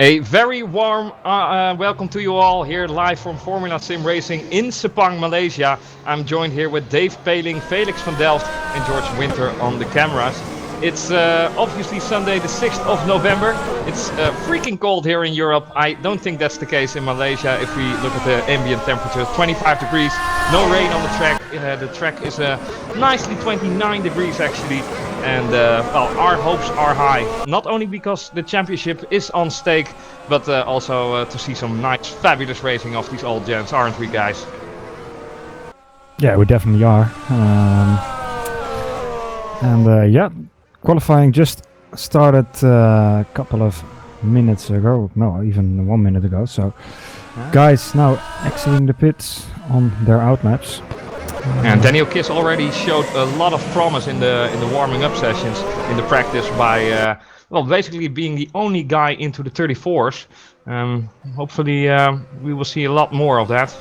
A very warm welcome to you all here live from Formula Sim Racing in Sepang, Malaysia. I'm joined here with Dave Paling, Felix van Delft and George Winter on the cameras. It's obviously Sunday the 6th of November. It's freaking cold here in Europe. I don't think that's the case in Malaysia if we look at the ambient temperature. 25 degrees, no rain on the track. The track is nicely 29 degrees actually. And well, our hopes are high. Not only because the championship is on stake, but also to see some nice, fabulous racing of these old gents, aren't we, guys? Yeah, we definitely are. Yeah, qualifying just started a couple of minutes ago. No, even 1 minute ago. So, guys now exiting the pits on their out laps. And Daniel Kiss already showed a lot of promise in the warming up sessions in the practice by well, basically being the only guy into the 34s. Hopefully we will see a lot more of that.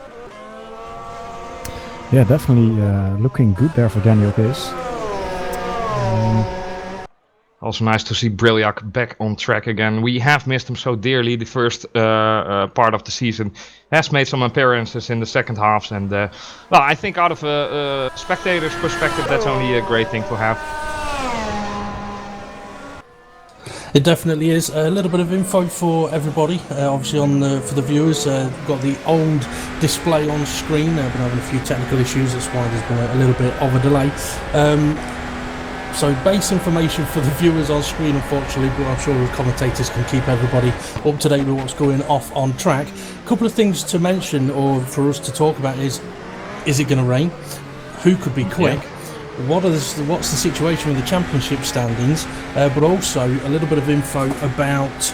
Yeah, definitely looking good there for Daniel Kiss. Also nice to see Brilliak back on track again. We have missed him so dearly. The first part of the season has made some appearances in the second halves, and well, I think out of a spectator's perspective, that's only a great thing to have. It definitely is. A little bit of info for everybody, obviously for the viewers. Got the old display on screen. I've been having a few technical issues, that's why there's been a little bit of a delay. So base information for the viewers on screen, unfortunately, but I'm sure the commentators can keep everybody up to date with what's going off on track. A couple of things to mention or for us to talk about is it going to rain? Who could be quick? Yeah. What's the situation with the championship standings? But also a little bit of info about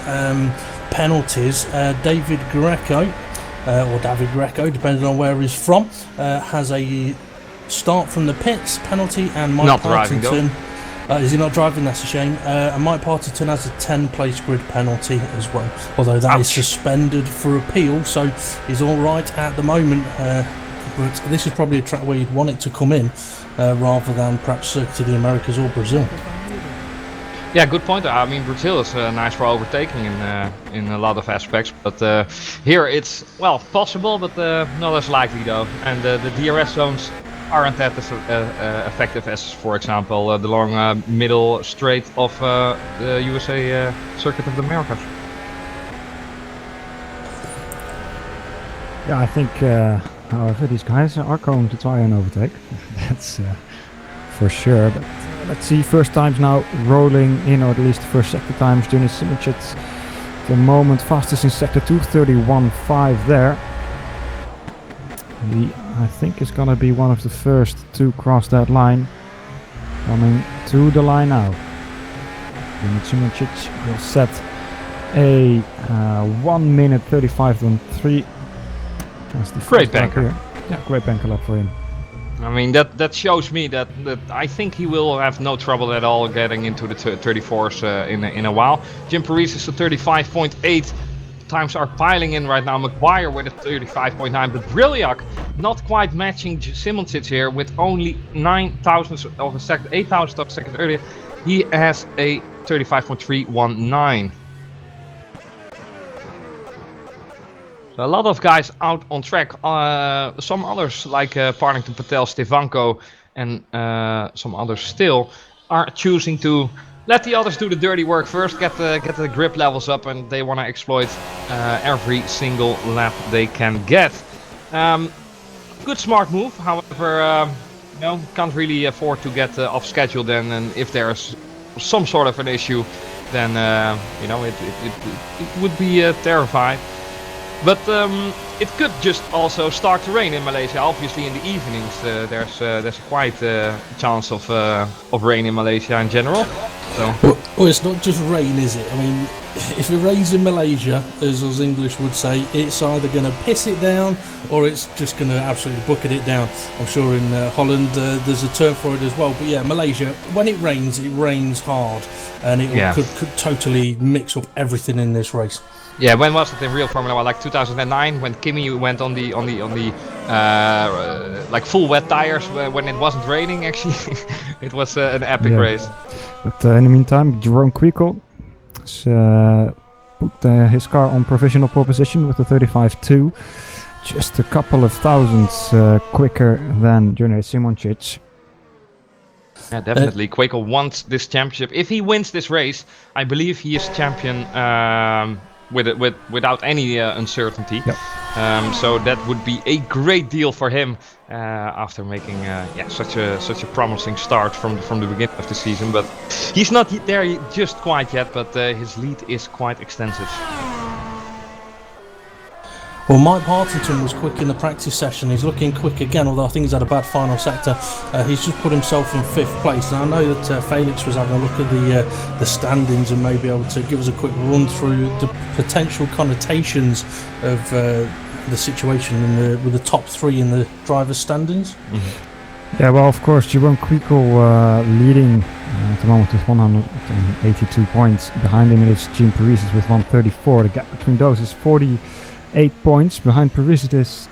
penalties. David Greco, depending on where he's from, has a start from the pits penalty, and Mike Partington. Is he not driving? That's a shame. And Mike Partington has a 10-place grid penalty as well, although that is suspended for appeal, so he's all right at the moment. But this is probably a track where you'd want it to come in rather than perhaps Circuit of the Americas or Brazil. Yeah, good point. I mean, Brazil is nice for overtaking in a lot of aspects, but here it's, well, possible, but not as likely though. And the DRS zones aren't that as effective as, for example, the long middle straight of the USA Circuit of the Americas. Yeah, I think, however, these guys are going to try and overtake. That's for sure. But let's see, first times now rolling in, or at least first sector times. Johnny Simicic, the moment fastest in sector 2, 31.5 there. I think is gonna be one of the first to cross that line. Coming to the line now. Simicic will set a 1 minute 35.3. That's the great banker. Yeah, great banker lap for him. I mean, that shows me that I think he will have no trouble at all getting into the 34s in a while. Jim Paris is a 35.8. Times are piling in right now. McGuire with a 35.9, but Brilliak not quite matching Simoncic here with only 9,000 of a second, 8,000 of a second earlier. He has a 35.319. So a lot of guys out on track. Some others like Partington, Patel, Stevanko, and some others still are choosing to let the others do the dirty work first, get the grip levels up, and they want to exploit every single lap they can get. Good smart move, however, you know, can't really afford to get off schedule then, and if there's some sort of an issue, then you know, it would be terrifying. But it could just also start to rain in Malaysia. Obviously, in the evenings, there's quite a chance of rain in Malaysia in general. So. Well, it's not just rain, is it? I mean, if it rains in Malaysia, as us English would say, it's either going to piss it down or it's just going to absolutely bucket it down. I'm sure in Holland there's a term for it as well. But yeah, Malaysia, when it rains hard, and it could totally mix up everything in this race. Yeah, when was it in real Formula 1? Like 2009, when Kimi went on the like full wet tires when it wasn't raining. Actually, it was an epic race. But in the meantime, Jerome Quickle is put his car on provisional pole position with the 35.2. Just a couple of thousandths quicker than Jurnej Simoncic. Yeah, definitely. Quakel wants this championship. If he wins this race, I believe he is champion without any uncertainty. Yep. So that would be a great deal for him after making such a promising start from the beginning of the season. But he's not there just quite yet. But his lead is quite extensive. Well, Mike Partington was quick in the practice session. He's looking quick again, although I think he's had a bad final sector. He's just put himself in 5th place. And I know that Felix was having a look at the standings and may be able to give us a quick run through the potential connotations of the situation with the top 3 in the drivers' standings. Mm-hmm. Yeah, well, of course, Jeroen Quickel leading at the moment with 182 points. Behind him is Jean Paris with 134. The gap between those is 48 points. Behind Paris it is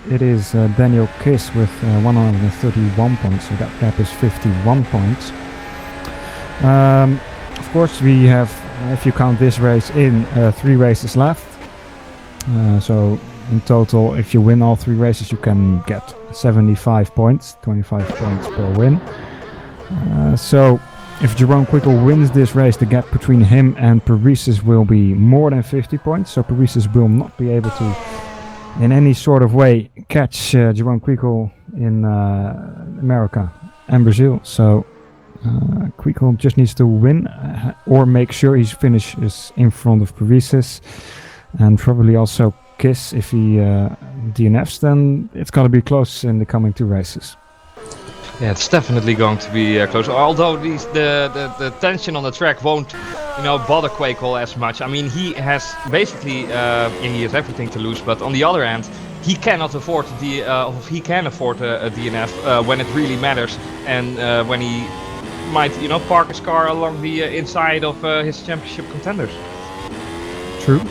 Daniel Kiss with 131 points, so that gap is 51 points. Of course, we have, if you count this race in, 3 races left. So in total, if you win all 3 races, you can get 75 points, 25 points per win. So if Jeroen Quickel wins this race, the gap between him and Paris will be more than 50 points. So Paris will not be able to, in any sort of way, catch Jeroen Quickel in America and Brazil. So Quickel just needs to win or make sure he finishes in front of Paris, and probably also Kiss. If he DNFs, then it's going to be close in the coming 2 races. Yeah, it's definitely going to be close. Although the tension on the track won't, bother Quakel as much. I mean, he has basically he has everything to lose. But on the other hand, he cannot afford he can afford a DNF when it really matters, and when he might park his car along the inside of his championship contenders. True.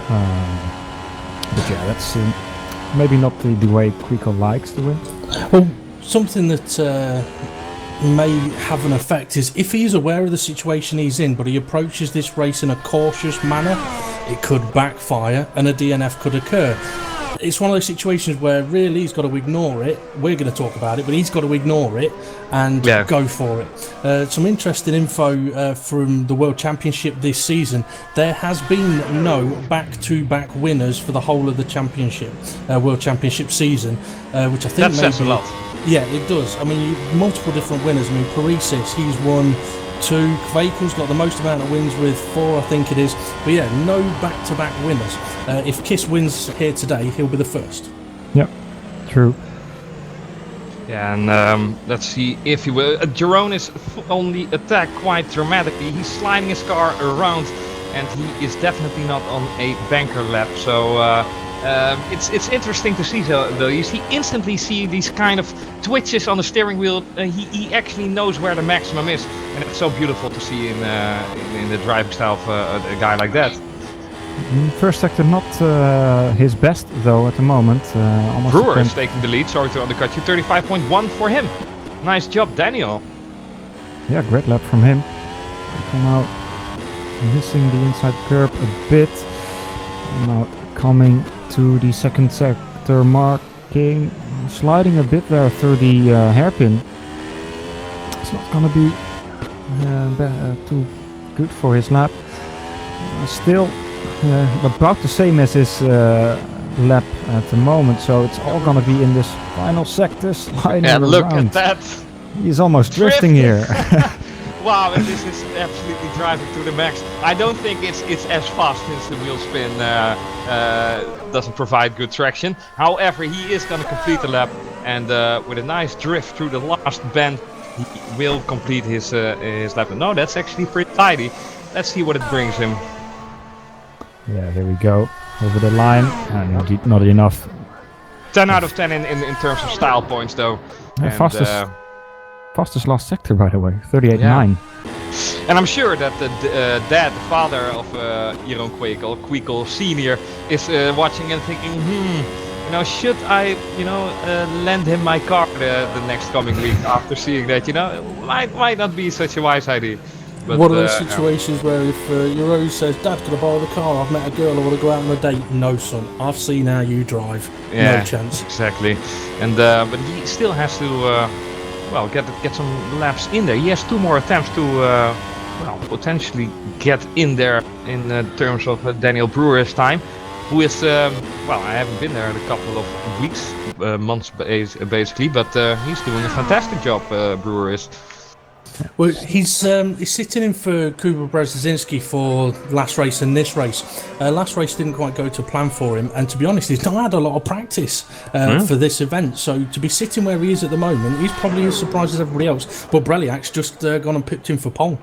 But yeah, that's. Maybe not the way Quickel likes to win. Well, something that may have an effect is if he's aware of the situation he's in, but he approaches this race in a cautious manner, it could backfire and a DNF could occur. It's one of those situations where really he's got to ignore it. We're going to talk about it, but he's got to ignore it and go for it. Some interesting info from the World Championship this season. There has been no back-to-back winners for the whole of the championship, World Championship season, which I think that says a lot. Yeah, it does. I mean, multiple different winners. I mean, Paris, he's won 2. Quakel's got the most amount of wins with 4, I think it is. But yeah, no back-to-back winners. If Kiss wins here today, he'll be the first. Yep, true. Yeah, and let's see if he will. Jeroen is on the attack quite dramatically. He's sliding his car around, and he is definitely not on a banker lap. So it's interesting to see though. You instantly see these kind of twitches on the steering wheel. He actually knows where the maximum is, and it's so beautiful to see in the driving style of a guy like that. First sector not his best though at the moment. Brewer is taking the lead. Sorry to undercut you. 35.1 for him. Nice job, Daniel. Yeah, great lap from him. Now missing the inside curb a bit. Now coming to the second sector marking, sliding a bit there through the hairpin. It's not gonna be too good for his lap. Still about the same as his lap at the moment, so it's all gonna be in this final sector sliding around. Look at that! He's almost drifting here. Wow, and this is absolutely driving to the max. I don't think it's as fast since the wheel spin doesn't provide good traction. However, he is gonna complete the lap, and with a nice drift through the last bend, he will complete his lap. No, that's actually pretty tidy. Let's see what it brings him. Yeah, there we go. Over the line. Not enough. 10 out of 10 in terms of style points, though. Yeah, fastest last sector, by the way. 38.9. And I'm sure that the dad, the father of Jeroen Quickel Senior, is watching and thinking, should I, lend him my car the next coming week after seeing that, might not be such a wise idea. But, one of those situations where if your own says, "Dad, can I borrow the car? I've met a girl. I want to go out on a date." No, son. I've seen how you drive. Yeah, No chance. exactly. And but he still has to well get some laps in there. He has 2 more attempts to well potentially get in there in terms of Daniel Brewer's time, who is well, I haven't been there in a couple of weeks, months basically, but he's doing a fantastic job. Brewer is. Well, he's sitting in for Kuba Brzezinski for last race and this race. Last race didn't quite go to plan for him, and to be honest, he's not had a lot of practice for this event. So to be sitting where he is at the moment, he's probably as surprised as everybody else. But Breliak's just gone and picked him for pole.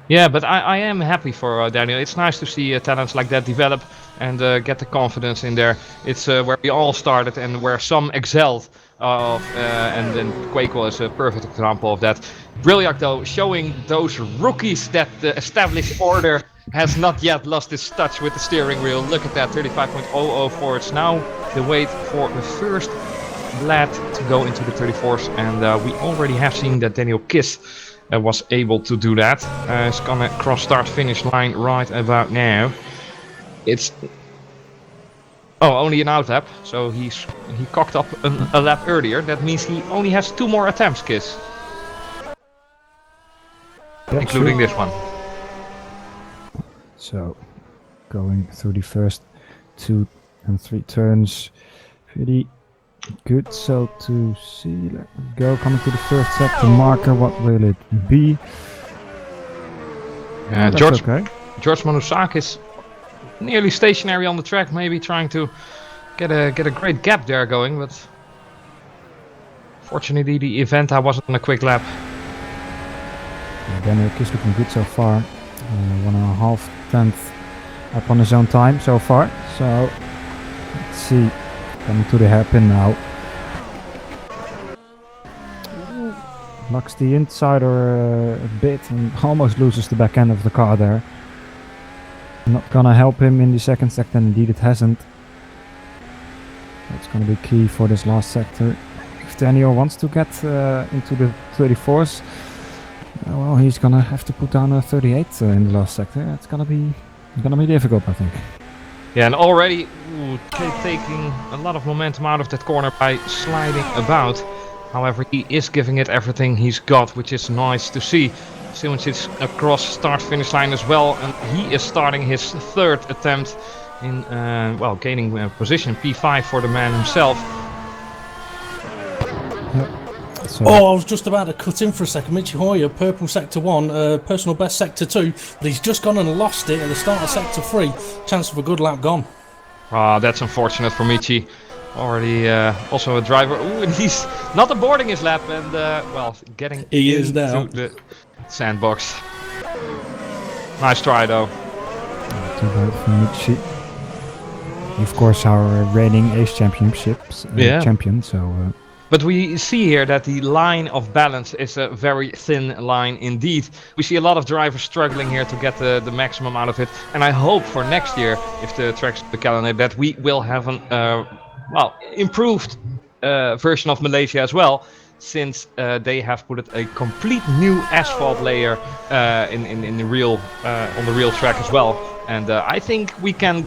Yeah, but I am happy for Daniel. It's nice to see talents like that develop and get the confidence in there. It's where we all started and where some excelled. And then Quakel is a perfect example of that. Breliak, though, showing those rookies that the established order has not yet lost its touch with the steering wheel. Look at that, 35.004. It's now the wait for the first lad to go into the 34s, and we already have seen that Daniel Kiss was able to do that. It's gonna cross start finish line right about now. It's only an out lap, so he cocked up a lap earlier. That means he only has 2 more attempts, Kiss, including this one. So, going through the first 2 and 3 turns, pretty good. So to see, let me go, coming to the first sector marker, what will it be? George Okay. Manusakis nearly stationary on the track, maybe trying to get a great gap there going, but fortunately the event wasn't on a quick lap. Daniel is looking good so far. 1.5 tenths up on his own time so far. So let's see, coming to the hairpin now. Knocks the insider a bit and almost loses the back end of the car there. Not gonna help him in the second sector, and indeed it hasn't. That's gonna be key for this last sector. If Daniel wants to get into the 34s, well, he's gonna have to put down a 38 in the last sector. It's gonna be difficult, I think. Yeah, and already taking a lot of momentum out of that corner by sliding about. However, he is giving it everything he's got, which is nice to see. Simons across start-finish line as well, and he is starting his 3rd attempt in, well, gaining position P5 for the man himself. So I was just about to cut in for a second. Michi Hoyer, purple sector 1, personal best sector 2, but he's just gone and lost it at the start of sector 3. Chance of a good lap gone. That's unfortunate for Michi. Already also a driver. Ooh, and he's not aborting his lap and, well, getting is now the sandbox. Nice try, though. Too bad for Michi. Of course, our reigning Ace Championships champion. So. But we see here that the line of balance is a very thin line indeed. We see a lot of drivers struggling here to get the maximum out of it. And I hope for next year, if the track's the calendar, that we will have an well, improved version of Malaysia as well, since they have put a complete new asphalt layer in the real on the real track as well. And I think we can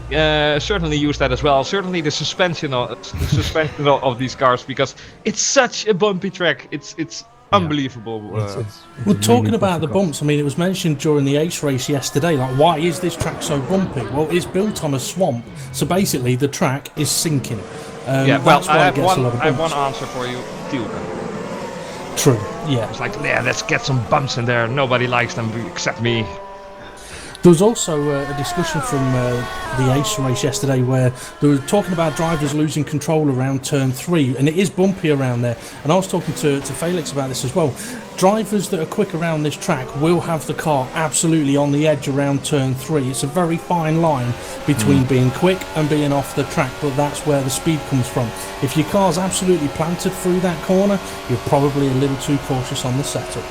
certainly use that as well. Certainly the suspension of these cars, because it's such a bumpy track. It's unbelievable. Well, talking about the bumps, I mean, it was mentioned during the Ace race yesterday, like, why is this track so bumpy? Well, it's built on a swamp, so basically the track is sinking. Yeah, well, I have one answer for you. Duel. True, yeah. It's like, yeah, let's get some bumps in there. Nobody likes them except me. There was also a discussion from the Ace race yesterday where they were talking about drivers losing control around turn 3, and it is bumpy around there. And I was talking to Felix about this as well. Drivers that are quick around this track will have the car absolutely on the edge around turn 3. It's a very fine line between being quick and being off the track, but that's where the speed comes from. If your car's absolutely planted through that corner, you're probably a little too cautious on the setup.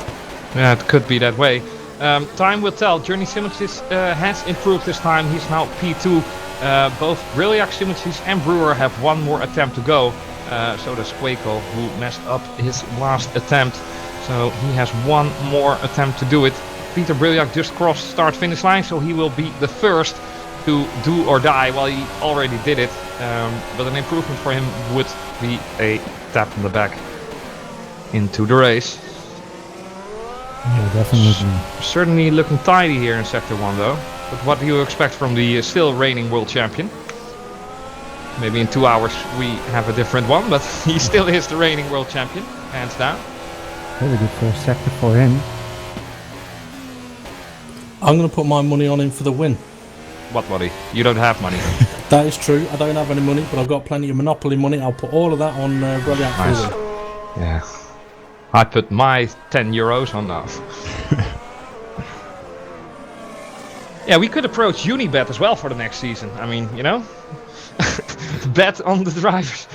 Yeah, it could be that way. Time will tell. Journey Simons has improved this time. He's now P2. Both Breliak, Simons and Brewer have one more attempt to go. So does Quakel, who messed up his last attempt. So he has one more attempt to do it. Peter Briljak just crossed the start-finish line, so he will be the first to do or die. Well, he already did it, but an improvement for him would be a tap on the back into the race. Yeah, definitely. Certainly looking tidy here in Sector 1 though. But what do you expect from the still reigning world champion? Maybe in 2 hours we have a different one, but he still is the reigning world champion, hands down. Very good first sector for him. I'm going to put my money on him for the win. What money? You don't have money. That is true. I don't have any money, but I've got plenty of Monopoly money. I'll put all of that on Briljak for the win. Yeah. I put my 10 euros on that. Yeah, we could approach Unibet as well for the next season. I mean, you know, bet on the drivers.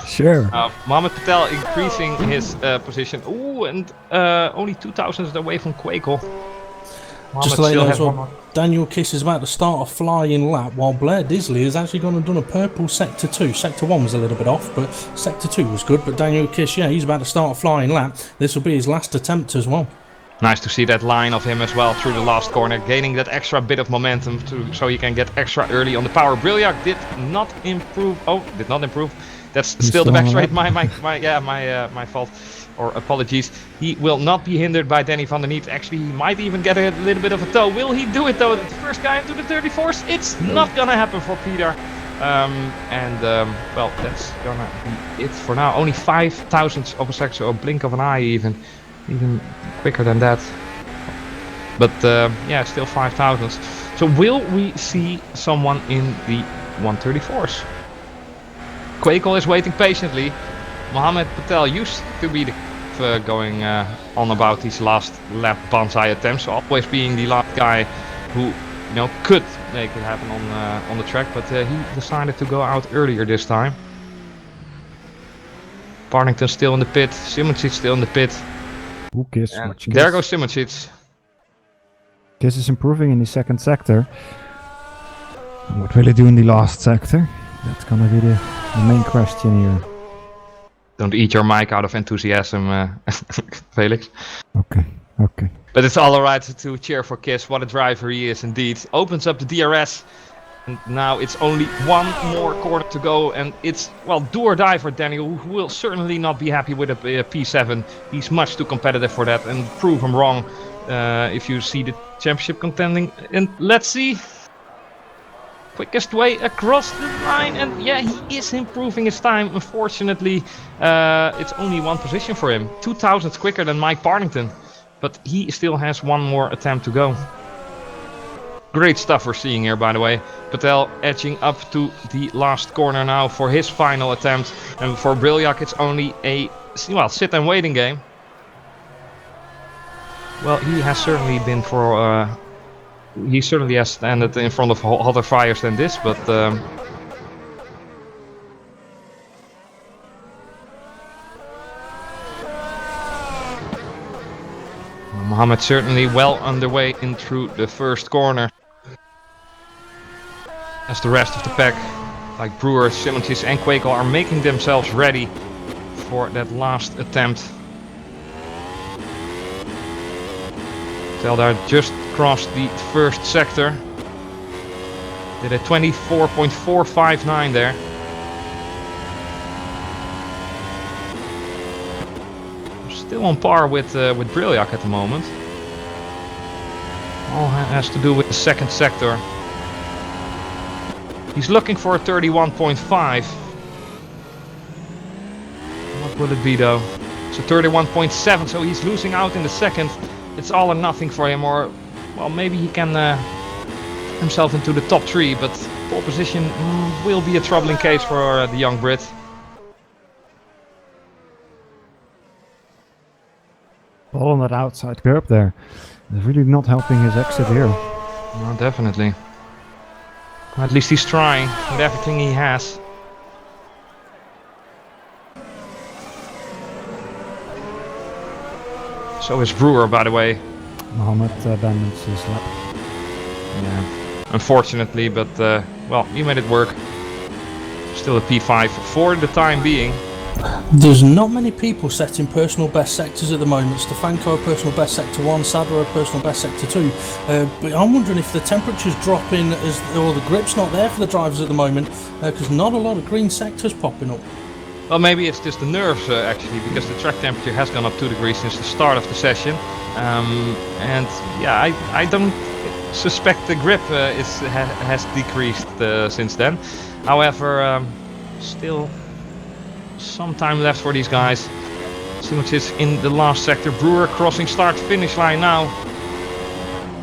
Sure. Mohamed Patel increasing his position. Ooh, and only 2,000 away from Quakel. Just to let you know as well, Daniel Kiss is about to start a flying lap, while Blair Disley has actually gone and done a purple Sector 2. Sector 1 was a little bit off, but Sector 2 was good. But Daniel Kiss, yeah, he's about to start a flying lap. This will be his last attempt as well. Nice to see that line of him as well through the last corner, gaining that extra bit of momentum so he can get extra early on the power. Briljak did not improve. Oh, did not improve. That's still the back straight. My fault. Or apologies. He will not be hindered by Danny van der Niet. Actually, he might even get a little bit of a tow. Will he do it though? The first guy into the 34s? It's not gonna happen for Peter. Well, that's gonna be it for now. Only 5,000 of a second, so a blink of an eye even quicker than that. But yeah, still 5,000. So will we see someone in the 134s? Quakel is waiting patiently. Mohamed Patel used to be going on about these last lap banzai attempts, so always being the last guy who could make it happen on the track, but he decided to go out earlier this time. Partington still in the pit, Simoncic still in the pit. Ooh, Kiss, there goes Simoncic. Kiss is improving in the second sector. What will he do in the last sector? That's gonna be the main question here. Don't eat your mic out of enthusiasm, Felix. Okay. But it's all alright to cheer for Kiss. What a driver he is indeed. Opens up the DRS. And now it's only one more corner to go. And it's, well, do or die for Daniel, who will certainly not be happy with a P7. He's much too competitive for that. And prove him wrong if you see the championship contending. And let's see. Quickest way across the line, and yeah, he is improving his time. Unfortunately, it's only one position for him, 2,000 quicker than Mike Partington, but he still has one more attempt to go. Great stuff we're seeing here, by the way. Patel edging up to the last corner now for his final attempt, and for Briljak it's only a sit and waiting game. Well, he has certainly been for he certainly has standed in front of hotter fires than this, but Mohamed certainly well underway in through the first corner. As the rest of the pack, like Brewer, Simoncic and Quakel, are making themselves ready for that last attempt. Teldar just crossed the first sector. Did a 24.459 there. Still on par with Briljak at the moment. All has to do with the second sector. He's looking for a 31.5. What will it be though? It's a 31.7, so he's losing out in the second. It's all or nothing for him, or well, maybe he can himself into the top 3, but pole position will be a troubling case for the young Brit. Ball on that outside curb there. It's really not helping his exit here. No, definitely. At least he's trying with everything he has. So is Brewer, by the way. Mohamed abandons his lap. Yeah, unfortunately, but well, he made it work. Still a P5 for the time being. There's not many people setting personal best sectors at the moment. Stefanko a personal best sector 1, Sadler a personal best sector 2. But I'm wondering if the temperature's dropping or the grip's not there for the drivers at the moment, because not a lot of green sectors popping up. Well, maybe it's just the nerves actually, because the track temperature has gone up 2 degrees since the start of the session. And yeah, I don't suspect the grip has decreased since then. However, still some time left for these guys. Simonsits in the last sector. Brewer crossing start-finish line now.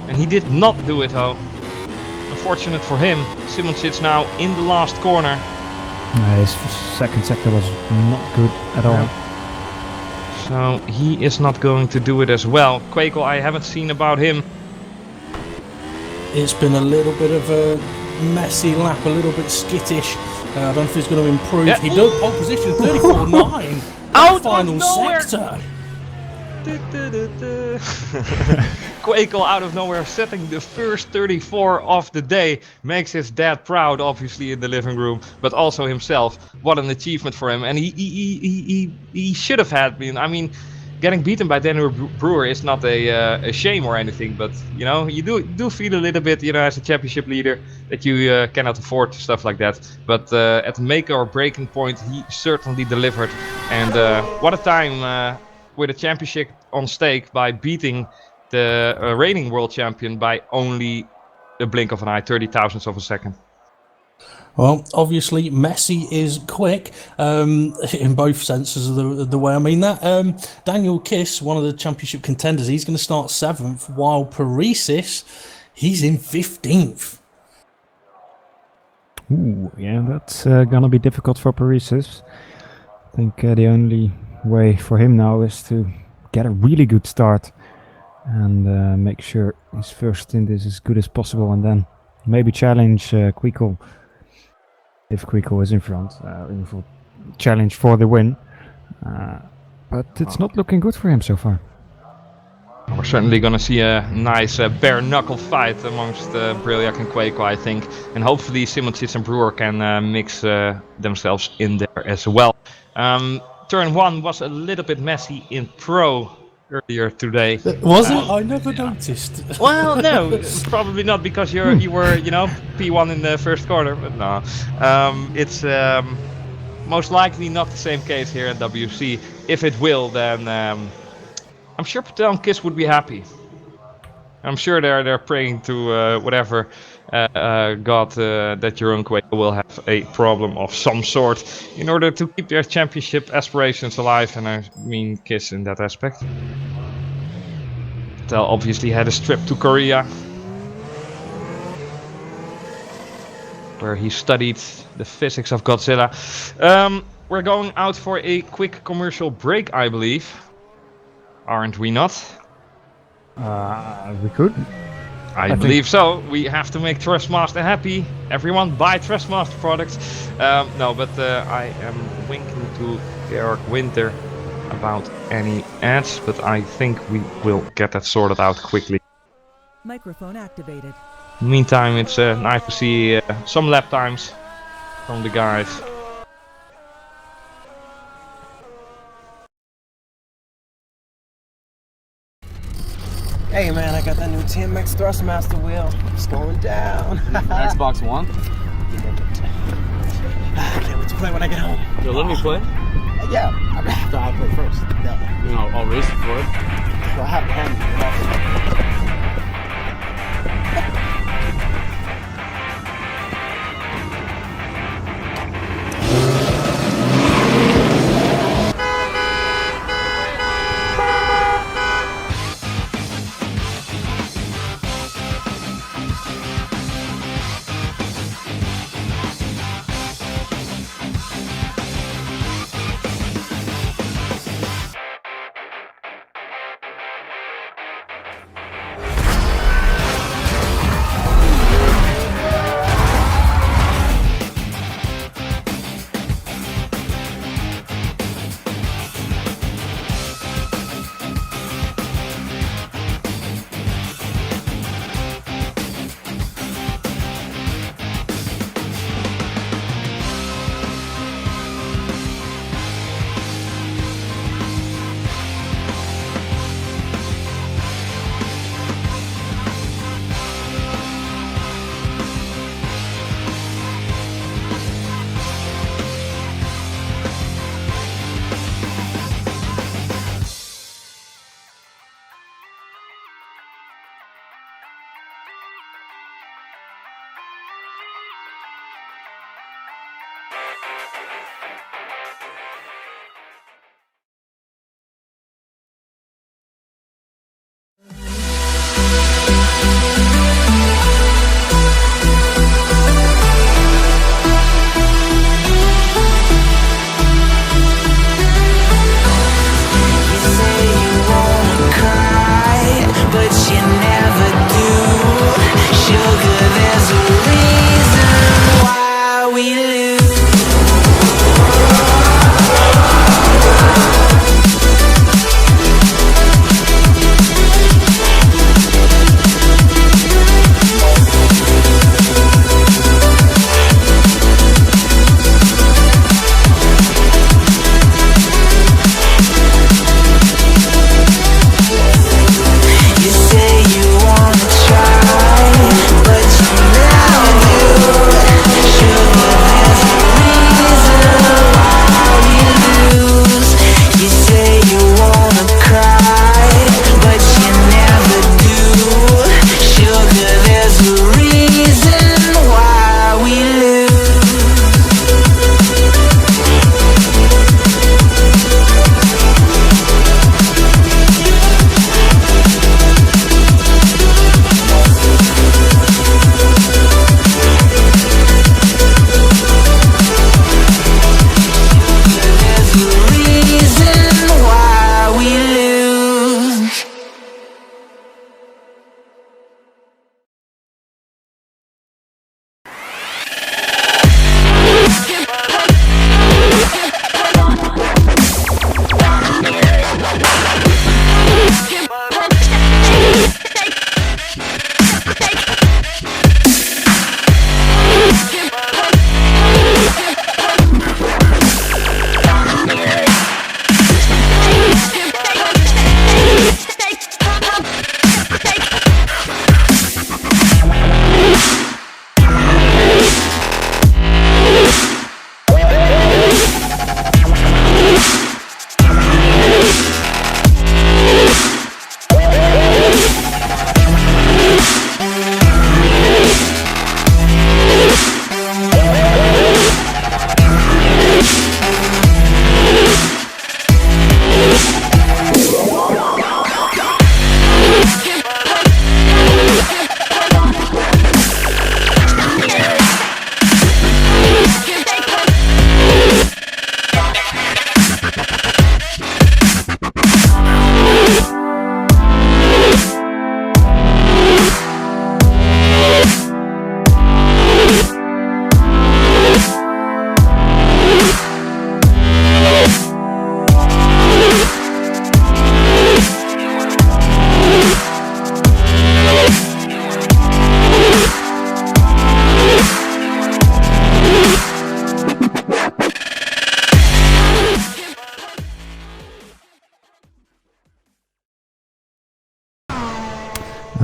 And he did not do it though. Unfortunate for him. Simonsits now in the last corner. His second sector was not good at all. So he is not going to do it as well. Quakel, I haven't seen about him. It's been a little bit of a messy lap, a little bit skittish. I don't know if he's going to improve. Yeah. He does pole position 34.9. Out final of nowhere. sector. Quakel out of nowhere setting the first 34 of the day. Makes his dad proud, obviously, in the living room, but also himself. What an achievement for him. And he should have had been. I mean, getting beaten by Daniel Brewer is not a shame or anything, but you know, you do feel a little bit, you know, as a championship leader, that you cannot afford stuff like that. But at the make or breaking point, he certainly delivered. And what a time with a championship on stake by beating the reigning world champion by only a blink of an eye, 30 thousandths of a second. Well, obviously, Messi is quick in both senses of the way I mean that. Daniel Kiss, one of the championship contenders, he's going to start 7th, while Parisis, he's in 15th. Ooh, yeah, that's gonna be difficult for Parisis. I think the only way for him now is to get a really good start and make sure his first stint is as good as possible, and then maybe challenge Quickel. If Quickel is in front, challenge for the win. But it's not looking good for him so far. We're certainly going to see a nice bare knuckle fight amongst Brilliac and Quakel, I think. And hopefully Simonsits and Brewer can mix themselves in there as well. Turn 1 was a little bit messy in Pro earlier today. Was it? I never noticed. Well, no, probably not, because you were, you know, P1 in the first corner, but no. It's most likely not the same case here at WC. If it will, then I'm sure Patel and Kiss would be happy. I'm sure they're praying to whatever God that Jong will have a problem of some sort in order to keep their championship aspirations alive, and I mean Kiss in that aspect. Patel obviously had a trip to Korea, where he studied the physics of Godzilla. We're going out for a quick commercial break, I believe. Aren't we not? We could. I believe so. We have to make Thrustmaster happy. Everyone buy Thrustmaster products. No, but I am winking to Georg Winter about any ads, but I think we will get that sorted out quickly. Microphone activated. Meantime, it's nice to see some lap times from the guys. Hey man, I got that new TMX Thrustmaster wheel. It's going down. Xbox One? I can't wait to play when I get home. Yo, let me play. Yeah, I play first. Yeah. You know, I'll race it for it. Well, I have a hand.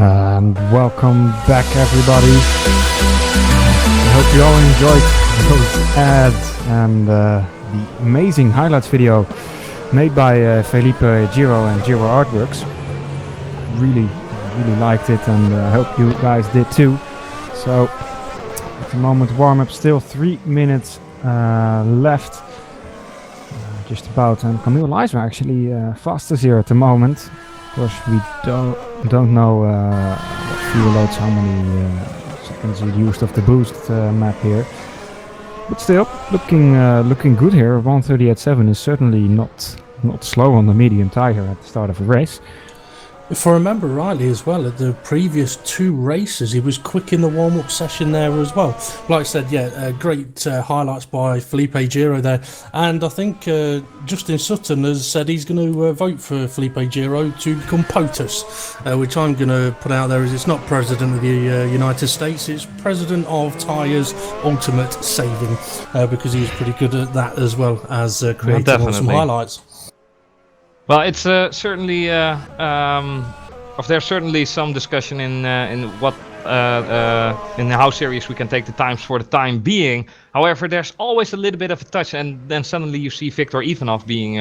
And welcome back, everybody. I hope you all enjoyed those ads and the amazing highlights video made by Felipe Giro and Giro Artworks. Really liked it, and I hope you guys did too. So at the moment, warm-up still 3 minutes left. Just about, and Camille Lies are actually fastest here at the moment. Of course, we don't know what fuel loads, how many seconds you used of the boost map here. But still, looking good here. 1:38.7 is certainly not slow on the medium tire at the start of a race. If I remember rightly as well, at the previous 2 races, he was quick in the warm-up session there as well. Like I said, great highlights by Felipe Giro there. And I think Justin Sutton has said he's going to vote for Felipe Giro to become POTUS, which I'm going to put out there as it's not President of the United States, it's President of Tyres Ultimate Saving, because he was pretty good at that as well as creating awesome highlights. Well, it's certainly there's certainly some discussion in what in how serious we can take the times for the time being. However, there's always a little bit of a touch, and then suddenly you see Viktor Ivanov being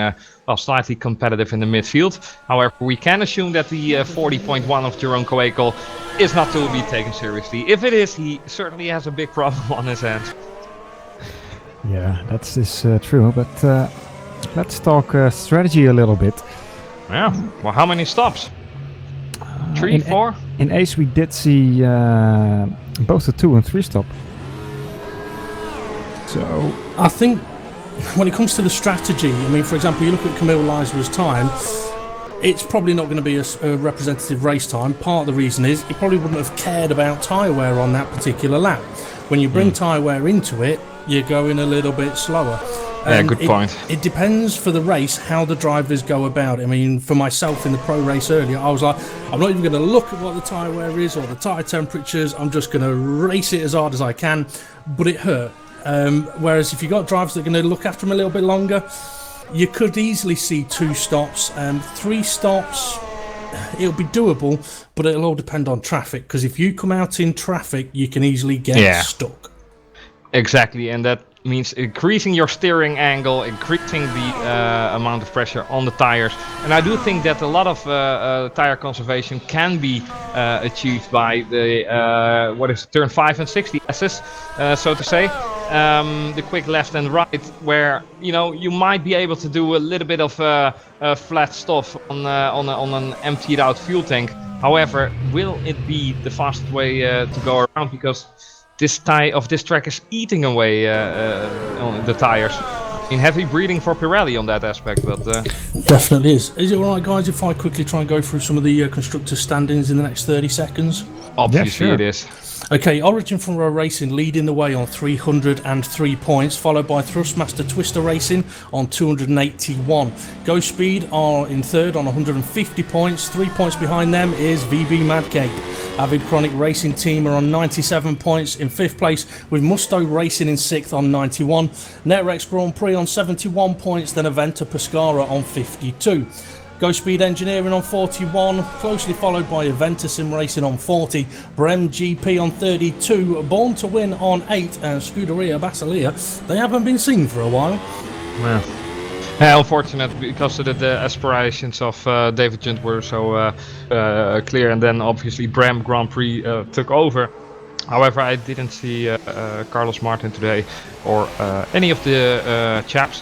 slightly competitive in the midfield. However, we can assume that the 40.1 of Jerome Coekel is not to be taken seriously. If it is, he certainly has a big problem on his hands. Yeah, that's true, but let's talk strategy a little bit. Yeah, well, how many stops? 3, 4? In Ace we did see both the 2 and 3 stop. So I think when it comes to the strategy, I mean, for example, you look at Camille Leisler's time, it's probably not going to be a representative race time. Part of the reason is he probably wouldn't have cared about tyre wear on that particular lap. When you bring tyre wear into it, you're going a little bit slower. Yeah, good point. It depends for the race how the drivers go about it. I mean, for myself in the pro race earlier, I was like, I'm not even going to look at what the tyre wear is or the tyre temperatures. I'm just going to race it as hard as I can. But it hurt. Whereas if you've got drivers that are going to look after them a little bit longer, you could easily see 2 stops. 3 stops, it'll be doable, but it'll all depend on traffic. Because if you come out in traffic, you can easily get stuck. Exactly, and that means increasing your steering angle, increasing the amount of pressure on the tires. And I do think that a lot of tire conservation can be achieved by the turn 5 and 6, the S's, so to say. The quick left and right, where you might be able to do a little bit of flat stuff on an emptied out fuel tank. However, will it be the fastest way to go around? Because this track is eating away on the tires. In heavy breathing for Pirelli on that aspect, but definitely is. Is it alright, guys, if I quickly try and go through some of the constructor standings in the next 30 seconds? Obviously, yeah, sure. It is. Okay, Origin from Row Racing leading the way on 303 points, followed by Thrustmaster Twister Racing on 281. Go Speed are in third on 150 points. 3 points behind them is VB Madcape. Avid Chronic Racing Team are on 97 points in 5th place, with Musto Racing in 6th on 91. Netrex Grand Prix on 71 points, then Aventa Pescara on 52. Go Speed Engineering on 41, closely followed by Aventa SimRacing on 40, Brem GP on 32, Born to Win on 8, and Scuderia Basilia, they haven't been seen for a while. Yeah, unfortunate, because the aspirations of David Junt were so clear, and then obviously Brem Grand Prix took over. However, I didn't see Carlos Martin today, or any of the chaps.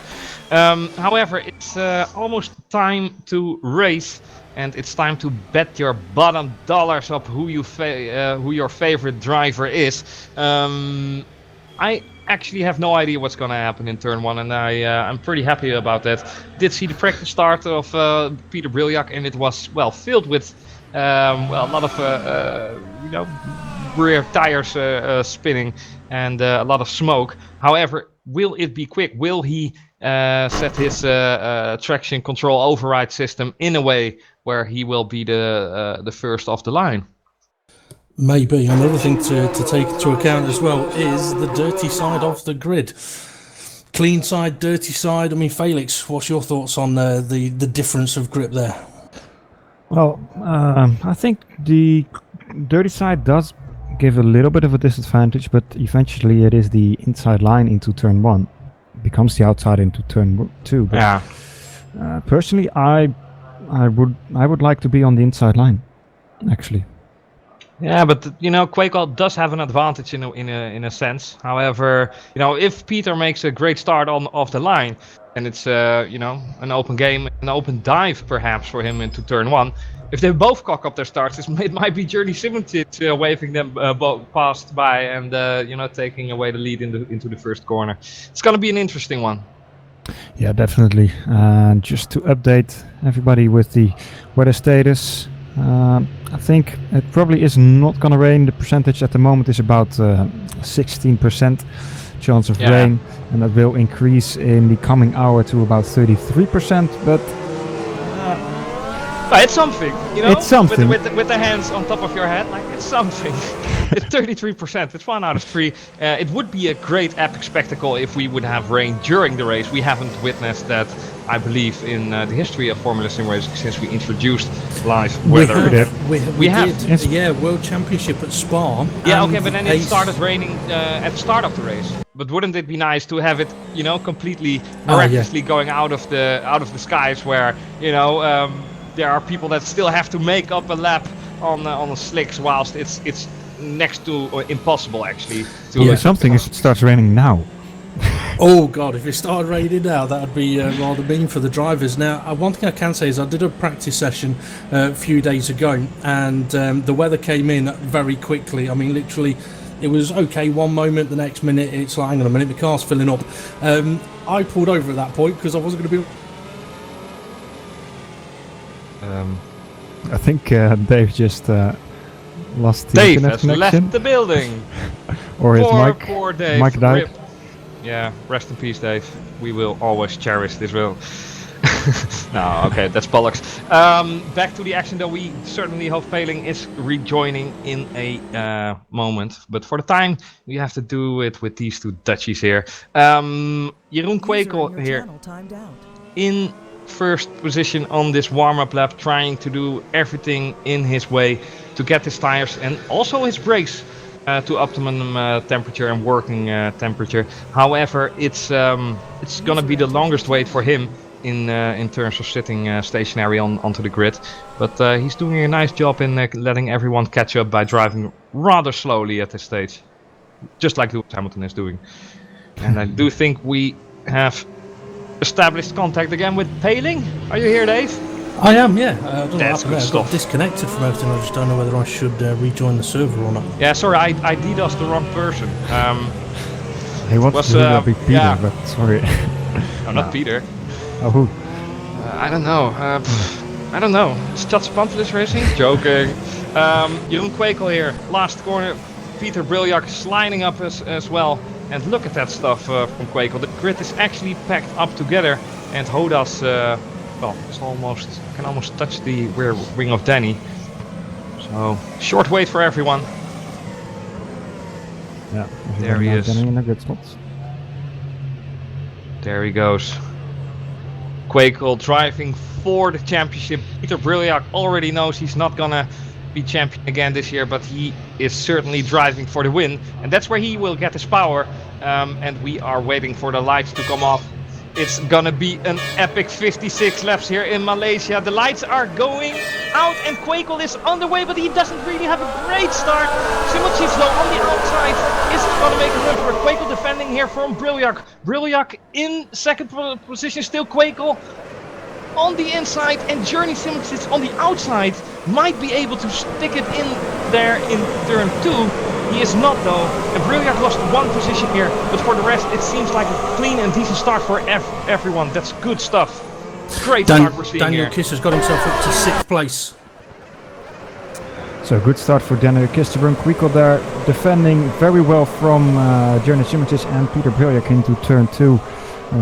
However, it's almost time to race, and it's time to bet your bottom dollars up who your favorite driver is. I actually have no idea what's going to happen in turn 1, and I'm pretty happy about that. Did see the practice start of Peter Briljak, and it was filled with a lot of rear tires spinning and a lot of smoke. However, will it be quick? Will he set his traction control override system in a way where he will be the first off the line? Maybe. Another thing to take into account as well is the dirty side of the grid. Clean side, dirty side. I mean, Felix, what's your thoughts on the difference of grip there? Well, I think the dirty side does give a little bit of a disadvantage, but eventually it is the inside line into turn 1. Becomes the outside into turn 2. But Yeah. Personally, I would like to be on the inside line, actually. Yeah, but Quakeold does have an advantage in a sense. However, if Peter makes a great start off the line, and it's an open game, an open dive perhaps for him into turn 1. If they both cock up their starts, it might be Journey Simracing waving them both past by and taking away the lead into the first corner. It's gonna be an interesting one. Yeah, definitely. Just to update everybody with the weather status. I think it probably is not gonna rain. The percentage at the moment is about 16% chance of rain, and that will increase in the coming hour to about 33%. But it's something, It's something. With the hands on top of your head, like it's something. It's 33%. It's 1 out of 3. It would be a great epic spectacle if we would have rain during the race. We haven't witnessed that, I believe, in the history of Formula Sim Racing since we introduced live weather. We have. did. Yeah, World Championship at Spa. Yeah, okay, but then it started raining at the start of the race. But wouldn't it be nice to have it, completely miraculously going out of the skies, where there are people that still have to make up a lap on the slicks, whilst it's next to impossible actually. Something is it starts raining now. Oh god, if it started raining now, that would be rather mean for the drivers. Now, one thing I can say is I did a practice session a few days ago, and the weather came in very quickly. I mean, literally, it was okay one moment, the next minute it's like, hang on a minute, the car's filling up. I pulled over at that point because I wasn't going to be... I think Dave just lost the Dave internet has connection. left the building. Or his mic. Poor Dave. Mic died. Rip. Yeah, rest in peace, Dave. We will always cherish this will. No, okay, that's bollocks. Back to the action, though. We certainly hope Felix is rejoining in a moment. But for the time, we have to do it with these two Dutchies here. Jeroen Kwekel here in first position on this warm-up lap, trying to do everything in his way to get his tires and also his brakes to optimum temperature and working temperature. However, it's gonna be the longest wait for him in terms of sitting stationary onto the grid, but he's doing a nice job in letting everyone catch up by driving rather slowly at this stage, just like Lewis Hamilton is doing. And I do think we have established contact again with Felix. Are you here, Dave? I am, yeah. I don't know That's what happened there. good I got stuff. disconnected from everything. I just don't know whether I should rejoin the server or not. Yeah, sorry, I DDoSed the wrong person. He wants to be Peter, yeah. but sorry. No, not Peter. Oh, who? I don't know. I don't know. Is Chats Pantelis Racing? Joking. Jeroen Kwekel here. Last corner. Peter Briljak sliding up as well. And look at that stuff from Kwekel. The grid is actually packed up together. And Hodas, well, can almost touch the rear wing of Danny. So, short wait for everyone. Yeah, There he is. In the good spots. There he goes. Kwekel driving for the championship. Peter Briljak already knows he's not gonna be champion again this year, but he is certainly driving for the win, and that's where he will get his power. And we are waiting for the lights to come off. It's gonna be an epic 56 laps here in Malaysia. The lights are going out and Kwekel is on the way, but he doesn't really have a great start. Simracing though on the outside is gonna make a run for Kwekel, defending here from Briljak. Briljak in second position, still Kwekel on the inside, and Journey Simracing on the outside might be able to stick it in there in turn 2. He is not though, and Briljak lost one position here, but for the rest it seems like a clean and decent start for everyone. That's good stuff. Great start we're seeing Daniel here. Kiss has got himself up to 6th place. So good start for Daniel Kisterburn. Kwekel there defending very well from Journey Simracing and Peter Briljak into turn 2,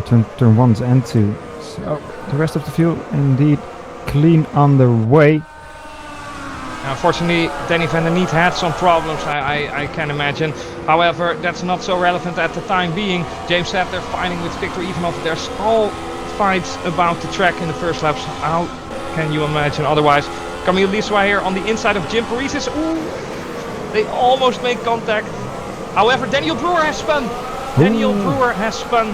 turn 1 and 2. So the rest of the field indeed clean on the way. Unfortunately, Danny van der Niet had some problems, I can imagine. However, that's not so relevant at the time being. James Sadler fighting with Victor Ivanov. There's all fights about the track in the first laps. How can you imagine otherwise? Camille Liswa here on the inside of Jim Parisis. Ooh, they almost make contact. However, Daniel Brewer has spun. Daniel Brewer has spun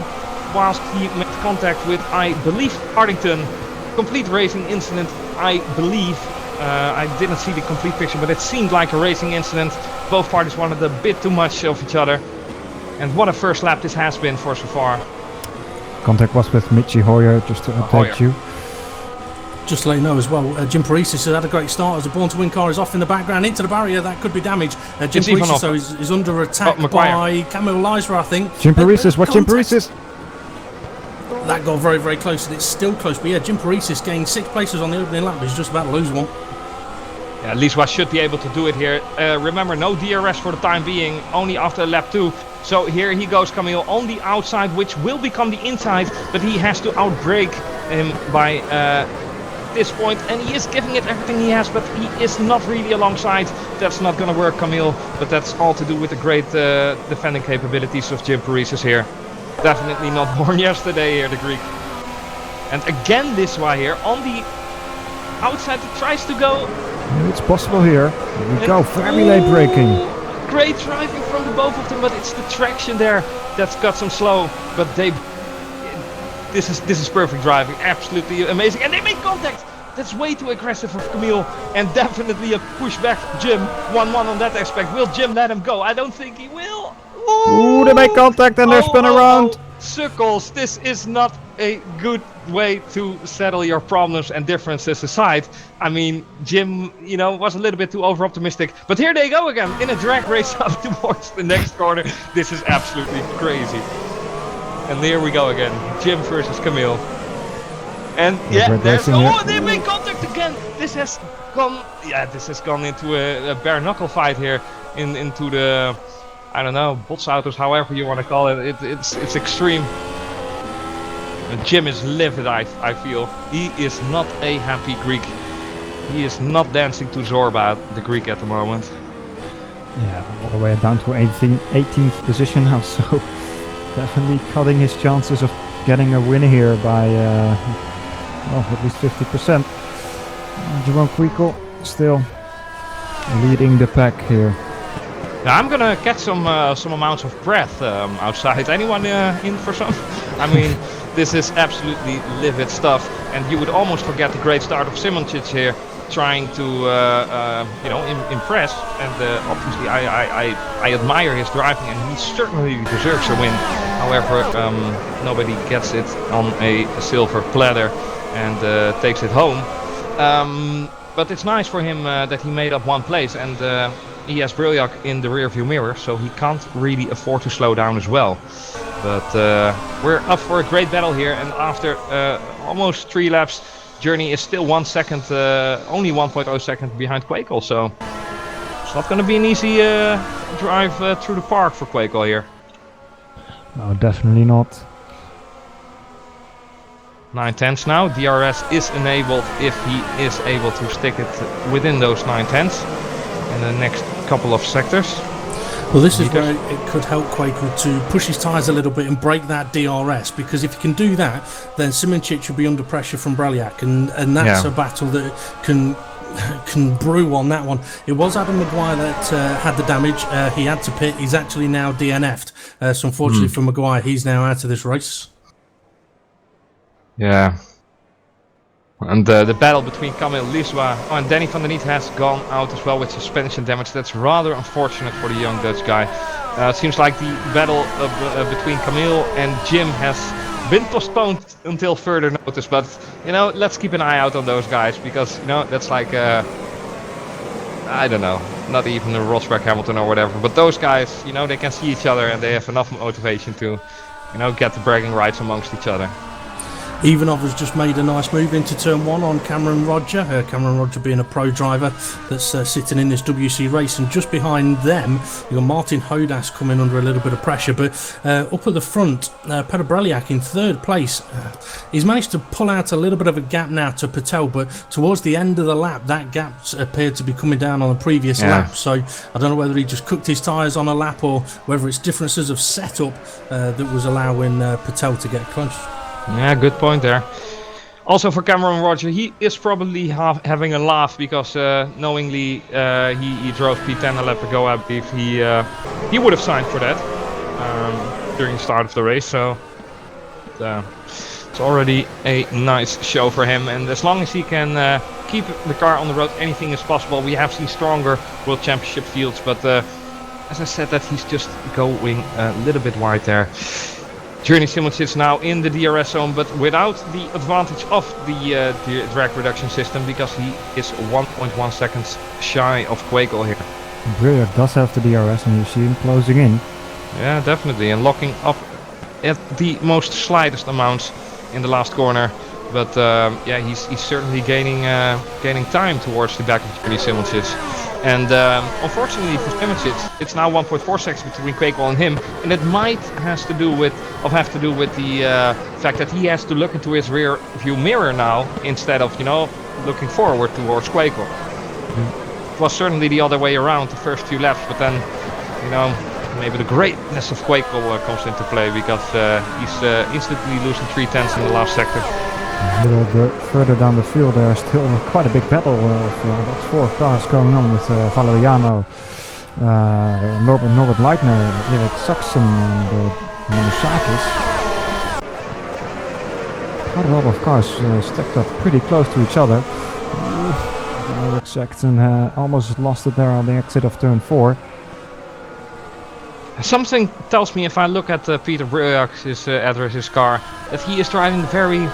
whilst he made contact with, I believe, Ardington. Complete racing incident, I believe. I didn't see the complete picture, but it seemed like a racing incident. Both parties wanted a bit too much of each other. And what a first lap this has been for so far. Contact was with Michi Hoyer, just to update you. Just to let you know as well, Jim Parisis has had a great start as a Born to Win car is off in the background into the barrier. That could be damage. Jim Parisis is under attack by Camille Liswa, I think. Jim Parisis, watch Jim Parisis. That got very, very close, and it's still close. But yeah, Jim Parisis gained 6 places on the opening lap. He's just about to lose one. Yeah, Liswa should be able to do it here. Remember, no DRS for the time being, only after lap 2. So here he goes, Camille, on the outside, which will become the inside, but he has to outbrake him by this point, and he is giving it everything he has, but he is not really alongside. That's not gonna work, Camille, but that's all to do with the great defending capabilities of Jim Parisis here. Definitely not born yesterday here, the Greek. And again Liswa here on the outside, he tries to go. It's possible here. Here we go, very late braking. Great driving from the both of them, but it's the traction there that's got some slow. But this is perfect driving, absolutely amazing, and they make contact. That's way too aggressive for Camille, and definitely a pushback for Jim. 1-1 on that aspect. Will Jim let him go? I don't think he will. Ooh, they make contact and they're spun around. Circles, this is not a good way to settle your problems and differences aside. I mean, Jim, you know, was a little bit too over-optimistic. But here they go again in a drag race up towards the next corner. This is absolutely crazy. And there we go again, Jim versus Camille. And yeah, there's they make contact again. This has gone into a bare knuckle fight here, into the, I don't know, botsautos, however you want to call it. It's extreme. And Jim is livid, I feel. He is not a happy Greek. He is not dancing to Zorba, the Greek, at the moment. Yeah, all the way down to 18th position now, so definitely cutting his chances of getting a win here by well, at least 50%. Jerome Quickle still leading the pack here. Now I'm gonna get some amounts of breath outside. Anyone in for some? I mean, this is absolutely livid stuff, and you would almost forget the great start of Simoncic here, trying to you know, impress. And obviously I admire his driving, and he certainly deserves a win. However, nobody gets it on a silver platter and takes it home. But it's nice for him that he made up 1 place, and he has Briljak in the rearview mirror, so he can't really afford to slow down as well. But we're up for a great battle here, and after almost 3 laps, Journey is still 1 second, only 1.0 second behind Quakel, so it's not going to be an easy drive through the park for Quakel here. No, definitely not. 9/10 now. DRS is enabled if he is able to stick it within those 9/10 in the next couple of sectors. Well, this is where it could help Quaker to push his tyres a little bit and break that DRS, because if he can do that, then Simoncic will be under pressure from Briljak, and that's a battle that can brew on that one. It was Adam Maguire that had the damage. He had to pit. He's actually now DNF'd. So unfortunately for Maguire, he's now out of this race. Yeah. And the battle between Camille Liswa and Danny van der Niet has gone out as well with suspension damage. That's rather unfortunate for the young Dutch guy. It seems like the battle between Camille and Jim has been postponed until further notice. But, you know, let's keep an eye out on those guys, because, you know, that's like, I don't know, not even a Rosberg, Hamilton or whatever. But those guys, you know, they can see each other and they have enough motivation to, you know, get the bragging rights amongst each other. Ivanov has just made a nice move into turn 1 on Cameron Roger. Cameron Roger being a pro driver that's sitting in this WC race, and just behind them you've got Martin Hodas coming under a little bit of pressure. But up at the front, Petr Briljak in 3rd place. He's managed to pull out a little bit of a gap now to Patel, but towards the end of the lap that gap appeared to be coming down on the previous lap. So I don't know whether he just cooked his tyres on a lap or whether it's differences of setup that was allowing Patel to get close. Yeah, good point there. Also for Cameron Roger, he is probably having a laugh because knowingly he drove P10 a lap ago. I believe he would have signed for that during the start of the race. So it's already a nice show for him. And as long as he can keep the car on the road, anything is possible. We have seen stronger World Championship fields, but as I said, that he's just going a little bit wide there. Journey Simonsits now in the DRS zone, but without the advantage of the drag reduction system, because he is 1.1 seconds shy of Quakel here. Brilliant does have the DRS, and you see him closing in. Yeah, definitely, and locking up at the most slightest amounts in the last corner. But yeah, he's certainly gaining time towards the back of Journey Simonsits. And unfortunately for Simonsits, it's now 1.4 seconds between Quakel and him, and it might have to do with the fact that he has to look into his rear view mirror now instead of, you know, looking forward towards Quakel. It was certainly the other way around the first few laps, but then, you know, maybe the greatness of Quakel comes into play, because he's instantly losing 3/10 in the last sector. A little bit further down the field, there's still quite a big battle of about 4 cars going on with Valeriano, Norbert Leitner, Erik Saxon, and Manusakis. Quite a lot of cars stacked up pretty close to each other. Erik Saxon almost lost it there on the exit of turn 4. Something tells me, if I look at Peter Breujak's address's car, that he is driving very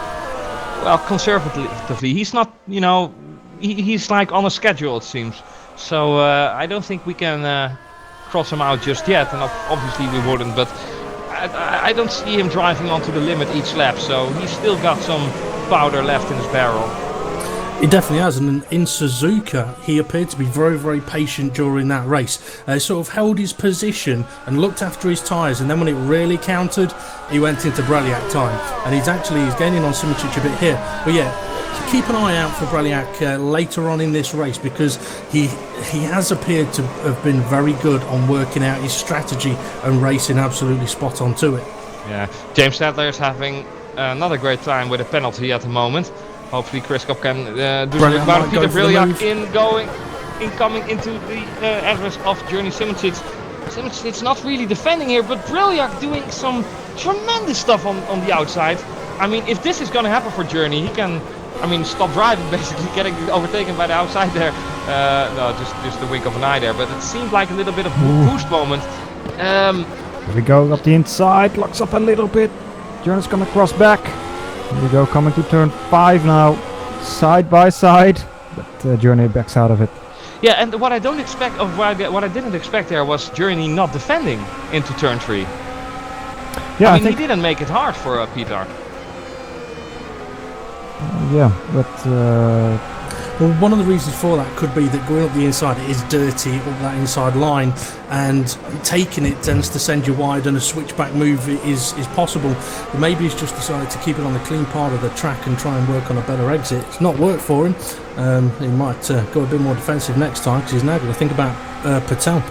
well conservatively. He's not, you know, he's like on a schedule, it seems. So I don't think we can cross him out just yet, and obviously we wouldn't, but I don't see him driving onto the limit each lap, so he's still got some powder left in his barrel. He definitely has, and in Suzuka he appeared to be very, very patient during that race. Sort of held his position and looked after his tyres, and then when it really counted, he went into Breliak time. And he's gaining on Simicic a bit here. But yeah, keep an eye out for Breliak later on in this race, because he has appeared to have been very good on working out his strategy and racing absolutely spot on to it. Yeah, James Sadler is having another great time with a penalty at the moment. Hopefully Chris Kopp can do something about it. Peter Breliak incoming into the address of Journey Simonsits. Simonsits not really defending here, but Breliak doing some tremendous stuff on the outside. I mean, if this is going to happen for Journey, he can, I mean, stop driving, basically getting overtaken by the outside there. No, just the wink of an eye there, but it seemed like a little bit of boost moment. Here we go, up the inside, locks up a little bit. Journey's gonna cross back. Here we go, coming to turn 5 now, side by side, but Journey backs out of it. Yeah, and what I don't expect, what I didn't expect there was Journey not defending into turn 3. Yeah, I mean, he didn't make it hard for Peter. Yeah, but well, one of the reasons for that could be that going up the inside, it is dirty up that inside line, and taking it tends to send you wide, and a switchback move is possible. But maybe he's just decided to keep it on the clean part of the track and try and work on a better exit. It's not worked for him. He might go a bit more defensive next time, because he's now got to think about Patel.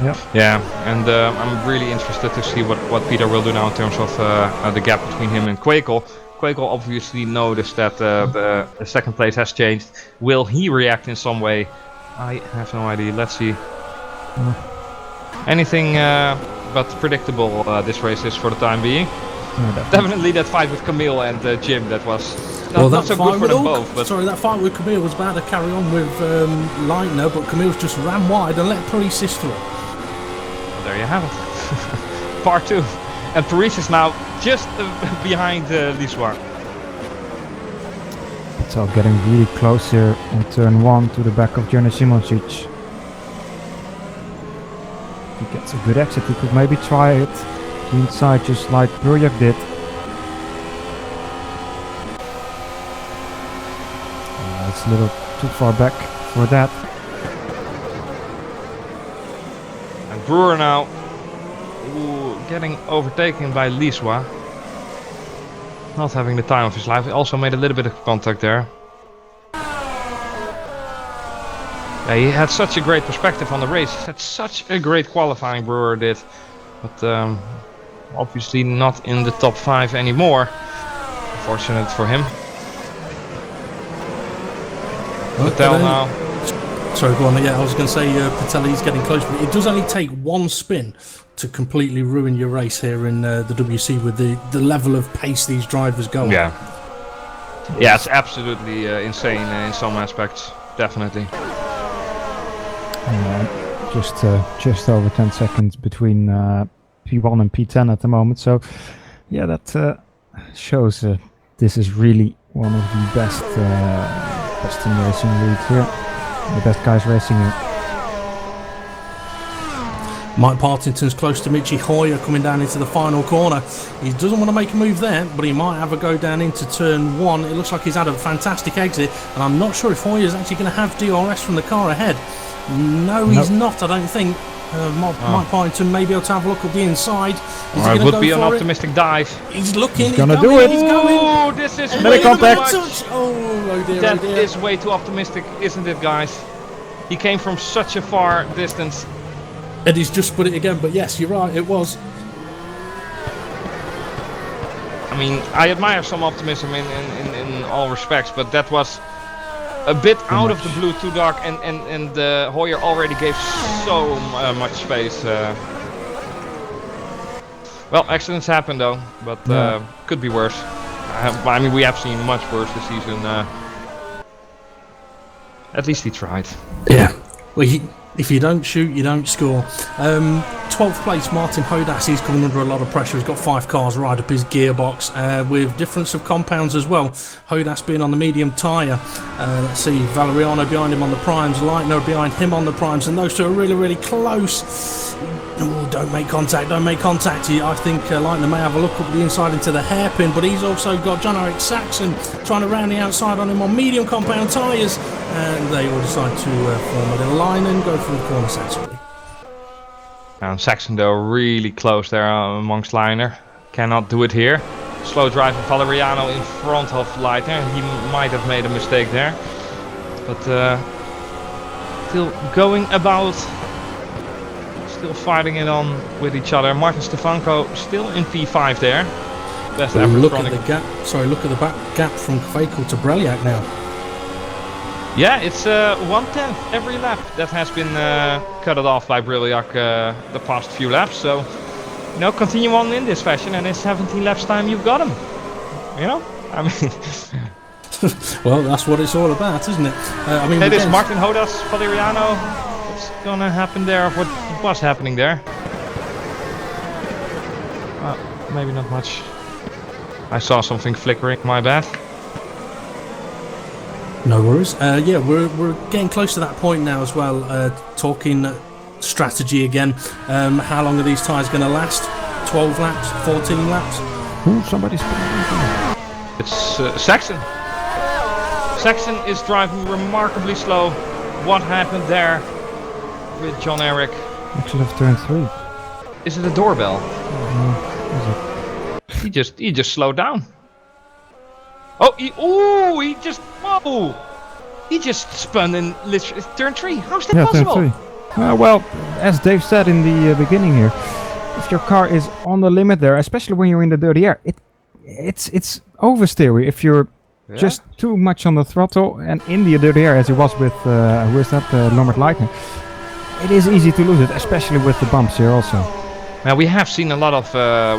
Yep. Yeah, and I'm really interested to see what Peter will do now in terms of the gap between him and Quakel. Quakel obviously noticed that the second place has changed. Will he react in some way? I have no idea. Let's see. Anything but predictable this race is for the time being. Definitely that fight with Camille and Jim, that was not so good for them both. But sorry, that fight with Camille was about to carry on with Leitner, but Camille's just ran wide and let Prix through. Well, there you have it. Part 2. And Paris is now just behind Lissoir. So getting really close here in turn 1 to the back of Journey Simonsits. If he gets a good exit, he could maybe try it to inside, just like Breuyak did. It's a little too far back for that. And Brewer now getting overtaken by Lissoir. Not having the time of his life. He also made a little bit of contact there. Yeah, he had such a great perspective on the race. He had such a great qualifying, Brewer did. But obviously not in the top 5 anymore. Fortunate for him. Well, Patel now. Sorry, go on. Yeah, I was going to say Patelli's getting close, but it does only take one spin to completely ruin your race here in the WC with the level of pace these drivers go on. Yeah. Yeah, it's absolutely insane in some aspects. Definitely. Just over 10 seconds between P1 and P10 at the moment. So, yeah, that shows this is really one of the best SimRacing leagues here. The best guys racing here. Mike Partington's close to Michi Hoyer coming down into the final corner. He doesn't want to make a move there, but he might have a go down into turn 1. It looks like he's had a fantastic exit, and I'm not sure if Hoyer's actually going to have DRS from the car ahead. No, he's not, I don't think. Mike Partington may be able to have a look at the inside. It would be an optimistic dive. He's looking. He's gonna do it. He's going. Oh, this is Let it contact. Oh dear. That is way too optimistic, isn't it, guys? He came from such a far distance. Eddie's just put it again, but yes, you're right, it was. I mean, I admire some optimism in all respects, but that was a bit out of the blue, too dark, and Hoyer already gave so much space. Well, accidents happen though, but could be worse. I mean, we have seen much worse this season. At least he tried. Yeah. Well, if you don't shoot, you don't score. 12th place, Martin Hodas, he's coming under a lot of pressure. He's got 5 cars right up his gearbox with difference of compounds as well. Hodas being on the medium tyre. Let's see, Valeriano behind him on the primes, Leitner behind him on the primes, and those two are really, really close. Oh, don't make contact. I think Leitner may have a look up the inside into the hairpin, but he's also got John Eric Saxon trying to round the outside on him on medium compound tyres, and they all decide to form a little line and go for the corner sensibly. Saxon though really close there amongst Leitner. Cannot do it here. Slow driving Valeriano in front of Leitner. He might have made a mistake there, but still going about. Still fighting it on with each other. Martin Stefanko still in P5 there. Best ever. Look at the gap. Sorry, look at the back gap from Kvekel to Breliak now. Yeah, it's 1/10 every lap that has been cut off by Breliak the past few laps. So, you know, continue on in this fashion, and in 17 laps time you've got him. You know, I mean. Well, that's what it's all about, isn't it? I mean, it is Martin Hodas, Valeriano. What's gonna happen there? What was happening there? Maybe not much. I saw something flickering. My bad. No worries. Yeah, we're getting close to that point now as well. Talking strategy again. How long are these tyres going to last? 12 laps? 14 laps? Ooh, somebody's putting It's Saxon. Saxon is driving remarkably slow. What happened there with John Eric? Actually, I've turned 3. Is it a doorbell? Is it? He just slowed down. He just spun in literally turn 3. How's that possible? Turn 3. Well, as Dave said in the beginning here, if your car is on the limit there, especially when you're in the dirty air, it's oversteer. If you're just too much on the throttle and in the dirty air, as it was with who is that, Lombard Lightning, it is easy to lose it, especially with the bumps here also. Now we have seen a lot of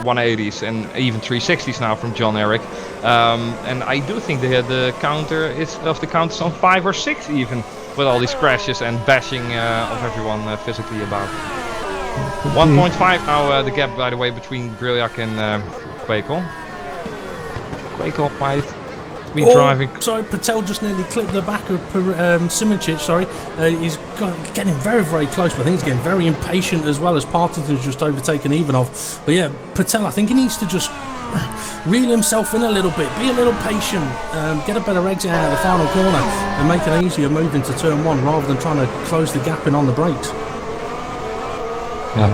180s and even 360s now from John Eric, and I do think the counter is on 5 or 6 even, with all these crashes and bashing of everyone physically about. 1.5 now the gap, by the way, between Breliak and Kvekel. Kvekel might be driving. Sorry, Patel just nearly clipped the back of Simoncic. Sorry, he's getting very, very close, but I think he's getting very impatient as well as Partington's just overtaken Ivanov. But yeah, Patel, I think he needs to just reel himself in a little bit, be a little patient, get a better exit out of the final corner, and make an easier move into turn 1 rather than trying to close the gap in on the brakes.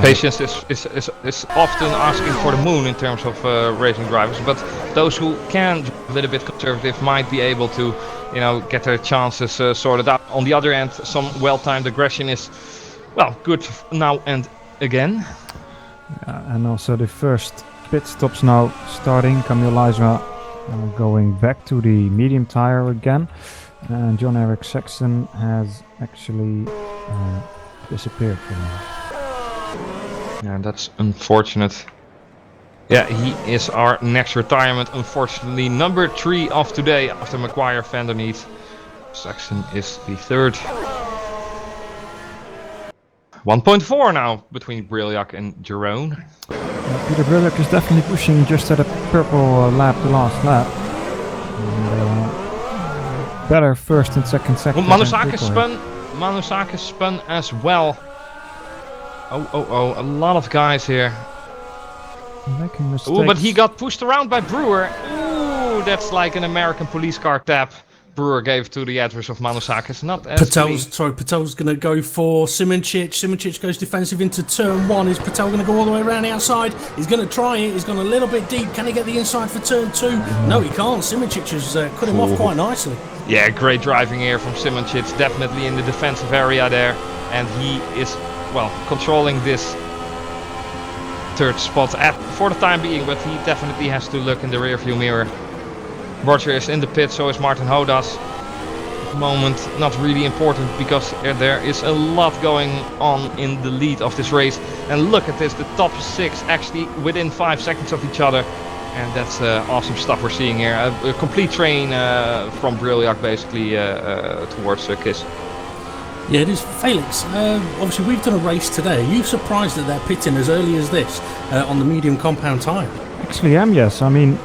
Patience is often asking for the moon in terms of racing drivers, but those who can be a little bit conservative might be able to, you know, get their chances sorted out. On the other end, some well-timed aggression is, well, good now and again. And also the first pit stops now starting. Camille Leisner going back to the medium tire again. And John Eric Saxon has actually disappeared from him. Yeah, that's unfortunate. Yeah, he is our next retirement, unfortunately. Number 3 of today after Maguire van der Niet. Saxon is the 3rd. 1.4 now between Briljak and Jerome. Peter Briljak is definitely pushing just at a purple lap, the last lap. And, better first and second sector. Manusakis spun. Manusakis spun as well. Oh, a lot of guys here. Making mistakes. Ooh, but he got pushed around by Brewer. Ooh, that's like an American police car tap. Brewer gave to the address of Manusakis. Not as Patel's going to go for Simoncic. Simoncic goes defensive into turn 1. Is Patel going to go all the way around the outside? He's going to try it. He's gone a little bit deep. Can he get the inside for turn 2? No, he can't. Simoncic has cut him off quite nicely. Yeah, great driving here from Simoncic. Definitely in the defensive area there. And he is, well, controlling this 3rd spot for the time being. But he definitely has to look in the rearview mirror. Roger is in the pit, so is Martin Hodas. At the moment, not really important because there is a lot going on in the lead of this race. And look at this, the top 6 actually within 5 seconds of each other. And that's awesome stuff we're seeing here. A complete train from Briljak basically towards Kiss. Yeah, it is. Felix, obviously we've done a race today. Are you surprised that they're pitting as early as this on the medium compound tyre? Actually, I am, yes. I mean,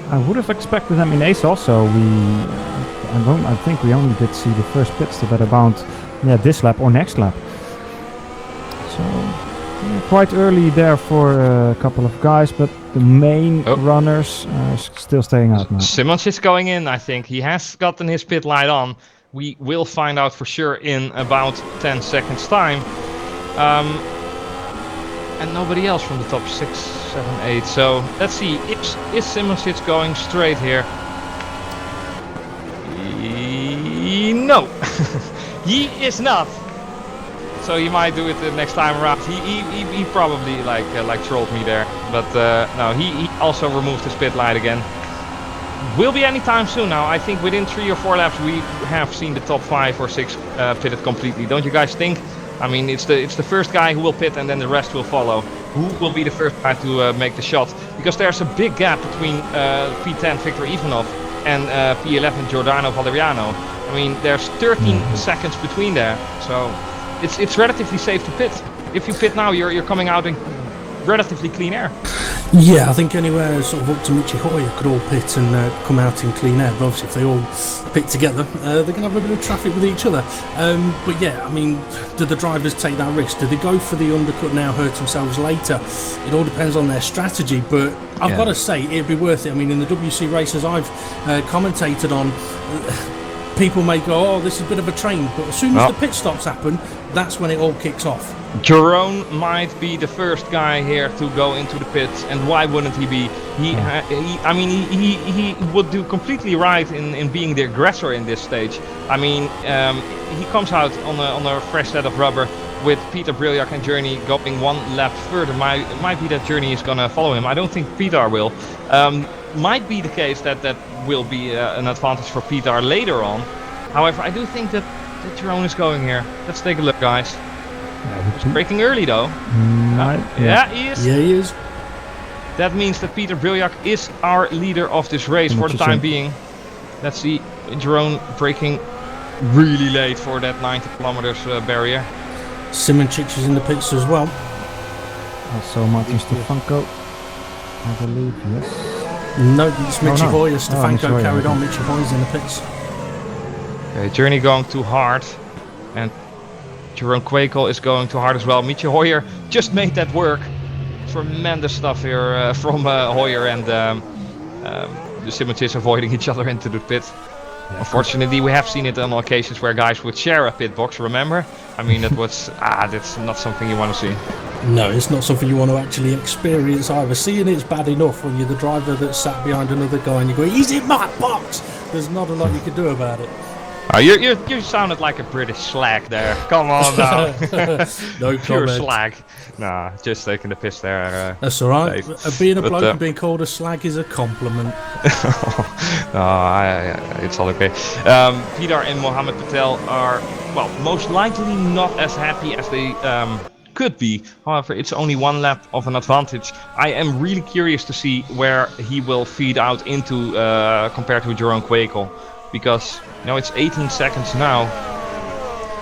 I would have expected them in Ace also. I think we only did see the first pit stop at about this lap or next lap. So quite early there for a couple of guys, but the main runners are still staying out now. Simmons is going in, I think. He has gotten his pit light on. We will find out for sure in about 10 seconds time. And nobody else from the top 6, 7, 8. So let's see. Is Simmons going straight here? No, he is not. So he might do it the next time around. He probably like trolled me there, but no, he also removed his pit light again. Will be anytime soon now. I think within 3 or 4 laps we have seen the top 5 or 6 pitted completely. Don't you guys think? I mean, it's the first guy who will pit and then the rest will follow. Who will be the first guy to make the shot? Because there's a big gap between P10 Victor Ivanov and P11 Giordano Valeriano. I mean, there's 13 seconds between there, so it's relatively safe to pit. If you pit now, you're coming out in relatively clean air. Yeah, I think anywhere sort of up to Michihoya could all pit and come out in clean air. But obviously, if they all pit together, they're going to have a bit of traffic with each other. But yeah, I mean, do the drivers take that risk? Do they go for the undercut now, hurt themselves later? It all depends on their strategy. But I've got to say, it'd be worth it. I mean, in the WC races I've commentated on, people may go, oh, this is a bit of a train. But as soon as the pit stops happen, that's when it all kicks off. Jerome might be the first guy here to go into the pits, and why wouldn't he be? He would do completely right in being the aggressor in this stage. I mean, he comes out on a fresh set of rubber with Peter Briljak and Journey going 1 lap further. Might be that Journey is gonna follow him. I don't think Peter will. Might be the case that will be an advantage for Peter later on. However, I do think that Jerome is going here. Let's take a look, guys. He's braking early though. Yeah, he is. Yeah, he is. That means that Peter Briljak is our leader of this race for the time being. Let's see, Jerome braking really late for that 90 kilometers barrier. Simoncic is in the pits as well. Also Martin Stefanko, I believe, yes. No, it's Michihoya. Stefanko carried on. Michihoya's in the pits. Okay, Journey going too hard, and Jerome Quakel is going too hard as well. Mietje Hoyer just made that work. Tremendous stuff here from Hoyer and the Simoncic avoiding each other into the pit. Yeah, unfortunately, we have seen it on occasions where guys would share a pit box, remember? I mean, that was, that's not something you want to see. No, it's not something you want to actually experience either. Seeing it's bad enough when you're the driver that's sat behind another guy and you go, he's in my box! There's not a lot you can do about it. You sounded like a British slag there. Come on now. No Pure comment. slag. Nah, just taking the piss there. That's alright. Dave. Being a But, bloke and being called a slag is a compliment. It's all okay. Peter and Mohammed Patel are, well, most likely not as happy as they could be. However, it's only one lap of an advantage. I am really curious to see where he will feed out into compared to Jong Quakel, because you know it's 18 seconds now.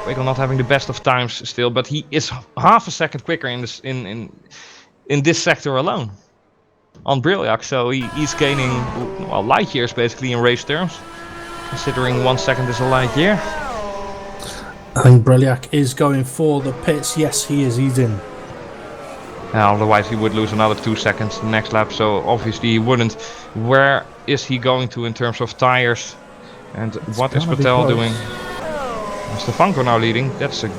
Quakel not having the best of times still, but he is half a second quicker in this in this sector alone on Brilliac, so he's gaining, well, light years basically in race terms, considering 1 second is a light year. I think Brilliac is going for the pits. Yes, he is. He's in. Otherwise he would lose another 2 seconds the next lap, so obviously he wouldn't. Where is he going to in terms of tires? And what is Patel doing? Stefanko now leading. That's a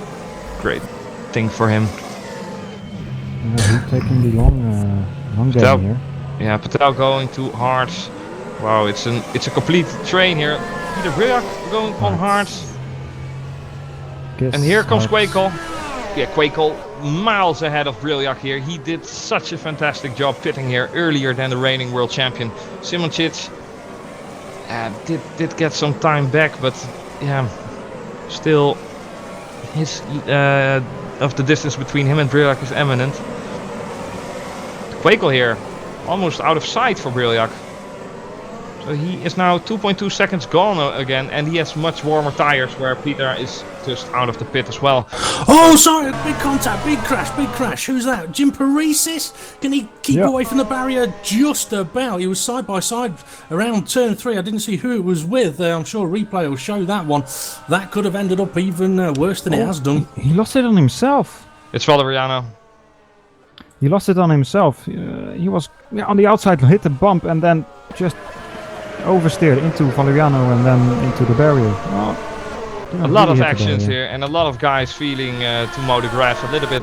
great thing for him. Yeah, he's taking the long Patel, game here. yeah, Patel going to hards. Wow, it's a complete train here. Peter Brilliac going on hards. And here comes Quakel. Yeah, Quakel miles ahead of Brilliac here. He did such a fantastic job pitting here earlier than the reigning world champion. Simoncic did get some time back, but yeah, still his of the distance between him and Brilliac is eminent. Quakel here, almost out of sight for Brilliac. So he is now 2.2 seconds gone again, and he has much warmer tires, where Peter is just out of the pit as well. Oh, sorry, big contact, big crash. Who's that? Jim Parisis? Can he keep away from the barrier? Just about. He was side by side around turn 3. I didn't see who it was with. I'm sure replay will show that one. That could have ended up even worse than it has done. He lost it on himself. It's Valeriano. He lost it on himself. He was on the outside, hit the bump, and then just oversteered into Valeriano and then into the barrier. A lot of actions here, and a lot of guys feeling to mow the grass a little bit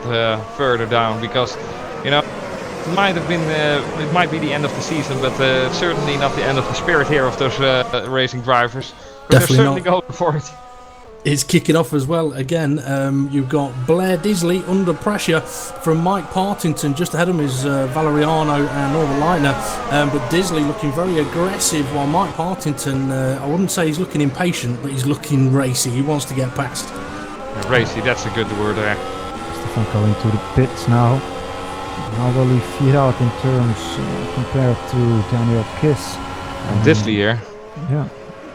further down, because you know it might have been it might be the end of the season, but certainly not the end of the spirit here of those racing drivers. They're certainly going for it. It's kicking off as well again. You've got Blair Disley under pressure from Mike Partington. Just ahead of him is Valeriano and Norman Leitner, but Disley looking very aggressive, while Mike Partington, I wouldn't say he's looking impatient, but he's looking racy. He wants to get past. Yeah, racy, that's a good word there. Stefanko into the pits now. How will he feed out in terms compared to Daniel Kiss? And Disley here. Yeah.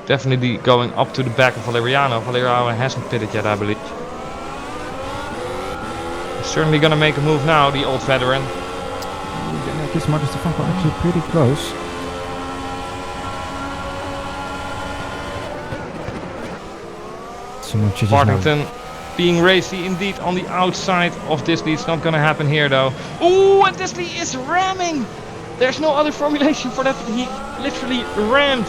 Definitely going up to the back of Valeriano. Valeriano hasn't pitted yet, I believe. He's certainly going to make a move now, the old veteran. Kiss Martin Stefanko actually pretty close. Partington being racy indeed on the outside of Disley. It's not going to happen here though. Ooh, and Disley is ramming! There's no other formulation for that. He literally rammed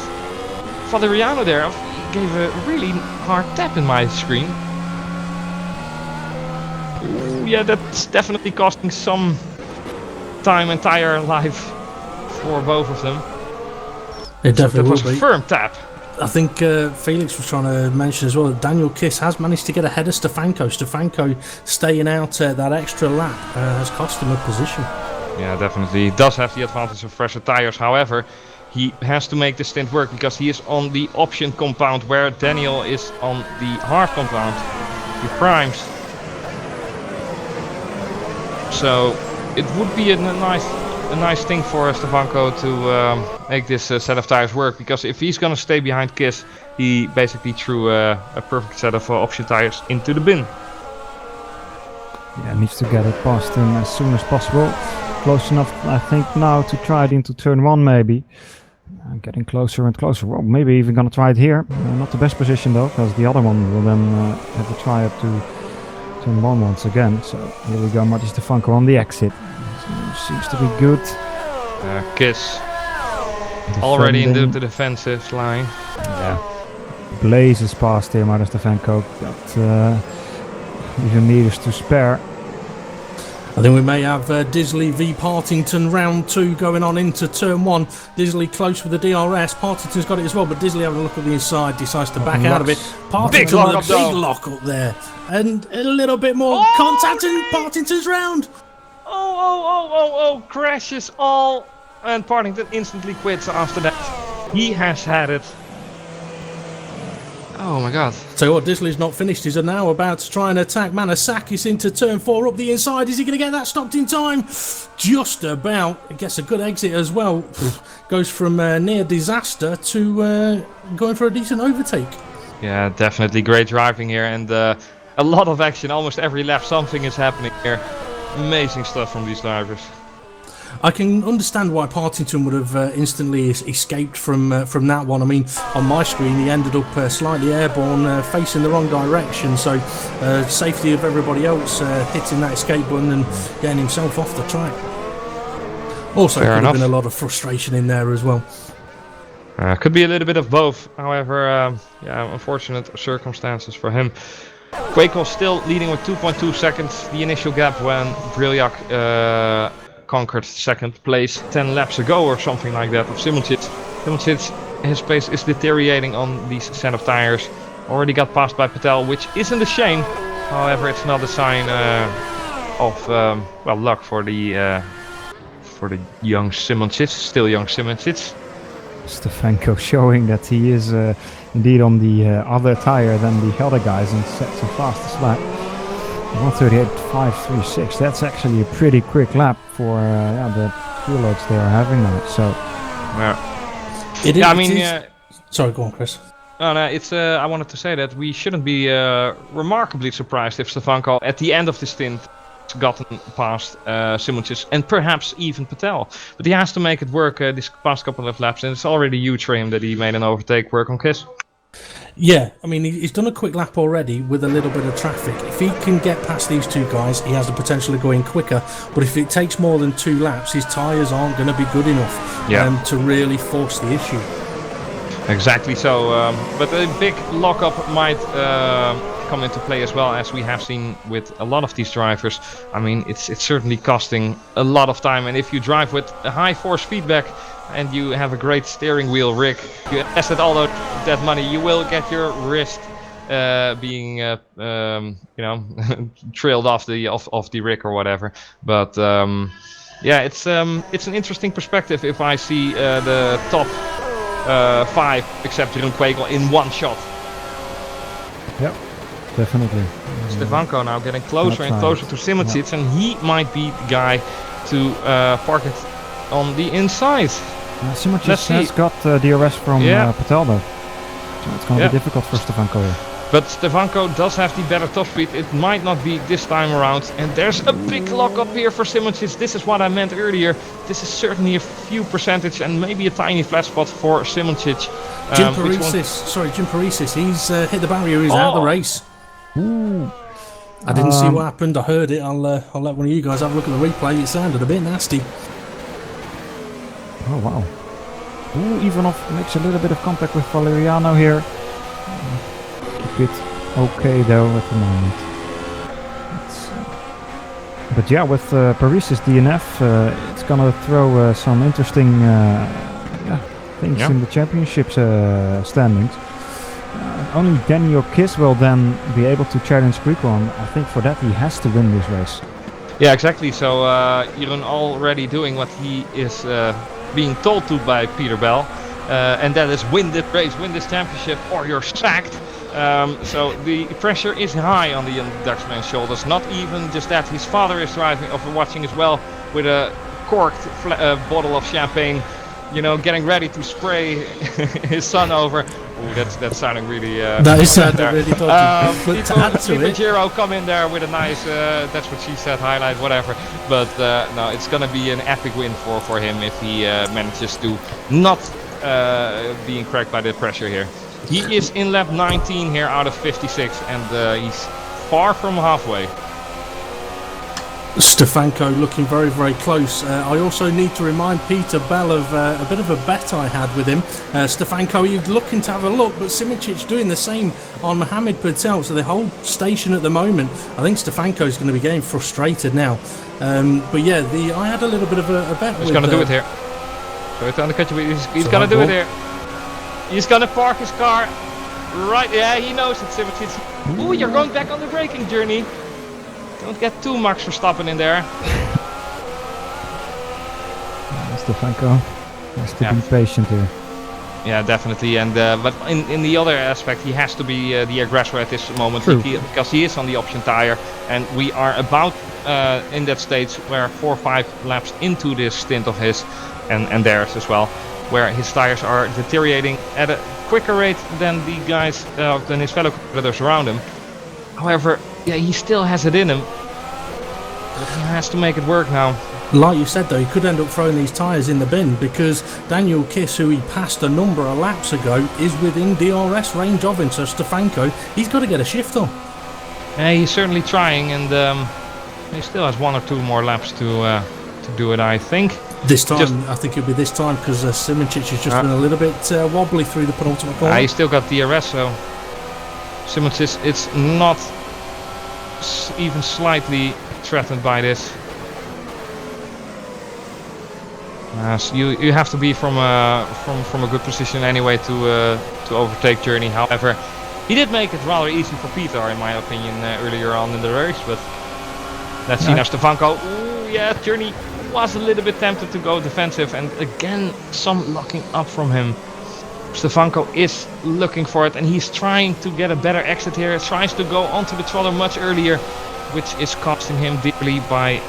Valeriano there. He gave a really hard tap in my screen. Ooh, yeah, that's definitely costing some time and tire life for both of them. It definitely was a firm tap. I think Felix was trying to mention as well that Daniel Kiss has managed to get ahead of Stefanko. Stefanko staying out that extra lap has cost him a position. Yeah, definitely. He does have the advantage of fresher tires. However, he has to make the stint work because he is on the option compound, where Daniel is on the hard compound, the primes. So it would be a nice thing for Stefanko to make this set of tires work, because if he's gonna stay behind Kiss, he basically threw a perfect set of option tires into the bin. Yeah, needs to get it past him as soon as possible. Close enough, I think, now to try it into turn 1 maybe. Getting closer and closer. Well, maybe even gonna try it here. Not the best position though, because the other one will then have a try up to turn 1 once again. So here we go, Martin Stefanko on the exit. Seems to be good. Kiss already into the defensive line. Yeah. Blazes past here, Martin Stefanko. Got even meters to spare. I think we may have Disley v Partington round 2 going on into turn 1. Disley close with the DRS. Partington's got it as well, but Disley having a look at the inside, decides to back out of it. Partington with a big lock up there. And a little bit more contact and Partington's round. Oh, crashes all. And Partington instantly quits after that. He has had it. Oh my god. So what, Disley's not finished. He's now about to try and attack Manasakis into turn 4 up the inside. Is he going to get that stopped in time? Just about. He gets a good exit as well. Goes from near disaster to going for a decent overtake. Yeah, definitely great driving here, and a lot of action. Almost every lap something is happening here. Amazing stuff from these drivers. I can understand why Partington would have instantly escaped from that one. I mean, on my screen he ended up slightly airborne, facing the wrong direction, so safety of everybody else hitting that escape button and getting himself off the track. Also, could have been a lot of frustration in there as well. Could be a little bit of both, however, yeah, unfortunate circumstances for him. Quakel still leading with 2.2 seconds, the initial gap when Brilliak conquered second place 10 laps ago or something like that of Simonsits. Simonsits, his pace is deteriorating on these set of tires. Already got passed by Patel, which isn't a shame. However, it's not a sign of well, luck for the young Simonsits, still young Simonsits. Stefanko showing that he is indeed on the other tire than the other guys and sets the fastest lap. 1:38.536. That's actually a pretty quick lap for the fuel loads they are having on it. So, Sorry, go on, Chris. No, it's. I wanted to say that we shouldn't be remarkably surprised if Stefanko at the end of the stint gotten past Simonsits and perhaps even Patel. But he has to make it work this past couple of laps, and it's already huge for him that he made an overtake work on Kiss. Yeah, I mean, he's done a quick lap already with a little bit of traffic. If he can get past these two guys, he has the potential of going quicker. But if it takes more than 2 laps, his tyres aren't going to be good enough to really force the issue. Exactly so. But a big lockup might come into play as well, as we have seen with a lot of these drivers. I mean, it's certainly costing a lot of time. And if you drive with a high force feedback, and you have a great steering wheel rig, you invested all that money, you will get your wrist being trailed off the rig or whatever. But yeah, it's an interesting perspective if I see the top 5 except Jeroen Quakel in one shot. Yep, definitely. Stefanko now getting closer and closer to Simonsits, and he might be the guy to park it on the inside. Simonsits has got DRS from Patel though, so it's going to be difficult for Stefanko here. But Stefanko does have the better top speed. It might not be this time around, and there's a big lock up here for Simonsits. This is what I meant earlier. This is certainly a few percentage and maybe a tiny flat spot for Simonsits. Jim Paresis, he's hit the barrier, he's out of the race. Ooh. I didn't see what happened, I heard it. I'll let one of you guys have a look at the replay. It sounded a bit nasty. Oh wow. Ooh, Ivanov makes a little bit of contact with Valeriano here. Keep it okay though at the moment. But yeah, with Paris's DNF, it's gonna throw some interesting things in the championship standings. Only Daniel Kiss will then be able to challenge Quakel, and I think for that he has to win this race. Yeah, exactly. So Jeroen already doing what he is being told to by Peter Bell, and that is win this race, win this championship, or you're sacked. So the pressure is high on the young Dutchman's shoulders. Not even just that, his father is watching as well with a corked bottle of champagne, you know, getting ready to spray his son over. Ooh, that's sounding really. That is sounding really dodgy. People Giro come in there with a nice, that's what she said, highlight, whatever. But no, it's gonna be an epic win for him if he manages to not being cracked by the pressure here. He is in lap 19 here out of 56, and he's far from halfway. Stefanko looking very, very close. I also need to remind Peter Bell of a bit of a bet I had with him. Stefanko, he's looking to have a look, but Simicic doing the same on Mohamed Patel. So the whole station at the moment, I think Stefanko is going to be getting frustrated now. But yeah, I had a little bit of a bet. He's going to do it here. Sorry to undercut you, but he's going to do it here. He's going to park his car. Right, yeah, he knows it, Simicic. Ooh, you're going back on the braking journey. Don't get too much Verstappen in there. Stefanko has to be patient here. Yeah, definitely. And but in the other aspect, he has to be the aggressor at this moment because he is on the option tire, and we are about in that stage where 4 or 5 laps into this stint of his and theirs as well, where his tires are deteriorating at a quicker rate than the guys than his fellow competitors around him. However, yeah, he still has it in him, but he has to make it work now. Like you said though, he could end up throwing these tyres in the bin because Daniel Kiss, who he passed a number of laps ago, is within DRS range of him. So Stefanko, he's got to get a shift on. Yeah, he's certainly trying, and he still has 1 or 2 more laps to do it, I think. This time, I think it'll be this time because Simicic has just been a little bit wobbly through the penultimate corner. He's still got DRS, so Simicic it's not even slightly threatened by this. So you have to be from a good position anyway to overtake Journey. However, he did make it rather easy for Peter, in my opinion, earlier on in the race. But let's see now, Stefanko. Ooh, yeah, Journey was a little bit tempted to go defensive, and again some locking up from him. Stefanko is looking for it, and he's trying to get a better exit here. Tries to go onto the throttle much earlier, which is costing him dearly by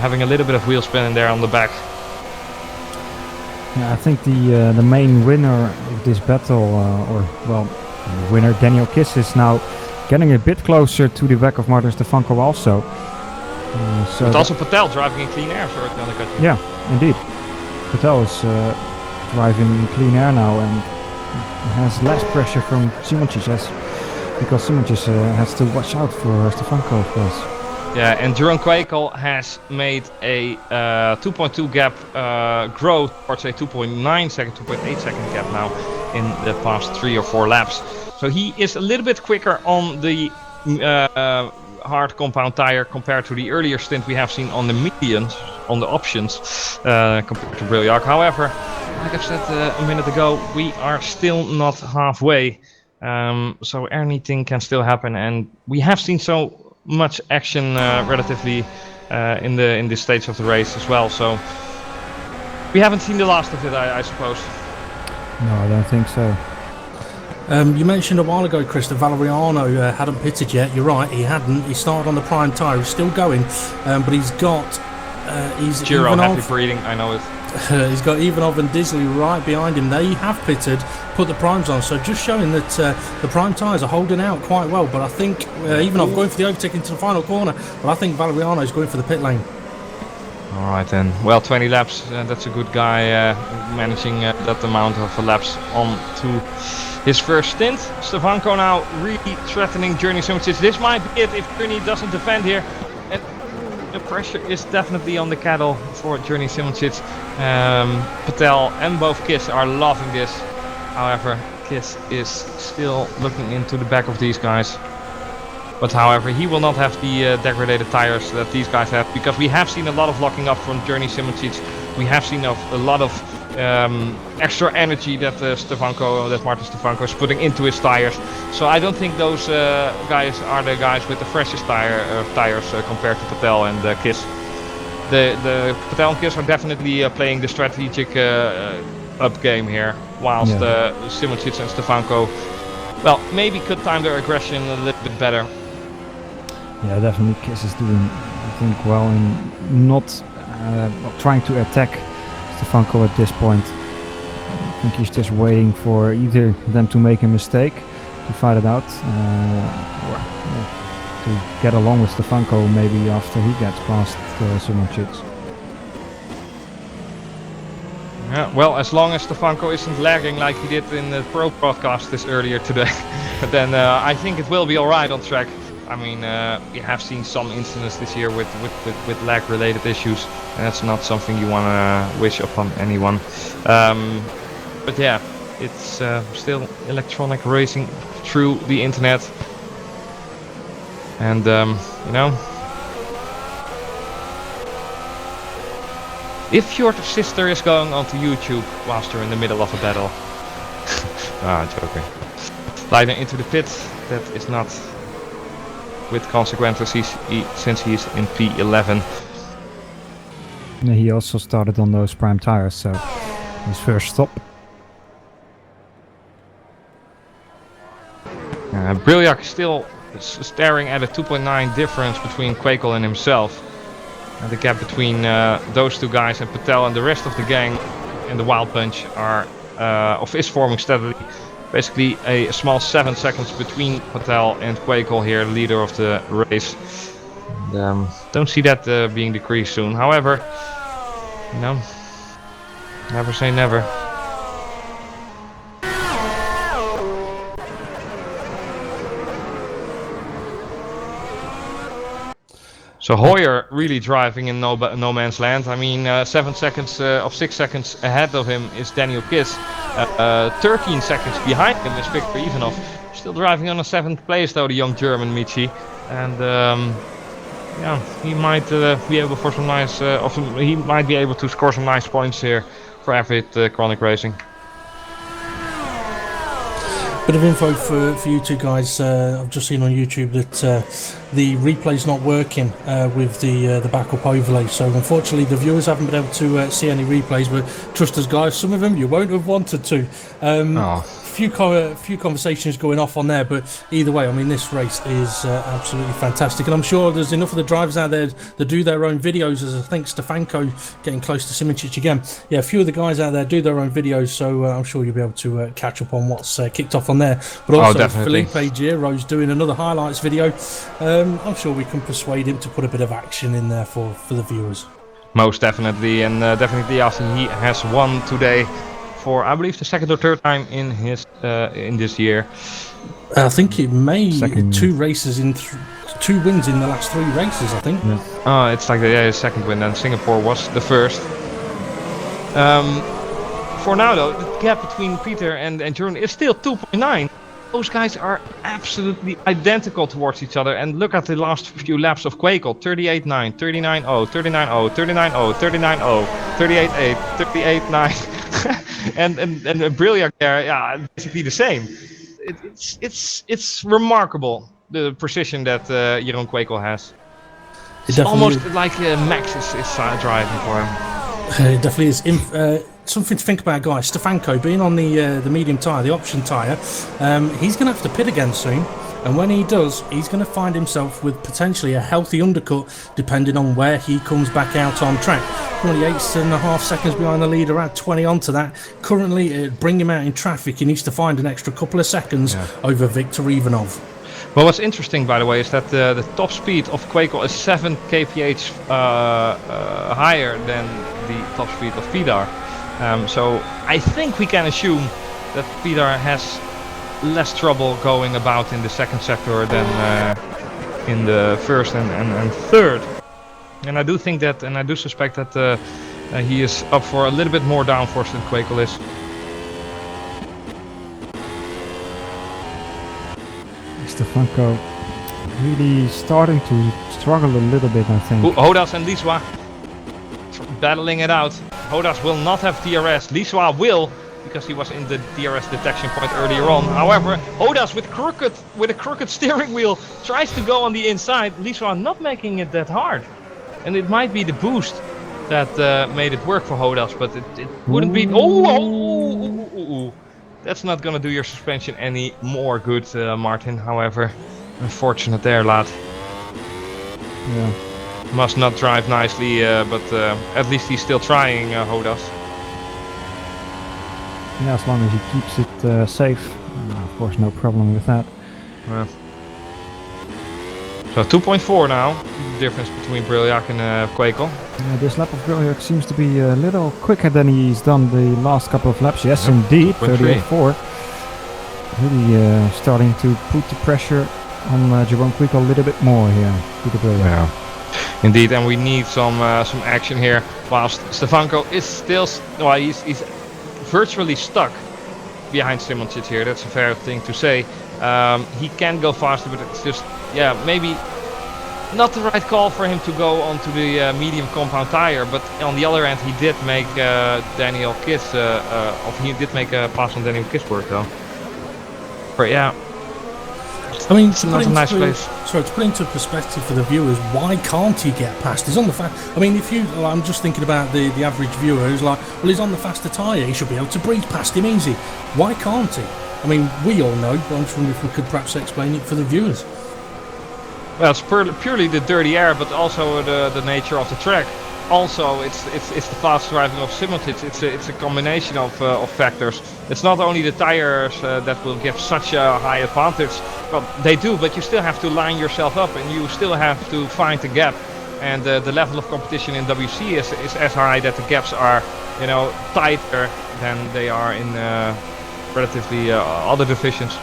having a little bit of wheel spin in there on the back. Yeah, I think the main winner of this battle, the winner Daniel Kiss, is now getting a bit closer to the back of Martin Stefanko also. But also Patel driving in clean air, sorry to undercut you. Yeah, indeed. Patel is driving in clean air now and has less pressure from Simicic, because Simicic has to watch out for Stefanko, of course. Yeah, and Jeroen Kwekel has made a 2.2 gap growth, or say 2.9 second, 2.8 second gap now in the past 3 or 4 laps. So he is a little bit quicker on the hard compound tire compared to the earlier stint we have seen on the mediums, on the options, compared to Brilliard. However, like I've said a minute ago, we are still not halfway, so anything can still happen, and we have seen so much action relatively in this stage of the race as well, so we haven't seen the last of it, I suppose. No, I don't think so. You mentioned a while ago, Chris, that Valeriano hadn't pitted yet. You're right, he hadn't. He started on the prime tyre. He's still going, but he's got Giro happy breathing, I know it. He's got Ivanov and Disley right behind him. They have pitted, put the primes on, so just showing that the prime tyres are holding out quite well. But I think Ivanov going for the overtake into the final corner, but I think Valeriano is going for the pit lane. Alright then, well, 20 laps, that's a good guy managing that amount of laps on to his first stint. Stefanko now really threatening Journey Simicic. This might be it if Journey doesn't defend here. And the pressure is definitely on the cattle for Journey Simicic. Patel and both Kiss are loving this. However, Kiss is still looking into the back of these guys. But however, he will not have the degraded tires that these guys have, because we have seen a lot of locking up from Journey Simicic. We have seen a lot of extra energy that Martin Stefanko is putting into his tires. So I don't think those guys are the guys with the freshest tires compared to Patel and Kiss. The Patel and Kiss are definitely playing the strategic up game here, whilst Simicic and Stefanko, well, maybe could time their aggression a little bit better. Yeah, definitely Kiss is doing, I think, well in not trying to attack Stefanko at this point. I think he's just waiting for either them to make a mistake to fight it out, or to get along with Stefanko maybe after he gets past Simicic. Yeah, well, as long as Stefanko isn't lagging like he did in the Pro broadcast this earlier today, then I think it will be alright on track. I mean, we have seen some incidents this year with lag-related issues, and that's not something you want to wish upon anyone. But yeah, it's still electronic racing through the internet, and you know, if your sister is going onto YouTube whilst you're in the middle of a battle, joking, sliding into the pit, that is not with consequences since he's in P11. And he also started on those prime tires, so his first stop. Brilliak still staring at a 2.9 difference between Quakel and himself. And the gap between those two guys and Patel and the rest of the gang in the Wild Bunch is forming steadily. Basically a small 7 seconds between Patel and Quakel here, leader of the race. And, don't see that being decreased soon. However, you know, never say never. So Hoyer really driving in no man's land. I mean, 7 seconds of 6 seconds ahead of him is Daniel Kiss. 13 seconds behind him is Victor Ivanov. Still driving on a 7th place though, the young German Michi. And yeah, he might be able for some nice. He might be able to score some nice points here for Avid Chronic Racing. Bit of info for you two guys. I've just seen on YouTube that the replay's not working with the backup overlay, so unfortunately the viewers haven't been able to see any replays, but trust us guys, some of them you won't have wanted to. Few conversations going off on there, but either way, I mean, this race is absolutely fantastic, and I'm sure there's enough of the drivers out there that do their own videos, as I think Stefanko getting close to Simincic again. Yeah, a few of the guys out there do their own videos, so I'm sure you'll be able to catch up on what's kicked off on there. But also Felipe Giro's doing another highlights video. I'm sure we can persuade him to put a bit of action in there for the viewers. Most definitely, and definitely after he has won today for, I believe, the 2nd or 3rd time in his in this year. I think it may 2 races in 2 wins in the last 3 races, I think. Yeah. It's like his 2nd win, and Singapore was the 1st. For now though, the gap between Peter and Jordan is still 2.9. Those guys are absolutely identical towards each other, and look at the last few laps of Quakel. 38.9, 39.0, 39.0, 39.0, 39.0, 38.8, 38.9. and Brilliant there, yeah, basically the same. It's remarkable, the precision that Jeroen Quakel has. It's almost like Max is driving for him. It definitely is. Something to think about, guys. Stefanko being on the medium tyre, the option tyre, he's going to have to pit again soon, and when he does, he's going to find himself with potentially a healthy undercut depending on where he comes back out on track. 28.5 seconds behind the leader, add 20 onto that. Currently, bring him out in traffic, he needs to find an extra couple of seconds over Victor Ivanov. Well, what's interesting, by the way, is that the top speed of Quakel is 7 kph higher than the top speed of Vidar. So I think we can assume that Vidar has less trouble going about in the 2nd sector than in the 1st and 3rd. And I do think that, and I do suspect that he is up for a little bit more downforce than Quakel is. Stefanko really starting to struggle a little bit, I think. Hodas and Liswa battling it out. Hodas will not have DRS. Liswa will, because he was in the DRS detection point earlier on. However, Hodas with a crooked steering wheel tries to go on the inside. Liswa not making it that hard, and it might be the boost that made it work for Hodas, but it wouldn't be. That's not gonna do your suspension any more good, Martin. However, unfortunate there, lad. Yeah. Must not drive nicely, but at least he's still trying, Hodas. Yeah, as long as he keeps it safe, of course, no problem with that. Yeah. So 2.4 now, the difference between Brilliak and Quakel. This lap of Brilliak seems to be a little quicker than he's done the last couple of laps. Yes, indeed, 38.4. Really starting to put the pressure on Jerome Quick a little bit more here. Yeah, indeed, and we need some action here. Whilst Stefanko is still, he's virtually stuck behind Simoncic here. That's a fair thing to say. He can go faster, but it's just, yeah, maybe not the right call for him to go onto the medium compound tire. But on the other end, he did make Daniel Kiss, he did make a pass on Daniel Kiss work though. But yeah. I mean, It's not a nice place. Sorry, to put into perspective for the viewers, why can't he get past? He's on the I mean, I'm just thinking about the average viewer who's like, well, he's on the faster tyre, he should be able to breeze past him easy. Why can't he? I mean, we all know, but I'm just wondering if we could perhaps explain it for the viewers. Well, it's purely the dirty air, but also the nature of the track. Also, it's the fast driving of Simoncic. It's a combination of factors. It's not only the tires that will give such a high advantage. Well, they do, but you still have to line yourself up, and you still have to find the gap. And the level of competition in WC is as high that the gaps are, you know, tighter than they are in relatively other divisions.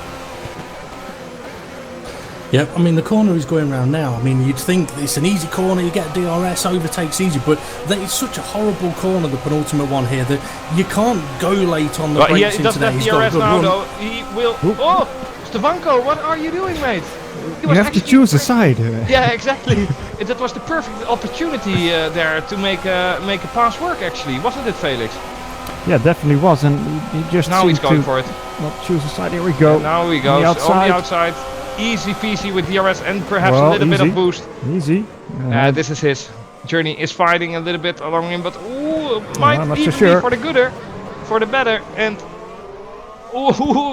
Yep, I mean the corner he's going around now, I mean you'd think it's an easy corner, you get DRS, overtakes easy, but it's such a horrible corner, the penultimate one here, that you can't go late on the brakes he into doesn't there. have He's got a DRS good now run. though, he will... Oh! Stefanko, what are you doing, mate? You have to choose a side. Yeah, exactly. That was the perfect opportunity there to make a pass work actually, wasn't it, Felix? Yeah, definitely was, and he just Now he's seemed going to for it. not choose a side. Here we go. And now he goes on the outside. Easy peasy with DRS and perhaps a little bit of boost. Easy. This is his. Journey is fighting a little bit along him, but might I'm not even so sure. be for the gooder, for the better. And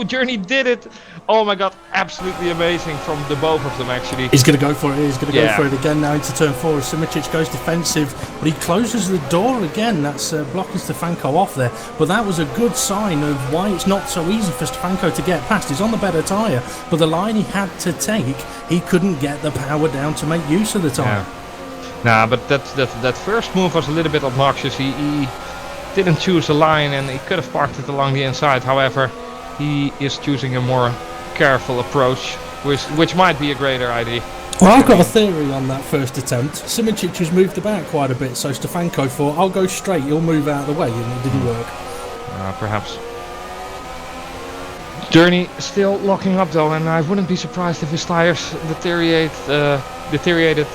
Journey did it. Oh my god, absolutely amazing from the both of them actually. He's going to go for it, he's going to go for it again now into turn 4 as Simoncic goes defensive, but he closes the door again. That's blocking Stefanko off there, but that was a good sign of why it's not so easy for Stefanko to get past. He's on the better tyre, but the line he had to take, he couldn't get the power down to make use of the tyre. Yeah. Nah, but that first move was a little bit obnoxious. He didn't choose a line and he could have parked it along the inside. However, he is choosing a more careful approach, which might be a greater idea. Well, I've got a theory on that first attempt. Simoncic has moved about quite a bit, so Stefanko thought, I'll go straight, he'll move out of the way, and it didn't work. Perhaps. Journey still locking up though, and I wouldn't be surprised if his tires deteriorated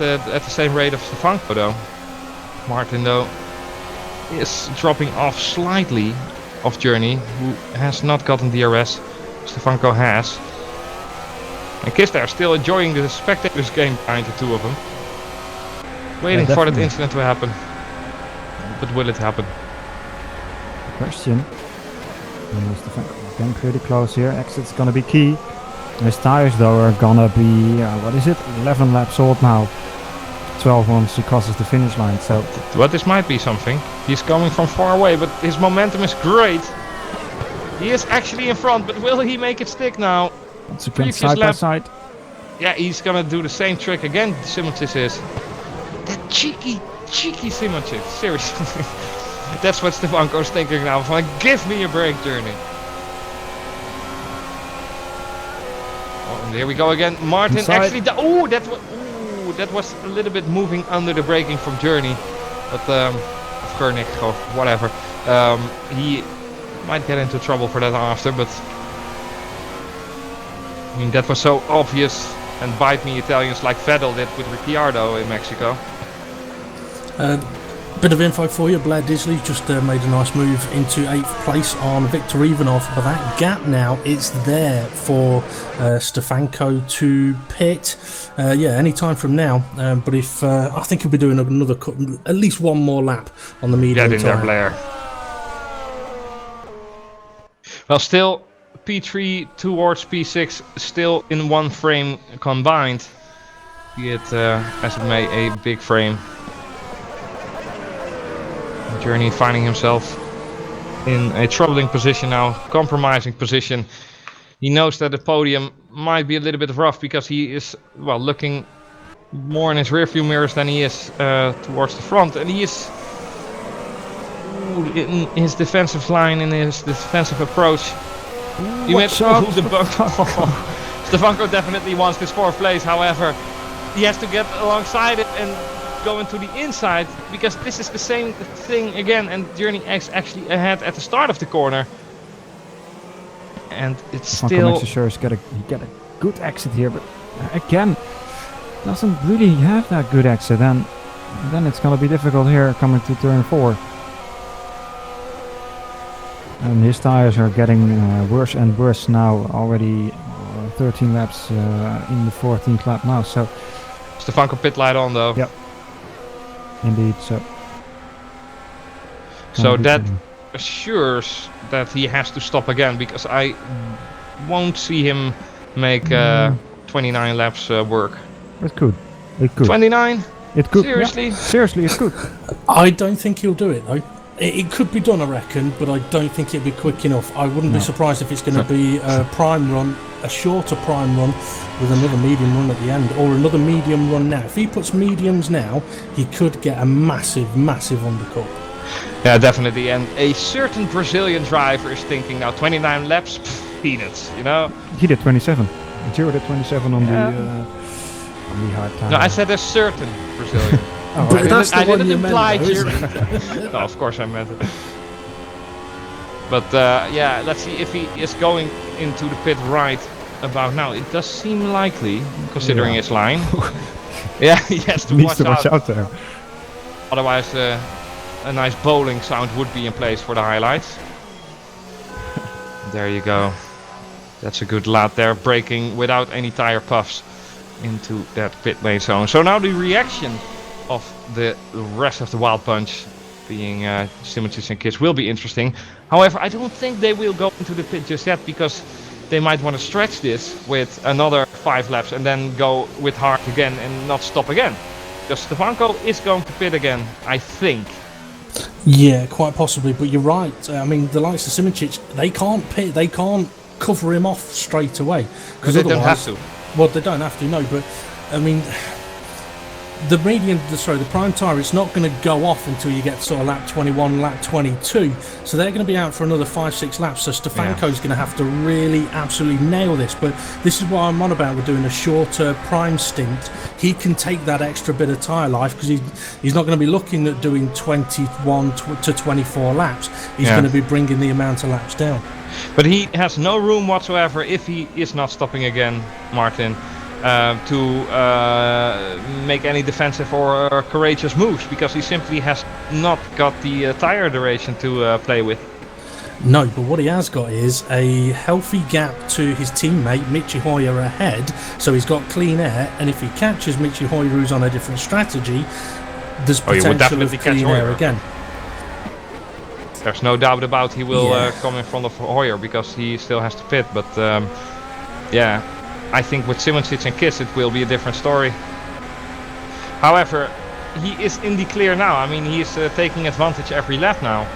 at the same rate of Stefanko though. Martin though is dropping off slightly of Journey, who has not gotten DRS. Stefanko has. And Kister are still enjoying the spectators game behind the two of them. Waiting for that incident to happen. But will it happen? Question. Stefanko getting pretty close here. Exit's gonna be key. His tires though are gonna be, what is it? 11 laps old now. 12 once he crosses the finish line. So, but this might be something. He's coming from far away, but his momentum is great. He is actually in front, but will he make it stick now? once again, side by side. Yeah, he's gonna do the same trick again. Simoncic is. That cheeky Simoncic. Seriously. That's what Stefanko's thinking now. Like, give me a break, Journey. Oh, and here we go again. Martin Inside. actually. That was a little bit moving under the braking from Journey, but Koenig or whatever. He might get into trouble for that after, but I mean that was so obvious and bite me Italians like Vettel did with Ricciardo in Mexico. Bit of info for you, Blair Disley just made a nice move into 8th place on Viktor Ivanov, but that gap now is there for Stefanko to pit. Any time from now, but if I think he'll be doing another at least one more lap on the medium Get in there, Blair. Well, still P3 towards P6, still in one frame combined. Be it as it may, a big frame. Journey finding himself in a troubling position now, compromising position. He knows that the podium might be a little bit rough because he is, well, looking more in his rearview mirrors than he is towards the front, and he is in his defensive line, in his defensive approach. He went the bump. Stefanko definitely wants this 4th place, however, he has to get alongside it and go into the inside, because this is the same thing again, and Journey X actually ahead at the start of the corner. And it's Stefanko still... makes sure he get a good exit here, but again, doesn't really have that good exit, and then it's gonna be difficult here coming to turn 4. And his tires are getting worse and worse now, already 13 laps in the 14th lap now, so... Stefanko pit light on though. Yep. Indeed, so... So that assures that he has to stop again, because I won't see him make 29 laps work. It could. It could. 29? It could. Seriously? Yeah. Seriously, it could. I don't think he'll do it though. It could be done, I reckon, but I don't think it'd be quick enough. I wouldn't be surprised if it's going to be a prime run, a shorter prime run with another medium run at the end, or another medium run now. If he puts mediums now, he could get a massive, massive undercut. Yeah, definitely. And a certain Brazilian driver is thinking now 29 laps, peanuts, you know? He did 27. Giro did 27 on the hard time. No, I said a certain Brazilian. But that's the I one didn't you imply meant, though, isn't it? No, of course I meant it. But yeah, let's see if he is going into the pit right about now. It does seem likely, considering his line. Yeah, he has to Needs to watch out there. Otherwise, a nice bowling sound would be in place for the highlights. There you go. That's a good lap there, braking without any tire puffs into that pit lane zone. So now the reaction of the rest of the Wild Bunch, being Simicic and Kiss, will be interesting. However, I don't think they will go into the pit just yet, because they might want to stretch this with another 5 laps and then go with hard again and not stop again. Because Stefanko is going to pit again, I think. Yeah, quite possibly, but you're right. I mean, the likes of Simicic, they can't pit, they can't cover him off straight away. Because they don't have to. Well, they don't have to, no, but I mean, the prime tyre, it's not going to go off until you get sort of lap 21, lap 22. So they're going to be out for another 5-6 laps. So Stefanko's going to have to really absolutely nail this. But this is what I'm on about. We're doing a shorter prime stint. He can take that extra bit of tyre life, because he's not going to be looking at doing 21 to 24 laps. He's going to be bringing the amount of laps down. But he has no room whatsoever, if he is not stopping again, Martin, to make any defensive or courageous moves, because he simply has not got the tire duration to play with. No, but what he has got is a healthy gap to his teammate Michi Hoyer ahead, so he's got clean air, and if he catches Michi Hoyer, who's on a different strategy, there's potential of clean air again. There's no doubt about he will come in front of Hoyer, because he still has to pit, but yeah, I think with Simicic and Kiss it will be a different story. However, he is in the clear now. I mean, he is taking advantage every lap now.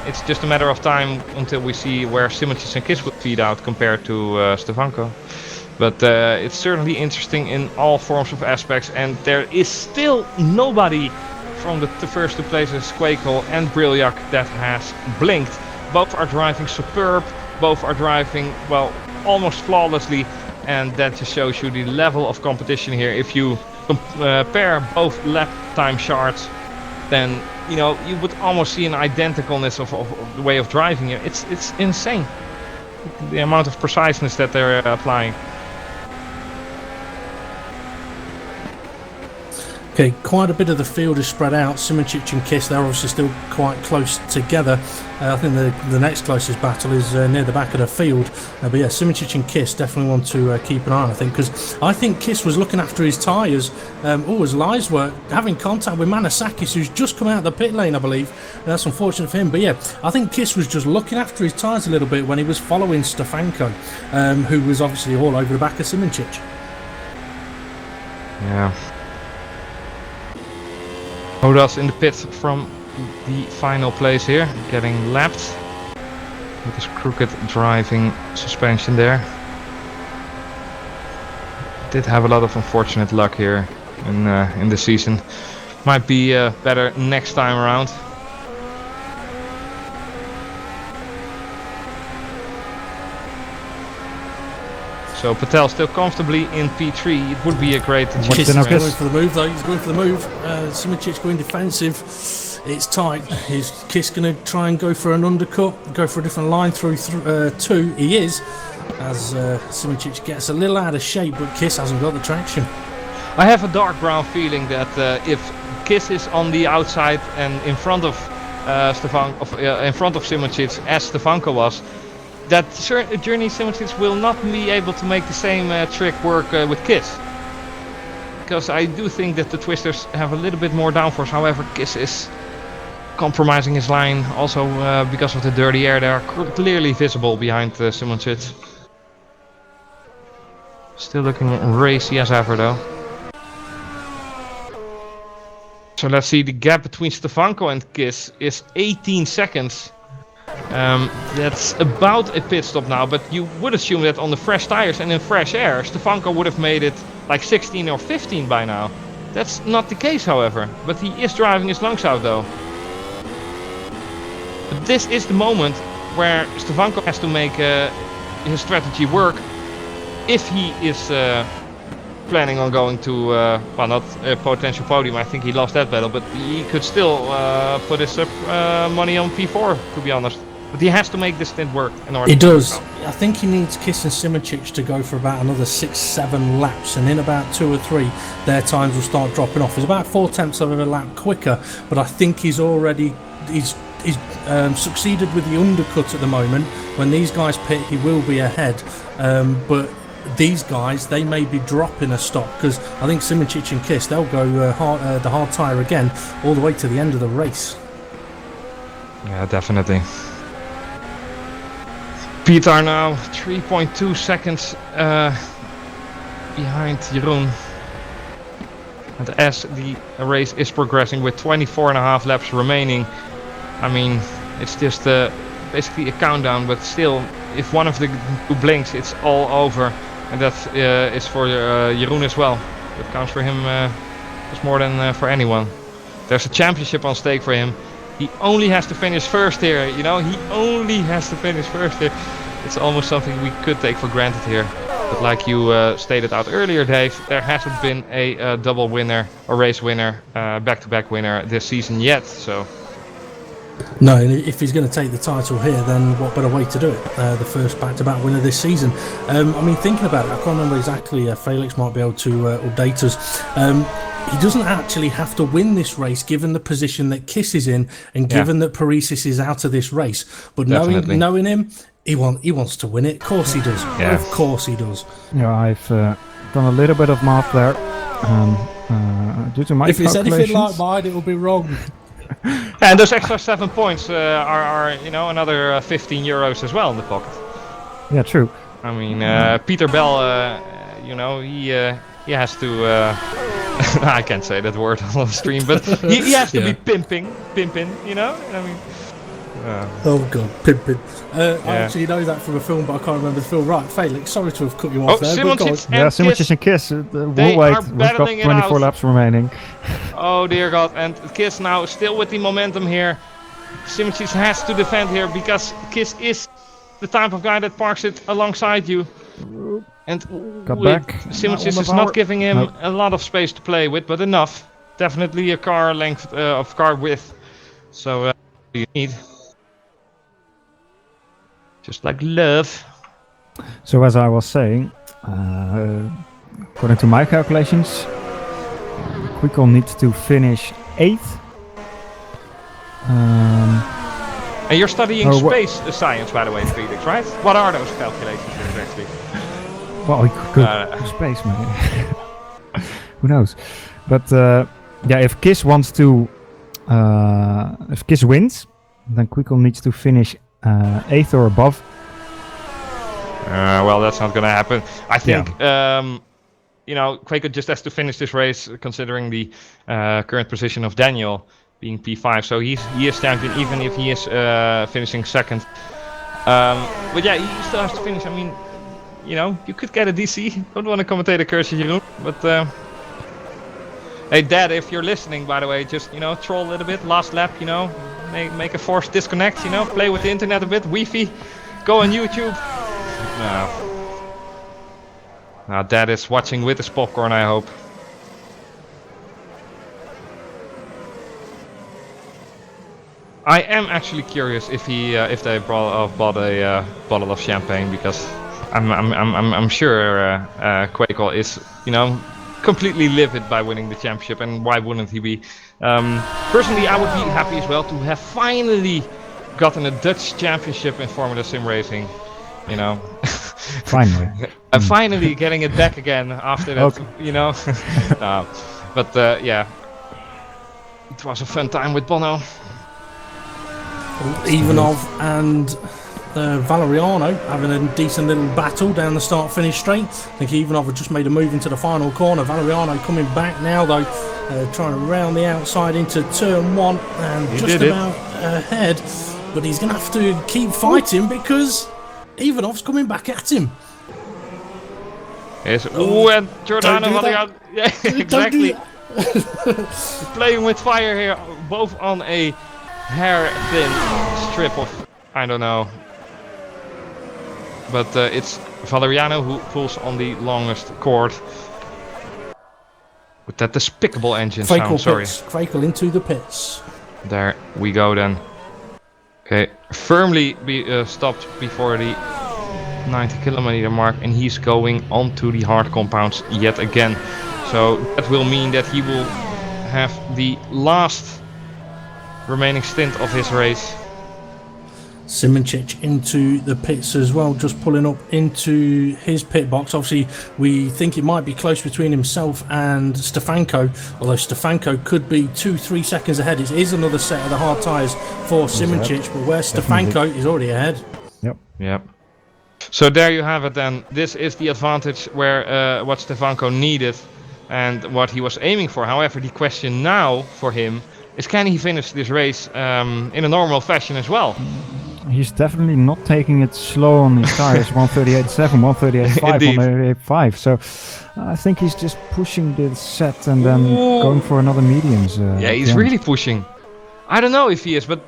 It's just a matter of time until we see where Simicic and Kiss will feed out compared to Stefanko. But it's certainly interesting in all forms of aspects, and there is still nobody from the first 2 places, Quakel and Brilliak, that has blinked. Both are driving superb, both are driving, well, almost flawlessly, and that just shows you the level of competition here. If you compare both lap time charts, then you know you would almost see an identicalness of the way of driving here. It's insane, the amount of preciseness that they're applying. Okay, quite a bit of the field is spread out. Simicic and Kiss, they're obviously still quite close together. I think the next closest battle is near the back of the field. But yeah, Simicic and Kiss definitely want to keep an eye on, I think, because I think Kiss was looking after his tyres. His lies were having contact with Manasakis, who's just come out of the pit lane, I believe. That's unfortunate for him. But yeah, I think Kiss was just looking after his tyres a little bit when he was following Stefanko, who was obviously all over the back of Simicic. Yeah. Hodas in the pit from the final place here, getting lapped with his crooked driving suspension there. Did have a lot of unfortunate luck here in the season. Might be better next time around. So Patel still comfortably in P3. It would be a great What's Kiss the is numbers? going for the move though. He's going for the move. Simicic going defensive. It's tight. Is Kiss going to try and go for an undercut? Go for a different line through 2? He is. As Simicic gets a little out of shape, but Kiss hasn't got the traction. I have a dark brown feeling that if Kiss is on the outside and in front of in front of Simicic as Stefanko was, that Journey Simicic will not be able to make the same trick work with Kiss. Because I do think that the Twisters have a little bit more downforce. However, Kiss is compromising his line also because of the dirty air. They are clearly visible behind Simicic. Still looking racy as ever though. So let's see, the gap between Stefanko and Kiss is 18 seconds. That's about a pit stop now, but you would assume that on the fresh tires and in fresh air, Stefanko would have made it like 16 or 15 by now. That's not the case, however, but he is driving his lungs out though. But this is the moment where Stefanko has to make his strategy work if he is planning on going to, well, not a potential podium. I think he lost that battle, but he could still put his money on P4, to be honest. But he has to make this stint work in order. He does. I think he needs Kiss and Simicic to go for about another 6-7 laps, and in about 2 or 3, their times will start dropping off. He's about 4 tenths of a lap quicker, but I think he's succeeded with the undercut at the moment. When these guys pit, he will be ahead, but these guys, they may be dropping a stop, because I think Simicic and Kiss, they'll go the hard tyre again all the way to the end of the race. Yeah, definitely. Peter now 3.2 seconds behind Jeroen. And as the race is progressing with 24.5 laps remaining, I mean, it's just basically a countdown, but still, if one of the two blinks, it's all over. And that is for Jeroen as well. That counts for him as more than for anyone. There's a championship on stake for him. He only has to finish first here, you know? He only has to finish first here. It's almost something we could take for granted here. But like you stated out earlier, Dave, there hasn't been a double winner, or race winner, back-to-back winner this season yet, so... No, if he's going to take the title here, then what better way to do it? The first back-to-back winner this season. I mean, thinking about it, I can't remember exactly. Felix might be able to update us. He doesn't actually have to win this race, given the position that Kiss is in, and given that Paresis is out of this race. But knowing him, he wants to win it. Of course he does. Yeah. Of course he does. Yeah, I've done a little bit of math there. Due to my If it's calculations, anything like mine, it will be wrong. And those extra 7 points are you know, another 15 euros as well in the pocket. yeah, true. I mean, Peter Bell, you know, he has to. I can't say that word on the stream, but he has to be pimping, you know. I mean. Oh god, pimping. I actually know that from a film, but I can't remember the film. Right, Felix, sorry to have cut you off there. But Simicic Yeah, Simicic and Kiss. We'll wait. are We've got battling it 24 out. laps remaining. Oh dear God! And Kiss now still with the momentum here. Simicic has to defend here because Kiss is the type of guy that parks it alongside you. And Got back. Simicic is not giving him a lot of space to play with, but enough. Definitely a car length of car width. So you need. Just like love. So as I was saying, according to my calculations, Quickle needs to finish 8th. And you're studying Oh, space science, by the way, Felix, right? What are those calculations exactly? Well, he could go space, man. Who knows? But yeah, if Kiss wants to, if Kiss wins, then Quickle needs to finish 8th or above. Well, that's not gonna happen. I think, you know, Quaker just has to finish this race, considering the current position of Daniel being P5. So he is champion, even if he is finishing second. But yeah, he still has to finish. I mean, you know, you could get a DC. Don't want to commentate a curse, Jeroen, but. Hey Dad, if you're listening, by the way, just, you know, troll a little bit, last lap, you know, make a forced disconnect, you know, play with the internet a bit, Wi-Fi, go on YouTube. No. Now Dad is watching with his popcorn, I hope. I am actually curious if they bought a bottle of champagne, because I'm sure Quakel is, you know, completely livid by winning the championship, and why wouldn't he be? Personally, I would be happy as well to have finally gotten a Dutch championship in Formula Sim Racing. You know, Finally. I'm finally getting it back again after that. Okay. You know, but yeah, it was a fun time with Bono. Ivanov and Valeriano having a decent little battle down the start-finish straight. I think Ivanov had just made a move into the final corner. Valeriano coming back now though, trying to round the outside into turn 1 and He just did about ahead. But he's going to have to keep fighting because Ivanov's coming back at him. Yes. Ooh, and Giordano Don't do Valeriano. Yeah, Don't do exactly. Playing with fire here, both on a hair-thin strip of, I don't know. But it's Valeriano who pulls on the longest cord. With that despicable engine sound, sorry. Quakel into the pits. There we go then. Okay, firmly stopped before the 90-kilometer mark, and he's going onto the hard compounds yet again. So that will mean that he will have the last remaining stint of his race. Simoncic into the pits as well, just pulling up into his pit box. Obviously, we think it might be close between himself and Stefanko, although Stefanko could be 2-3 seconds ahead. It is another set of the hard tyres for Simoncic, but where Stefanko is already ahead. Yep. So there you have it then. This is the advantage where what Stefanko needed and what he was aiming for. However, the question now for him is, can he finish this race in a normal fashion as well? He's definitely not taking it slow on these tires. 138.7, 138.5, 138.5. So I think he's just pushing the set and then going for another mediums. Yeah, he's really pushing. I don't know if he is, but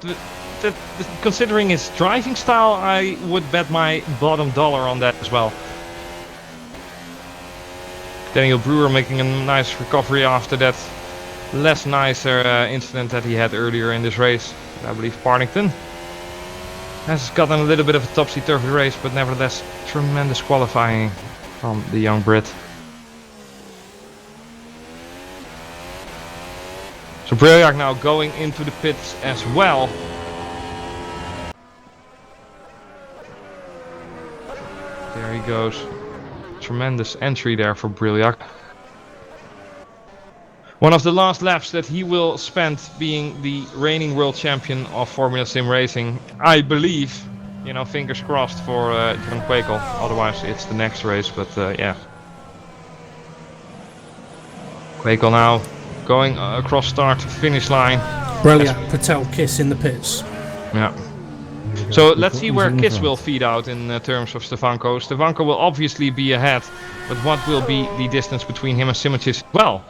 considering his driving style, I would bet my bottom dollar on that as well. Daniel Brewer making a nice recovery after that less nicer incident that he had earlier in this race. I believe Partington has gotten a little bit of a topsy-turvy race, but nevertheless tremendous qualifying from the young Brit. So Briljak now going into the pits as well. There he goes. Tremendous entry there for Briljak. One of the last laps that he will spend being the reigning world champion of Formula Sim Racing, I believe. You know, fingers crossed for Jong Quakel. Otherwise, it's the next race. But yeah, Quakel now going across start finish line. Brilliant. Patel Kiss in the pits. Yeah. So let's see where Kiss will feed out in terms of Stefanko. Stefanko will obviously be ahead, but what will be the distance between him and Simoncic as well?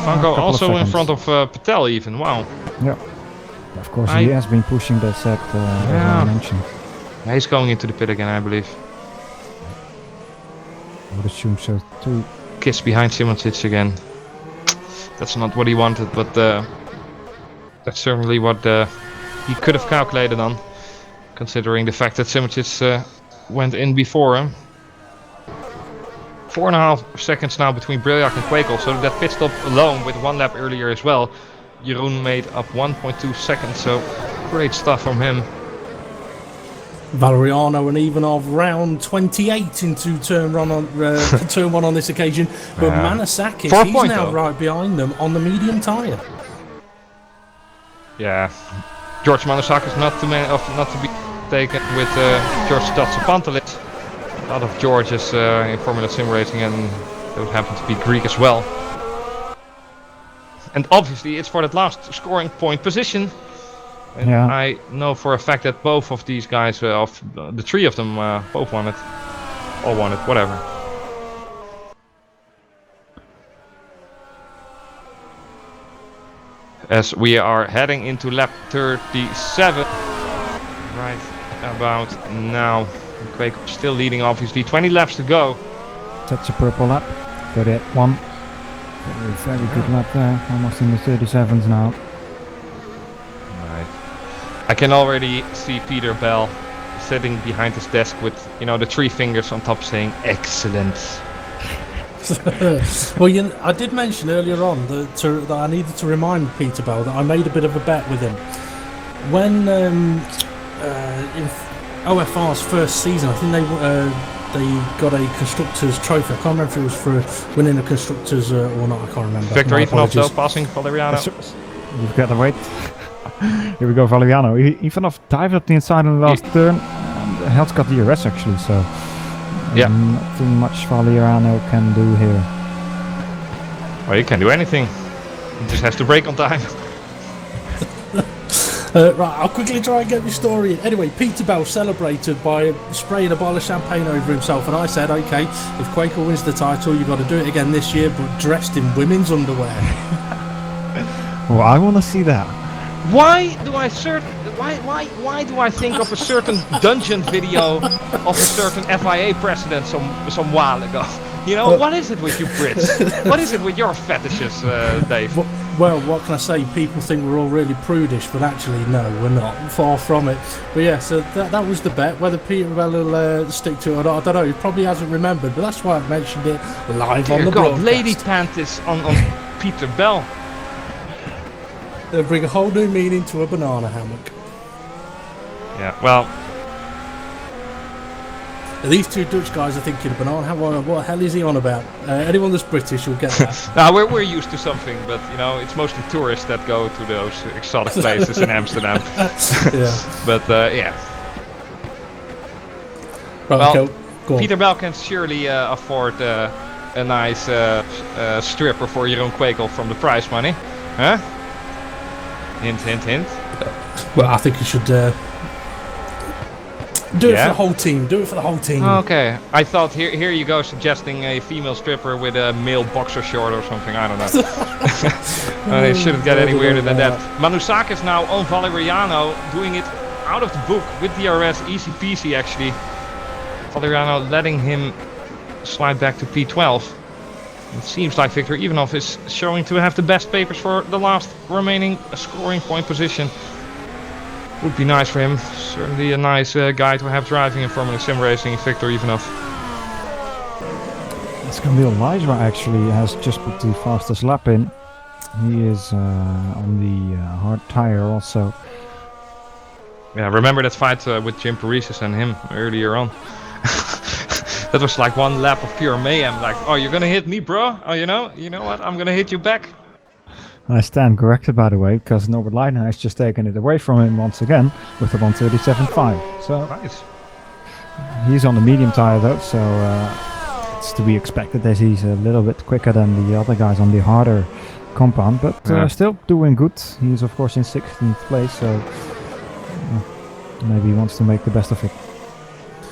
Stefanko also in front of Patel even, wow. Yeah. Of course, he has been pushing that set, as I mentioned. Yeah, he's going into the pit again, I believe. I would assume so too. Kiss behind Simoncic again. That's not what he wanted, but that's certainly what he could have calculated on, considering the fact that Simoncic went in before him. 4.5 seconds now between Briljak and Quakel, so that pit stop alone with one lap earlier as well. Jeroen made up 1.2 seconds, so great stuff from him. Valeriano and Ivanov round 28 into turn 1 on this occasion, but Manasakis, he's now right behind them on the medium tyre. Yeah, George Manasakis not to be taken with George Statsopantelis. A lot of Georges in Formula Sim Racing, and they would happen to be Greek as well. And obviously it's for that last scoring point position. And I know for a fact that both of these guys, of the three of them, both won it. All won it, whatever. As we are heading into lap 37 right about now. Quake still leading, obviously. 20 laps to go. That's a purple lap. 38.1. Very good lap there. Almost in the 37s now. Right. I can already see Peter Bell sitting behind his desk with, the 3 fingers on top saying, excellent. Well, I did mention earlier on that I needed to remind Peter Bell that I made a bit of a bet with him. When in OFR's first season, I think they got a Constructors trophy. I can't remember if it was for winning a Constructors or not, I can't remember. Victor Ivanov though, passing Valeriano. You've got to wait. Here we go, Valeriano. Ivanov dived up the inside on the last turn. And Helt's got DRS actually, so not too much Valeriano can do here. Well, he can't do anything. He just has to brake on time. Right, I'll quickly try and get my story in. Anyway, Peter Bell celebrated by spraying a bottle of champagne over himself, and I said, okay, if Quaker wins the title, you've got to do it again this year, but dressed in women's underwear. Well, I want to see that. Why do I think of a certain dungeon video of a certain FIA president some while ago? What is it with you Brits? What is it with your fetishes, Dave? Well, what can I say? People think we're all really prudish, but actually, no, we're not. Far from it. But yeah, so that was the bet. Whether Peter Bell will stick to it or not, I don't know. He probably hasn't remembered, but that's why I mentioned it live on the broadcast. Lady panties on Peter Bell. They'll bring a whole new meaning to a banana hammock. Yeah, well... These two Dutch guys are thinking of banana hammock. What the hell is he on about? Anyone that's British will get that. Now, we're used to something, but, it's mostly tourists that go to those exotic places in Amsterdam. Yeah. But, yeah. Right, well, okay, go on. Peter Bell can surely afford a nice stripper for Jeroen Kwekel from the prize money. Huh? Hint, hint, hint. Well, I think you should do it for the whole team. Do it for the whole team. Okay. I thought here you go suggesting a female stripper with a male boxer short or something. I don't know. They shouldn't get any weirder than that. Manusakis now on Valeriano, doing it out of the book with DRS, easy peasy actually. Valeriano letting him slide back to P12. It seems like Victor Ivanov is showing to have the best papers for the last remaining scoring point position. Would be nice for him. Certainly a nice guy to have driving in Formula Sim Racing, Victor Ivanov. It's Camille Leismer actually has just put the fastest lap in. He is on the hard tire also. Yeah, remember that fight with Jim Paresis and him earlier on? That was like one lap of pure mayhem. Like, oh, you're gonna hit me, bro? Oh, you know what? I'm gonna hit you back. I stand corrected, by the way, because Norbert Leitner has just taken it away from him once again with the 137.5. So nice. He's on the medium tire though, so it's to be expected that he's a little bit quicker than the other guys on the harder compound, but still doing good. He's of course in 16th place, so maybe he wants to make the best of it.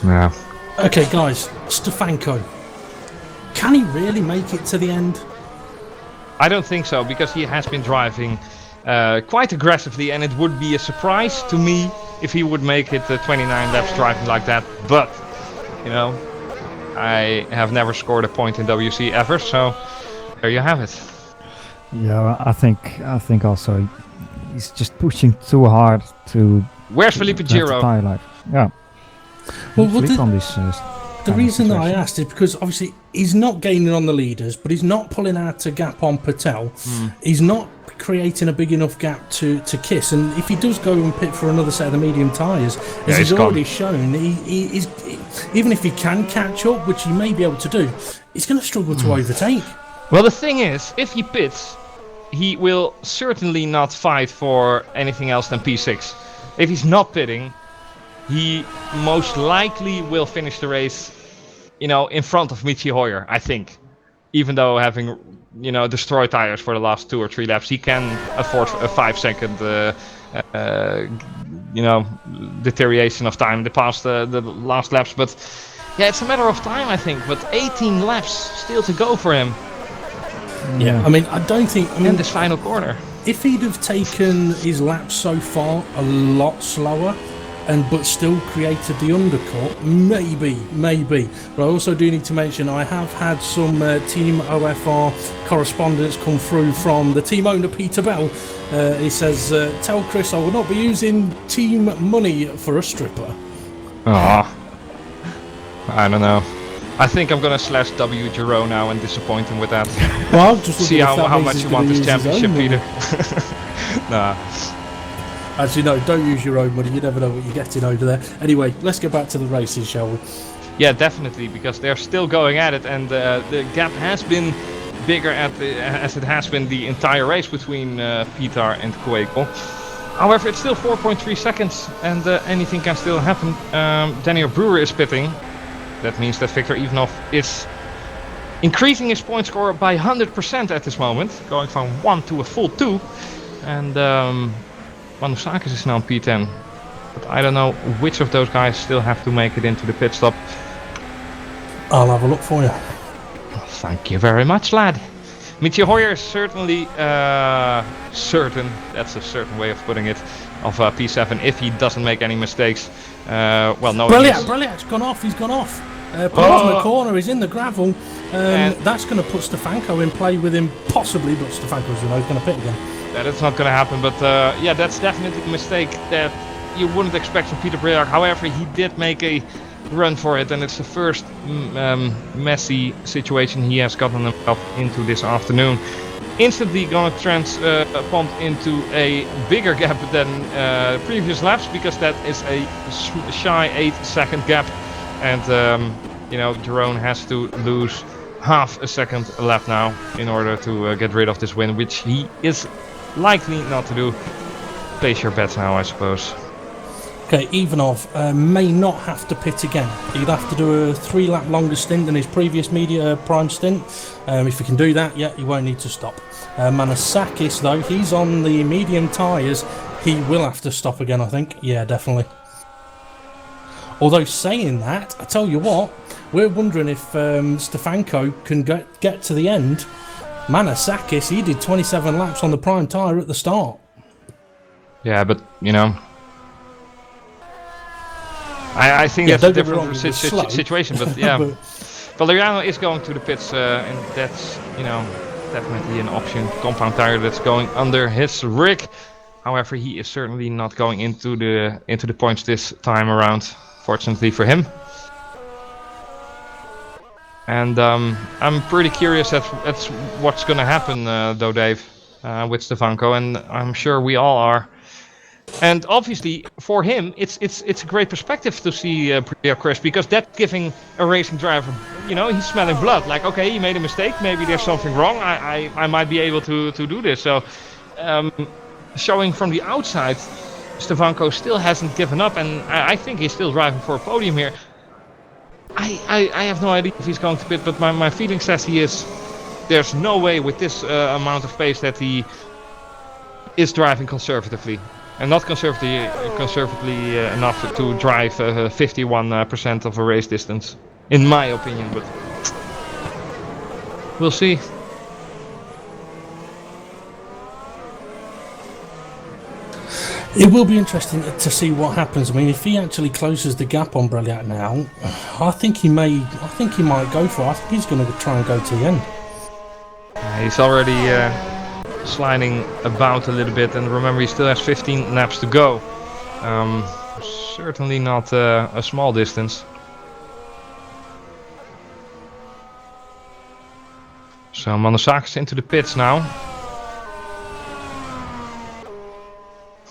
Yeah. Okay, guys, Stefanko. Can he really make it to the end? I don't think so, because he has been driving quite aggressively, and it would be a surprise to me if he would make it 29 laps driving like that. But, I have never scored a point in WC ever, so there you have it. Yeah, I think also he's just pushing too hard to. Where's Felipe Giro? Tire life. Yeah. Well, on this, the reason that I asked is because obviously he's not gaining on the leaders, but he's not pulling out a gap on Patel. He's not creating a big enough gap to kiss, and if he does go and pit for another set of the medium tyres, as he's already shown, he's even if he can catch up, which he may be able to do, he's going to struggle to overtake. Well, the thing is, if he pits, he will certainly not fight for anything else than P6. If he's not pitting, he most likely will finish the race, in front of Michi Hoyer, I think. Even though having, destroyed tires for the last 2 or 3 laps, he can afford a 5-second, deterioration of time past the last laps. But yeah, it's a matter of time, I think. But 18 laps still to go for him. Yeah, I mean, I don't think. In this final corner. If he'd have taken his laps so far a lot slower, but still created the undercut? Maybe. But I also do need to mention I have had some Team OFR correspondence come through from the team owner, Peter Bell. He says, tell Chris I will not be using team money for a stripper. I don't know. I think I'm gonna slash W Giro now and disappoint him with that. Well, just see how much you want this championship, Peter. Nah. Actually, no, don't use your own money. You never know what you're getting over there. Anyway, let's get back to the races, shall we? Yeah, definitely, because they're still going at it, and the gap has been bigger as it has been the entire race between Peter and Kwekel. However, it's still 4.3 seconds, and anything can still happen. Daniel Brewer is pitting. That means that Victor Ivanov is increasing his point score by 100% at this moment, going from 1 to a full 2. And Manusakis is now on P10. But I don't know which of those guys still have to make it into the pit stop. I'll have a look for you. Thank you very much, lad. Mitja Hoyer is certainly certain, that's a certain way of putting it, of P7 if he doesn't make any mistakes. Well, no. Brilliant's gone off. He's gone off. Paul's in the corner. He's in the gravel. That's going to put Stefanko in play with him, possibly. But Stefanko's going to pit again. That's not going to happen. But yeah, that's definitely a mistake that you wouldn't expect from Peter Breyer. However, he did make a run for it, and it's the first messy situation he has gotten himself into this afternoon. Instantly gonna transpond into a bigger gap than previous laps, because that is a shy 8-second gap, and you know, Jerome has to lose half a second lap now in order to get rid of this win, which he is likely not to do. Place your bets now, I suppose. Okay, Ivanov may not have to pit again. He'd have to do a 3-lap longer stint than his previous media prime stint. If he can do that, yeah, he won't need to stop. Manasakis, though, he's on the medium tyres. He will have to stop again, I think. Yeah, definitely. Although saying that, I tell you what, we're wondering if Stefanko can get to the end. Manasakis, he did 27 laps on the prime tyre at the start. Yeah, but, you know, I think that's a different situation, but yeah. Valeriano is going to the pits, and that's, you know, definitely an option. Compound tire that's going under his rig. However, he is certainly not going into the points this time around, fortunately for him. And I'm pretty curious that's what's going to happen, though, Dave, with Stefanko, and I'm sure we all are. And obviously, for him, it's a great perspective to see Chris, because that's giving a racing driver, you know, he's smelling blood. Like, okay, he made a mistake, maybe there's something wrong. I might be able to do this. So, showing from the outside, Stefanko still hasn't given up, and I think he's still driving for a podium here. I have no idea if he's going to pit, but my feeling says he is. There's no way with this amount of pace that he is driving conservatively. And not conservatively enough to drive 51% of a race distance, in my opinion, but we'll see. It will be interesting to see what happens. I mean, if he actually closes the gap on Breliat now, I think he might go for it. I think he's going to try and go to the end. He's already sliding about a little bit, and remember, he still has 15 laps to go. Certainly not a small distance. So Manusakis into the pits now.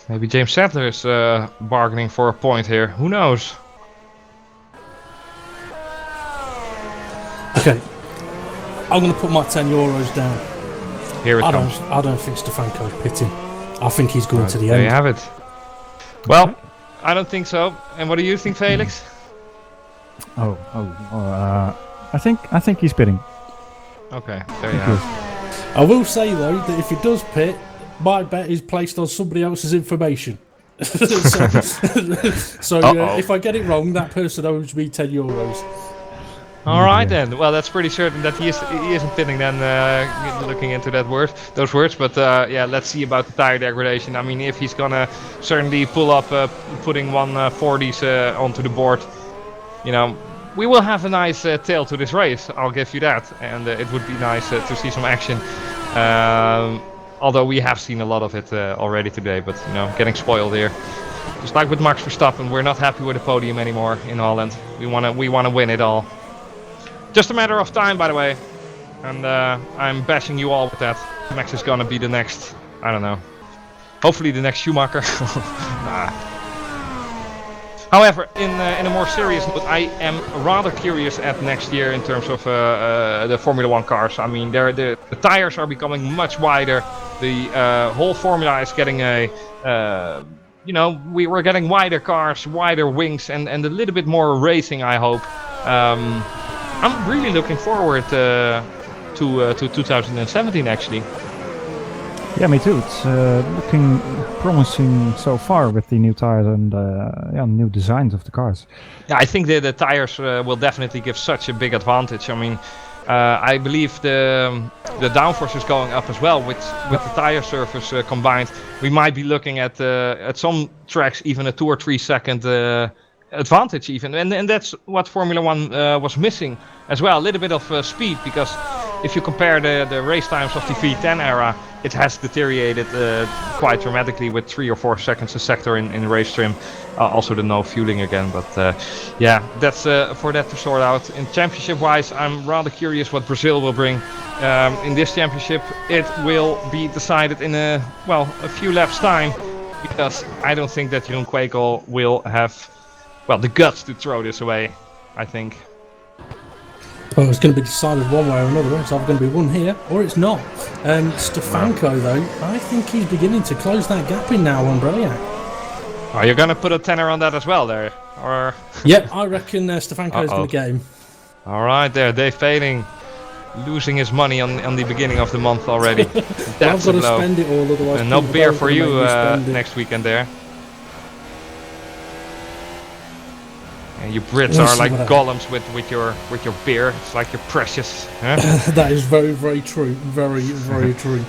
Maybe James Sadler is bargaining for a point here. Who knows? Okay, I'm going to put my €10 down. Here it comes. I don't think Stefanko's pitting. I think he's going to the there end. You have it. Well, I don't think so. And what do you think, Felix? I think he's pitting. Okay, there you have it. I will say though that if he does pit, my bet is placed on somebody else's information. so if I get it wrong, that person owes me €10. All right then. Well, that's pretty certain that he isn't pitting then. Looking into those words, but yeah, let's see about the tire degradation. I mean, if he's gonna certainly pull up, putting 140s onto the board, you know, we will have a nice tail to this race. I'll give you that, and it would be nice to see some action. Although we have seen a lot of it already today, but you know, getting spoiled here. Just like with Max Verstappen, we're not happy with the podium anymore in Holland. We wanna win it all. Just a matter of time, by the way, and I'm bashing you all with that. Max is gonna be the next, I don't know, hopefully the next Schumacher. Nah. However, in a more serious note, I am rather curious at next year in terms of the Formula 1 cars. I mean, the tires are becoming much wider. The whole formula is getting you know, we're getting wider cars, wider wings, and a little bit more racing, I hope. I'm really looking forward to 2017 actually. Yeah, me too. It's looking promising so far with the new tires and new designs of the cars. Yeah, I think the tires will definitely give such a big advantage. I mean, I believe the downforce is going up as well with the tire surface combined. We might be looking at some tracks even a 2 or 3 second advantage even, and that's what Formula 1 was missing as well, a little bit of speed, because if you compare the race times of the V10 era, it has deteriorated quite dramatically with 3 or 4 seconds a sector in race trim. Also the no fueling again, but yeah, that's for that to sort out. In championship wise, I'm rather curious what Brazil will bring. In this championship it will be decided in a few laps time, because I don't think that Jeroen Kwekel will have the guts to throw this away, I think. Well, it's going to be decided one way or another. It's either going to be one here or it's not. Stefanko, though, I think he's beginning to close that gap in now on Breliak. Are you going to put a tenner on that as well there? Or? Yep, I reckon Stefanko's going to get him. All right, there, Dave Failing losing his money on the beginning of the month already. That's I've got to spend it all, otherwise no beer for you next weekend there. And you Brits are like golems with your beer. It's like you're precious. Huh? That is very, very true. Very, very true.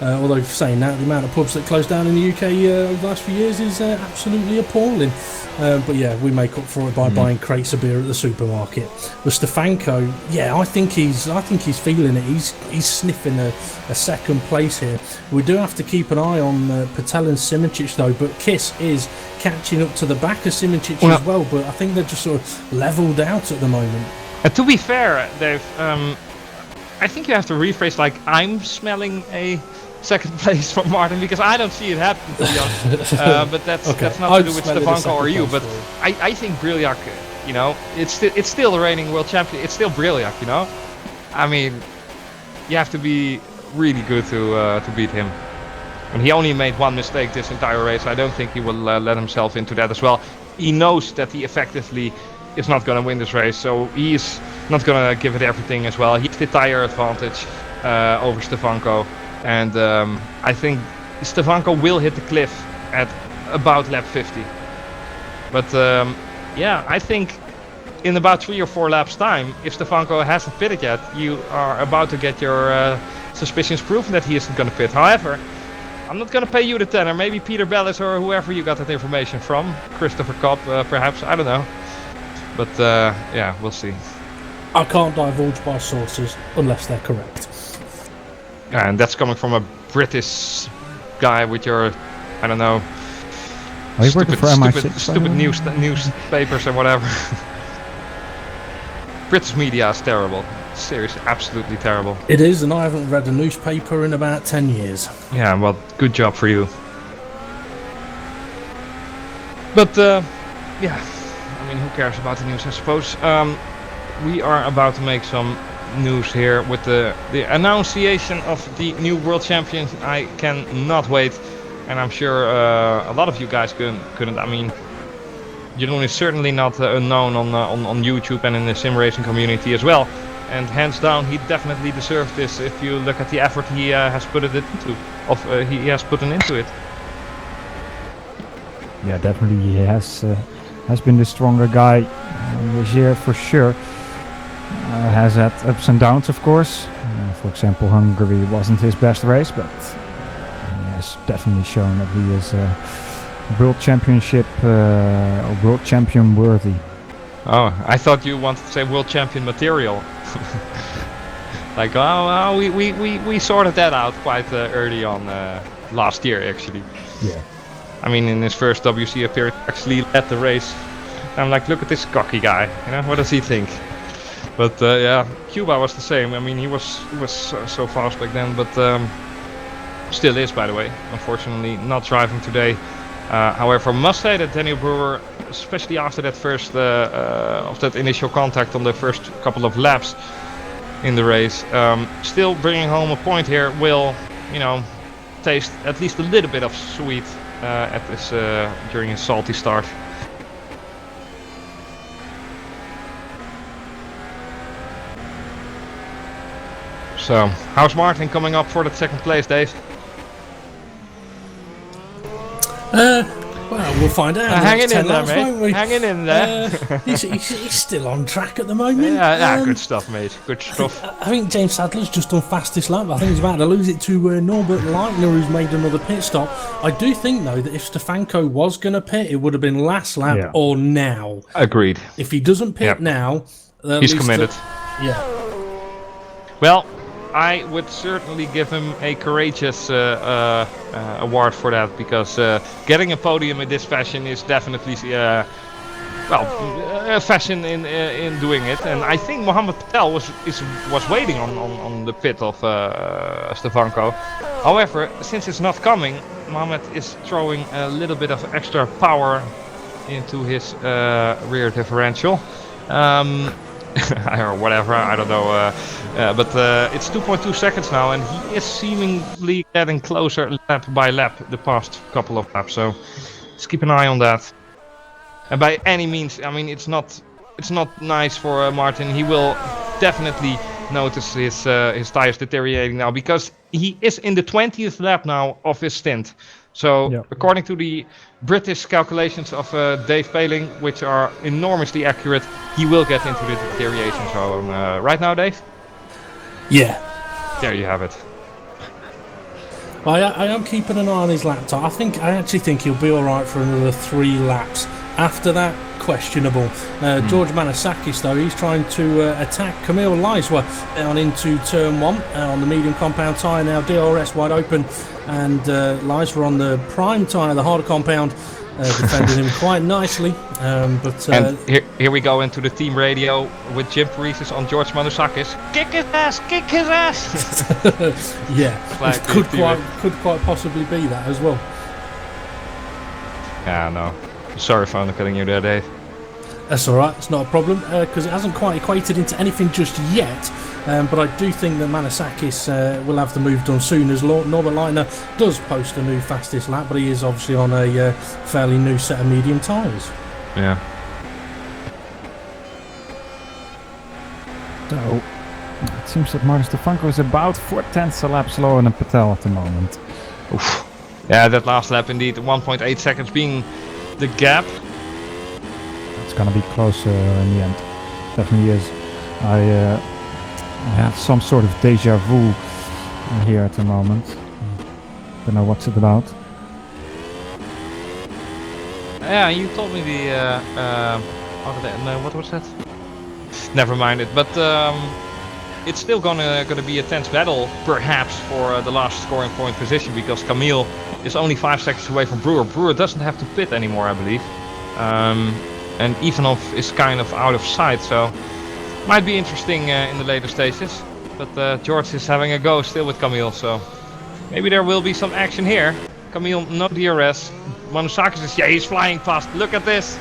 Although saying that, the amount of pubs that closed down in the UK over the last few years is absolutely appalling. But yeah, we make up for it by buying crates of beer at the supermarket. But Stefanko, yeah, I think he's feeling it. He's sniffing a second place here. We do have to keep an eye on Patel and Simoncic though. But Kiss is catching up to the back of Simoncic as well. But I think they're just sort of leveled out at the moment. To be fair, Dave, I think you have to rephrase like I'm smelling a second place from Martin, because I don't see it happen, to be honest. But that's not to do with Stefanko or you. But I think Breliak, you know, it's still the reigning world champion. It's still Breliak, you know. I mean, you have to be really good to beat him. And he only made one mistake this entire race. I don't think he will let himself into that as well. He knows that he effectively is not going to win this race, so he's not going to give it everything as well. He has the tire advantage over Stefanko. And I think Stefanko will hit the cliff at about lap 50. But yeah, I think in about 3 or 4 laps time, if Stefanko hasn't pitted yet, you are about to get your suspicions proven that he isn't going to pit. However, I'm not going to pay you the tenner. Maybe Peter Bellis or whoever you got that information from. Christopher Kopp, perhaps. I don't know. But yeah, we'll see. I can't divulge my sources unless they're correct. And that's coming from a British guy with your, I don't know, stupid newspapers and whatever. British media is terrible. Seriously, absolutely terrible. It is, and I haven't read a newspaper in about 10 years. Yeah, well, good job for you. But, yeah, I mean, who cares about the news, I suppose. We are about to make some news here with the annunciation of the new world champion. I cannot wait, and I'm sure a lot of you guys couldn't. I mean, Jeroen is certainly not unknown on YouTube and in the SimRacing community as well, and hands down he definitely deserved this if you look at the effort he has put into it. Yeah, definitely he has been the stronger guy this year for sure. has had ups and downs, of course. For example, Hungary wasn't his best race, but he has definitely shown that he is World Championship or World Champion worthy. Oh, I thought you wanted to say World Champion material. Like, oh, we sorted that out quite early on last year, actually. Yeah. I mean, in his first WC appearance, actually led the race. I'm like, look at this cocky guy. You know, what does he think? But yeah, Cuba was the same. I mean, he was so fast back then, but still is, by the way. Unfortunately, not driving today. However, must say that Daniel Brewer, especially after that first of that initial contact on the first couple of laps in the race, still bringing home a point here, will, you know, taste at least a little bit of sweet at this during his salty start. So, how's Martin coming up for the second place, Dave? Well, we'll find out. Hanging in there, laps, won't we? mate. Hanging in there. He's still on track at the moment. Yeah, good stuff, mate. Good stuff. I think James Sadler's just done fastest lap. I think he's about to lose it to Norbert Leitner, who's made another pit stop. I do think, though, that if Stefanko was going to pit, it would have been last lap or now. Agreed. If he doesn't pit now, he's committed. Yeah. Well, I would certainly give him a courageous award for that, because getting a podium in this fashion is definitely a fashion in doing it. And I think Mohammed Patel was waiting on the pit of Stefanko. However, since it's not coming, Mohammed is throwing a little bit of extra power into his rear differential. Or whatever, I don't know, but it's 2.2 seconds now, and he is seemingly getting closer lap by lap the past couple of laps, so let's keep an eye on that. And by any means, I mean, it's not nice for Martin. He will definitely notice his tires deteriorating now, because he is in the 20th lap now of his stint. So, according to the British calculations of Dave Paling, which are enormously accurate, he will get into the deterioration zone. Right now, Dave? Yeah. There you have it. I am keeping an eye on his lap time. I actually think he'll be alright for another 3 laps. After that, questionable. George Manasakis, though, he's trying to attack Camille Leiswa down into turn 1 on the medium compound tyre now. DRS wide open, and Leiswa on the prime tyre, the harder compound, defended him quite nicely. And here we go into the team radio with Jim Paresis on George Manasakis. Kick his ass! Kick his ass! Yeah, it could quite possibly be that as well. Yeah, no. Sorry for undercutting you there, Dave. That's alright, it's not a problem, because it hasn't quite equated into anything just yet, but I do think that Manasakis will have the move done soon, as Norbert Leitner does post a new fastest lap, but he is obviously on a fairly new set of medium tyres. Yeah. So, it seems that Martin Stefanko is about 4/10 a lap slower than Patel at the moment. Oof. Yeah, that last lap indeed, 1.8 seconds being the gap. It's gonna be closer in the end. Definitely is. I have some sort of deja vu here at the moment. Don't know what's it about. Yeah, you told me what was that? Never mind it. But it's still gonna be a tense battle, perhaps, for the last scoring point position, because Camille is only 5 seconds away from Brewer. Brewer doesn't have to pit anymore, I believe. And Ivanov is kind of out of sight, so might be interesting in the later stages. But George is having a go still with Camille, so maybe there will be some action here. Camille, no DRS. Manasakis is, he's flying past. Look at this.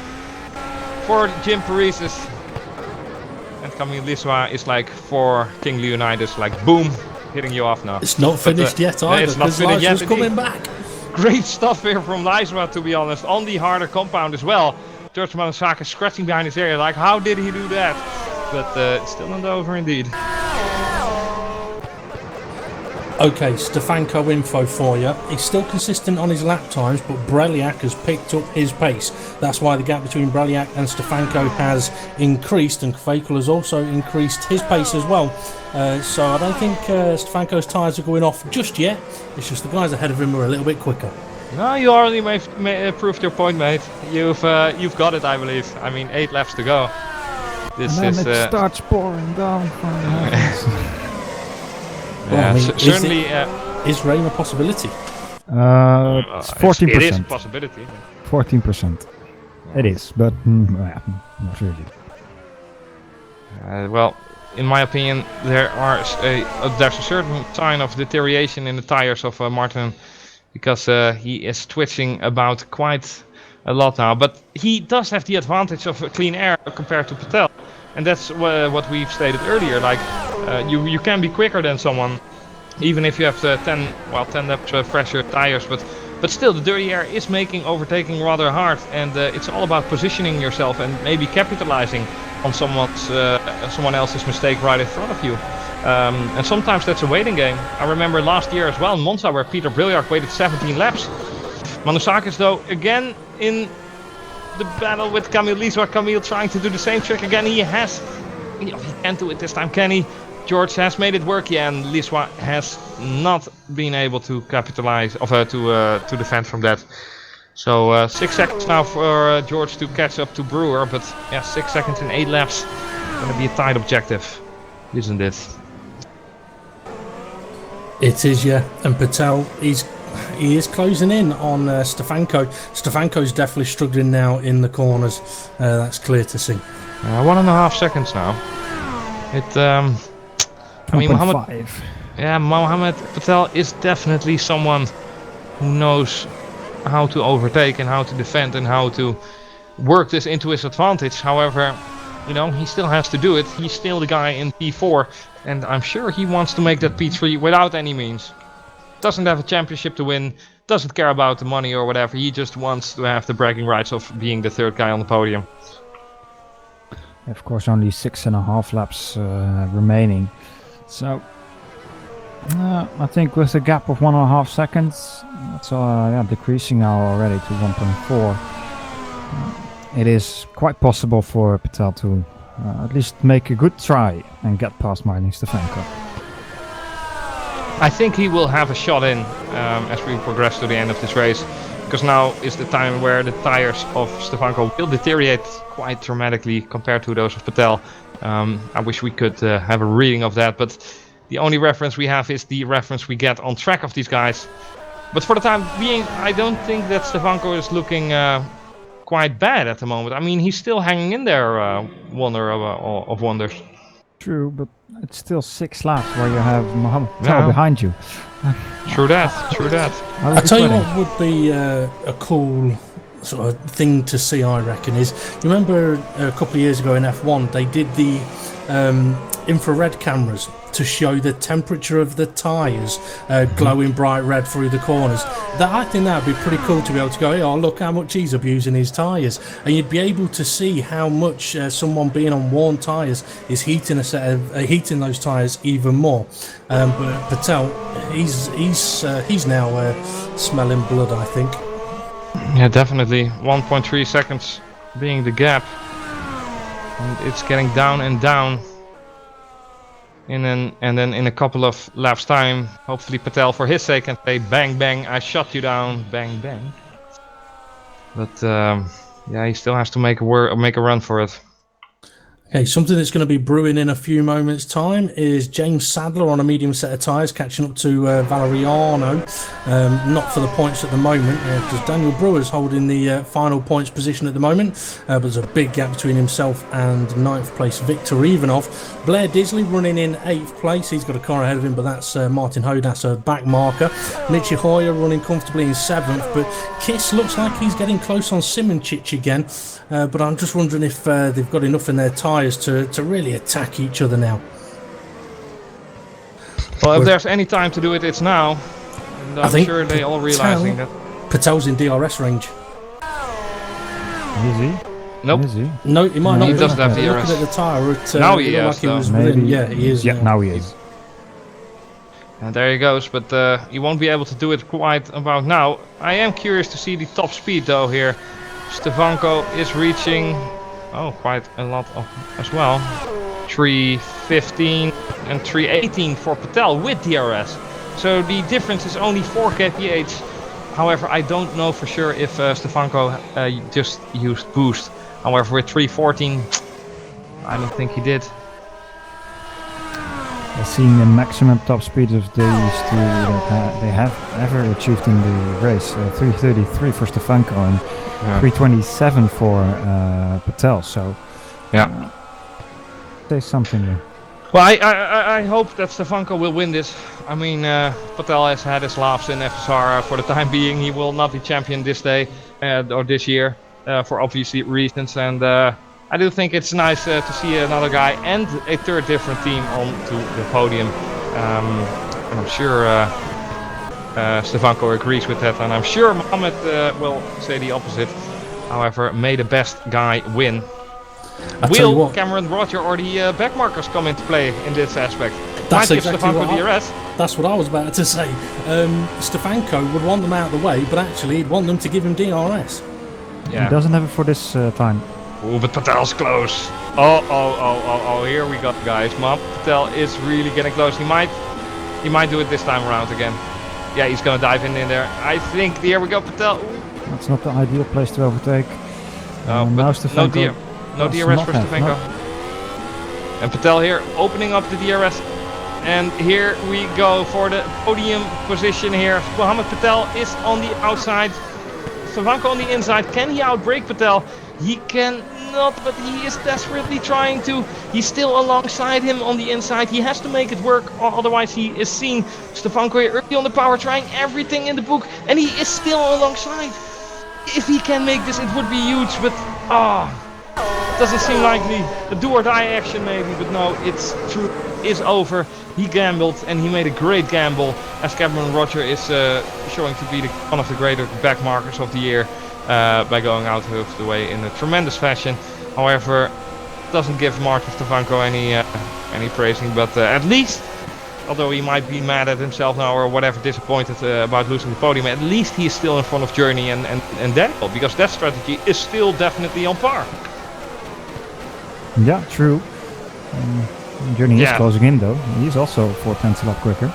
For Jim Paresis. And Camille Leiswa is like for King Leonidas, like boom, hitting you off now. It's not finished yet either, it's not finished yet. Coming back. Great stuff here from Leiswa, to be honest, on the harder compound as well. George Manasakis scratching behind his ear, like, how did he do that? But it's still not over indeed. Okay, Stefanko info for you. He's still consistent on his lap times, but Breliak has picked up his pace. That's why the gap between Breliak and Stefanko has increased, and Fekel has also increased his pace as well. So I don't think Stefanko's tyres are going off just yet. It's just the guys ahead of him are a little bit quicker. No, you already proved your point, mate. You've got it, I believe. I mean, 8 laps to go. This and then is it starts pouring down from the heavens. Yeah, I mean, certainly. Is rain a possibility? It's 14%. It is a possibility. 14%. It is, but not really. Well, in my opinion, there's a certain sign of deterioration in the tires of Martin, because he is twitching about quite a lot now. But he does have the advantage of clean air compared to Patel, and that's what we've stated earlier. Like you can be quicker than someone, even if you have 10 laps fresher tires. But still, the dirty air is making overtaking rather hard, and it's all about positioning yourself and maybe capitalizing on someone else's mistake right in front of you. And sometimes that's a waiting game. I remember last year as well in Monza, where Peter Brilliard waited 17 laps. Manusakis, though, again in the battle with Camille Liswa. Camille trying to do the same trick again. He can't do it this time, can he? George has made it work, yeah, and Liswa has not been able to capitalize, to defend from that. So 6 seconds now for George to catch up to Brewer, but yeah, 6 seconds in 8 laps. Gonna be a tight objective, isn't it? It is, yeah. And Patel, he is closing in on Stefanko. Stefanko's definitely struggling now in the corners. That's clear to see. 1.5 seconds now. I mean, Mohammed Patel is definitely someone who knows how to overtake and how to defend and how to work this into his advantage. However, he still has to do it. He's still the guy in P4, and I'm sure he wants to make that P3 without any means. Doesn't have a championship to win, doesn't care about the money or whatever. He just wants to have the bragging rights of being the 3rd guy on the podium. Of course, only 6.5 laps remaining. So, I think with a gap of 1.5 seconds, that's decreasing now already to 1.4. It is quite possible for Patel to at least make a good try and get past Martin Stefanko. I think he will have a shot in as we progress to the end of this race, because now is the time where the tires of Stefanko will deteriorate quite dramatically compared to those of Patel. I wish we could have a reading of that, but the only reference we have is the reference we get on track of these guys. But for the time being, I don't think that Stefanko is looking quite bad at the moment. I mean, he's still hanging in there, wonder of wonders. True, but it's still 6 laps where you have Mohammed Patel behind you. True that. I'll tell you what would be a cool sort of thing to see, I reckon, is you remember a couple of years ago in F1 they did the infrared cameras to show the temperature of the tyres glowing bright red through the corners. I think that would be pretty cool to be able to go, oh look how much he's abusing his tyres, and you'd be able to see how much someone being on worn tyres is heating heating those tyres even more. But Patel, he's now smelling blood, I think. Yeah, definitely. 1.3 seconds being the gap, and it's getting down and down. And then in a couple of laps time, hopefully Patel, for his sake, can say bang bang, I shut you down, bang bang. But yeah, he still has to make a run for it. Okay, something that's going to be brewing in a few moments' time is James Sadler on a medium set of tyres, catching up to Valeriano. Not for the points at the moment, because Daniel Brewer's holding the final points position at the moment. But there's a big gap between himself and 9th place Victor Ivanov. Blair Disley running in 8th place. He's got a car ahead of him, but that's Martin Hodas, a back marker. Michi Hoyer running comfortably in 7th, but Kiss looks like he's getting close on Simoncic again. But I'm just wondering if they've got enough in their tyres to really attack each other now. Well, if there's any time to do it, it's now. And I'm sure they all realizing that. Patel's in DRS range. Is he? Nope. Is he? No, he might not. He be. doesn't have Looking DRS. at the tyre, now he is. Like he was within, yeah, he is. Yeah, now he is. And there he goes, but he won't be able to do it quite about now. I am curious to see the top speed though here. Stefanko is reaching quite a lot of as well. 315 and 318 for Patel with DRS. So the difference is only 4 kph. However, I don't know for sure if Stefanko just used boost. However, with 314, I don't think he did. Seeing the maximum top speed of these two that they have ever achieved in the race, 333 for Stefanko and 327 for Patel. So, say something there. Well, I hope that Stefanko will win this. I mean, Patel has had his laughs in FSR for the time being. He will not be champion this day or this year for obvious reasons, and I do think it's nice to see another guy and a third different team onto the podium. And I'm sure Stefanko agrees with that, and I'm sure Mohammed will say the opposite. However, may the best guy win. Will Cameron Roger or the backmarkers come into play in this aspect? That's Might exactly give Stefanko DRS. That's what I was about to say. Stefanko would want them out of the way, but actually he'd want them to give him DRS. Yeah. He doesn't have it for this time. Oh, but Patel's close. Oh, here we go, guys. Patel is really getting close. He might do it this time around again. Yeah, he's gonna dive in there. I think, here we go, Patel. That's not the ideal place to overtake. But now Stefanko no DRS for Stefanko. And Patel here, opening up the DRS. And here we go for the podium position here. Mohammed Patel is on the outside. Stefanko on the inside. Can he outbrake Patel? He cannot, but he is desperately trying to. He's still alongside him on the inside. He has to make it work, or otherwise he is seen. Stefanko here early on the power, trying everything in the book, and he is still alongside. If he can make this, it would be huge, but doesn't seem likely. A do or die action maybe, but no, it's true. Is over. He gambled, and he made a great gamble, as Cameron Roger is showing to be one of the greater backmarkers of the year. By going out of the way in a tremendous fashion. However, doesn't give Martin Stefanko any praising, but at least, although he might be mad at himself now or whatever, disappointed about losing the podium, at least he is still in front of Journey and Daniel, because that strategy is still definitely on par. Yeah, true. Journey is closing in though. He's also 4/10 a lot quicker.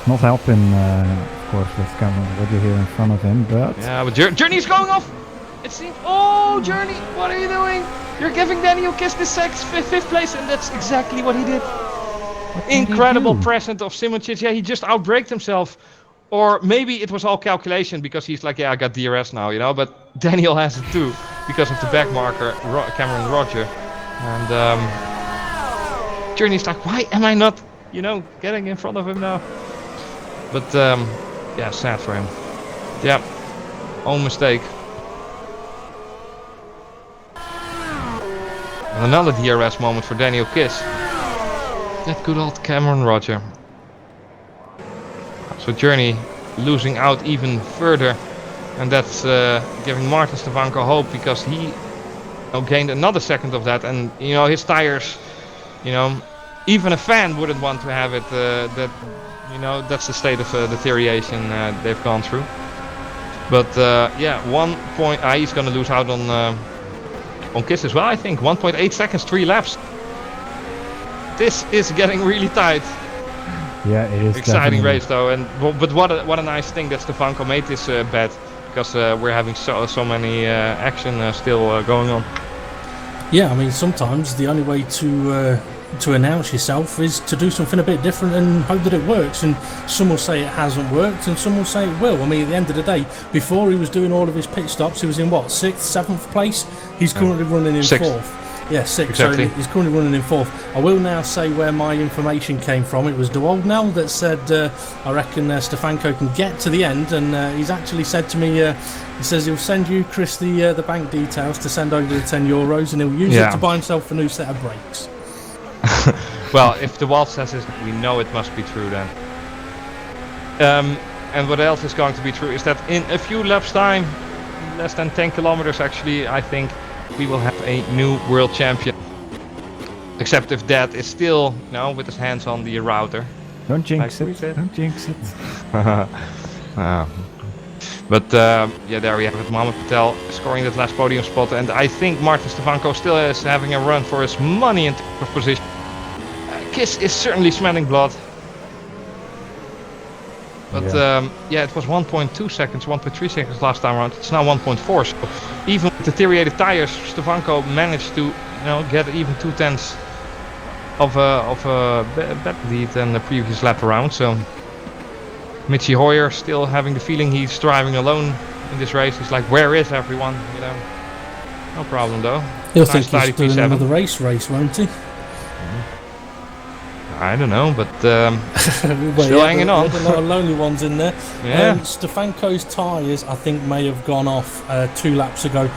Not helping, of course, with Cameron Roger here in front of him, but... Yeah, but Journey's going off! It seems... Oh, Journey, what are you doing? You're giving Daniel Kiss the fifth place, and that's exactly what he did. Incredible present of Simoncic. Yeah, he just outbraked himself. Or maybe it was all calculation, because he's like, yeah, I got DRS now, you know, but Daniel has it too, because of the back marker, Cameron Roger. And Journey's like, why am I not, you know, getting in front of him now? But yeah, sad for him. Yeah, own mistake. And another DRS moment for Daniel Kiss. That good old Cameron Roger. So Journey losing out even further, and that's giving Martin Stefanko hope, because he gained another second of that, and you know his tires, you know, even a fan wouldn't want to have it. That. You know, that's the state of deterioration they've gone through. But yeah, 1 point. He's gonna lose out on Kiss as well. I think 1.8 seconds, 3 laps. This is getting really tight. Yeah, it is. Exciting definitely. race though, but what a nice thing that Stefanko made this bet, because we're having so many action still going on. Yeah, I mean sometimes the only way to announce yourself is to do something a bit different and hope that it works, and some will say it hasn't worked and some will say it will. I mean, at the end of the day, before he was doing all of his pit stops, he was in what, 6th, 7th place? He's currently running in 4th. Yeah, 6th, exactly. So he's currently running in 4th. I will now say where my information came from. It was Duel now that said I reckon Stefanko can get to the end, and he's actually said to me, he says he'll send you, Chris, the bank details to send over the €10 and he'll use it to buy himself a new set of brakes. Well, if the Walt says it, we know it must be true then. And what else is going to be true is that in a few laps time, less than 10 kilometers actually, I think we will have a new world champion. Except if Dad is still, you know, with his hands on the router. Don't jinx Like we it. said. Don't jinx it. But yeah, there we have it. Mohamed Patel scoring that last podium spot, and I think Martin Stefanko still is having a run for his money in terms of position. Kiss is certainly smelling blood. But yeah, it was 1.2 seconds, 1.3 seconds last time around. It's now 1.4. So even with deteriorated tires, Stefanko managed to, get even 2/10 of a better lead than the previous lap around. So Mitchy Hoyer still having the feeling he's driving alone in this race. He's like, where is everyone? No problem though. He'll think he's doing another race, won't he? I don't know, but still hanging on. A lot of lonely ones in there. Yeah. Stefanko's tyres, I think, may have gone off 2 laps ago.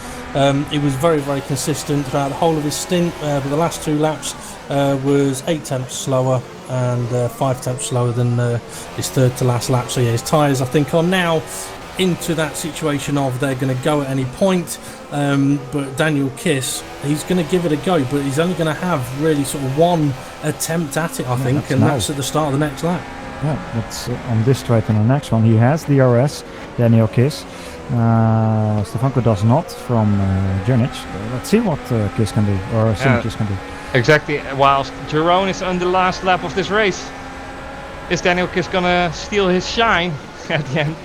He was very, very consistent throughout the whole of his stint, but the last 2 laps was 8 tenths slower and 5 tenths slower than his third to last lap. So yeah, his tyres, I think, are now into that situation of they're going to go at any point. But Daniel Kiss, he's going to give it a go, but he's only going to have really sort of one attempt at it, I think, and that's at the start of the next lap. Yeah, that's on this straight and the next one. He has the RS, Daniel Kiss. Stefanko does not from Junic. Let's see what Kiss can do, or Kiss can do. Exactly, whilst Jerome is on the last lap of this race. Is Daniel Kiss gonna steal his shine at the end?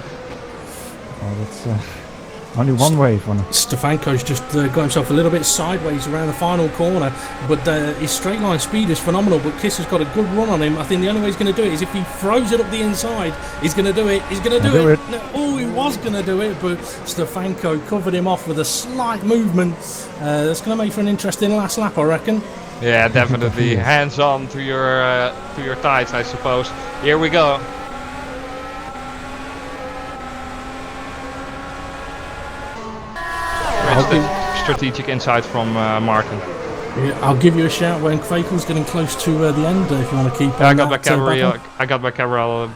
Well, that's only one way for him. Stefanko's just got himself a little bit sideways around the final corner, but his straight line speed is phenomenal. But Kiss has got a good run on him. I think the only way he's going to do it is if he throws it up the inside. He's going to do it. He's going to do it. No, he was going to do it, but Stefanko covered him off with a slight movement. That's going to make for an interesting last lap, I reckon. Yeah, definitely. Hands on to your tights, I suppose. Here we go. Strategic insight from Martin. Yeah, I'll give you a shout when Quakel's getting close to the end if you want to keep. I got my camera. I got my camera.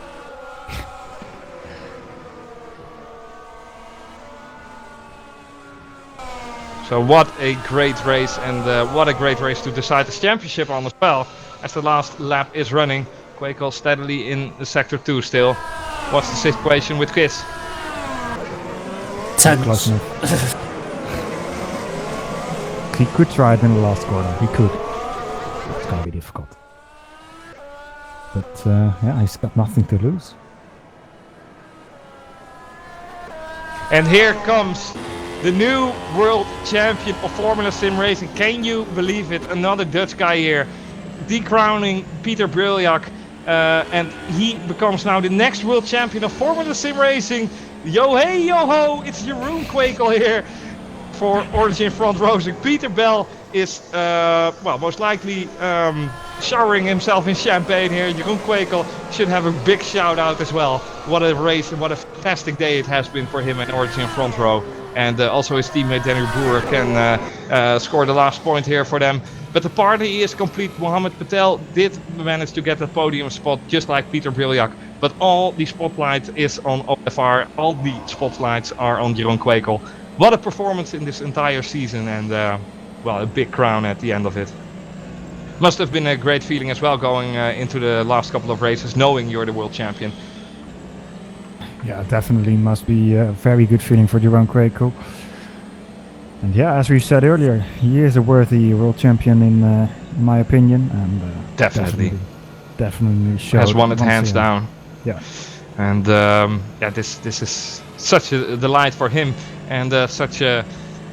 So what a great race, and what a great race to decide this championship on as well. As the last lap is running, Quakel steadily in the sector 2 still. What's the situation with Kiss? Close enough. He could try it in the last corner. He could. It's gonna be difficult. But yeah, he's got nothing to lose. And here comes the new world champion of Formula Sim Racing. Can you believe it? Another Dutch guy here, decrowning Peter Briljak, and he becomes now the next world champion of Formula Sim Racing. Yo hey yo ho! It's Jeroen Quakel here for Origin Front Rosing. Peter Bell is well, most likely showering himself in champagne here. Jeroen Quakel should have a big shout out as well. What a race and what a fantastic day it has been for him at Origin Front Row. And also his teammate Daniel Boer can score the last point here for them. But the party is complete. Mohamed Patel did manage to get that podium spot just like Peter Briljak. But all the spotlight is on OFR. All the spotlights are on Jeroen Quakel. What a performance in this entire season, and well, a big crown at the end of it. Must have been a great feeling as well going into the last couple of races, knowing you're the world champion. Yeah, definitely must be a very good feeling for Jeroen Quakel. And yeah, as we said earlier, he is a worthy world champion in my opinion, and definitely showed. Has won it hands down. Yeah. And yeah, this is such a delight for him, and such a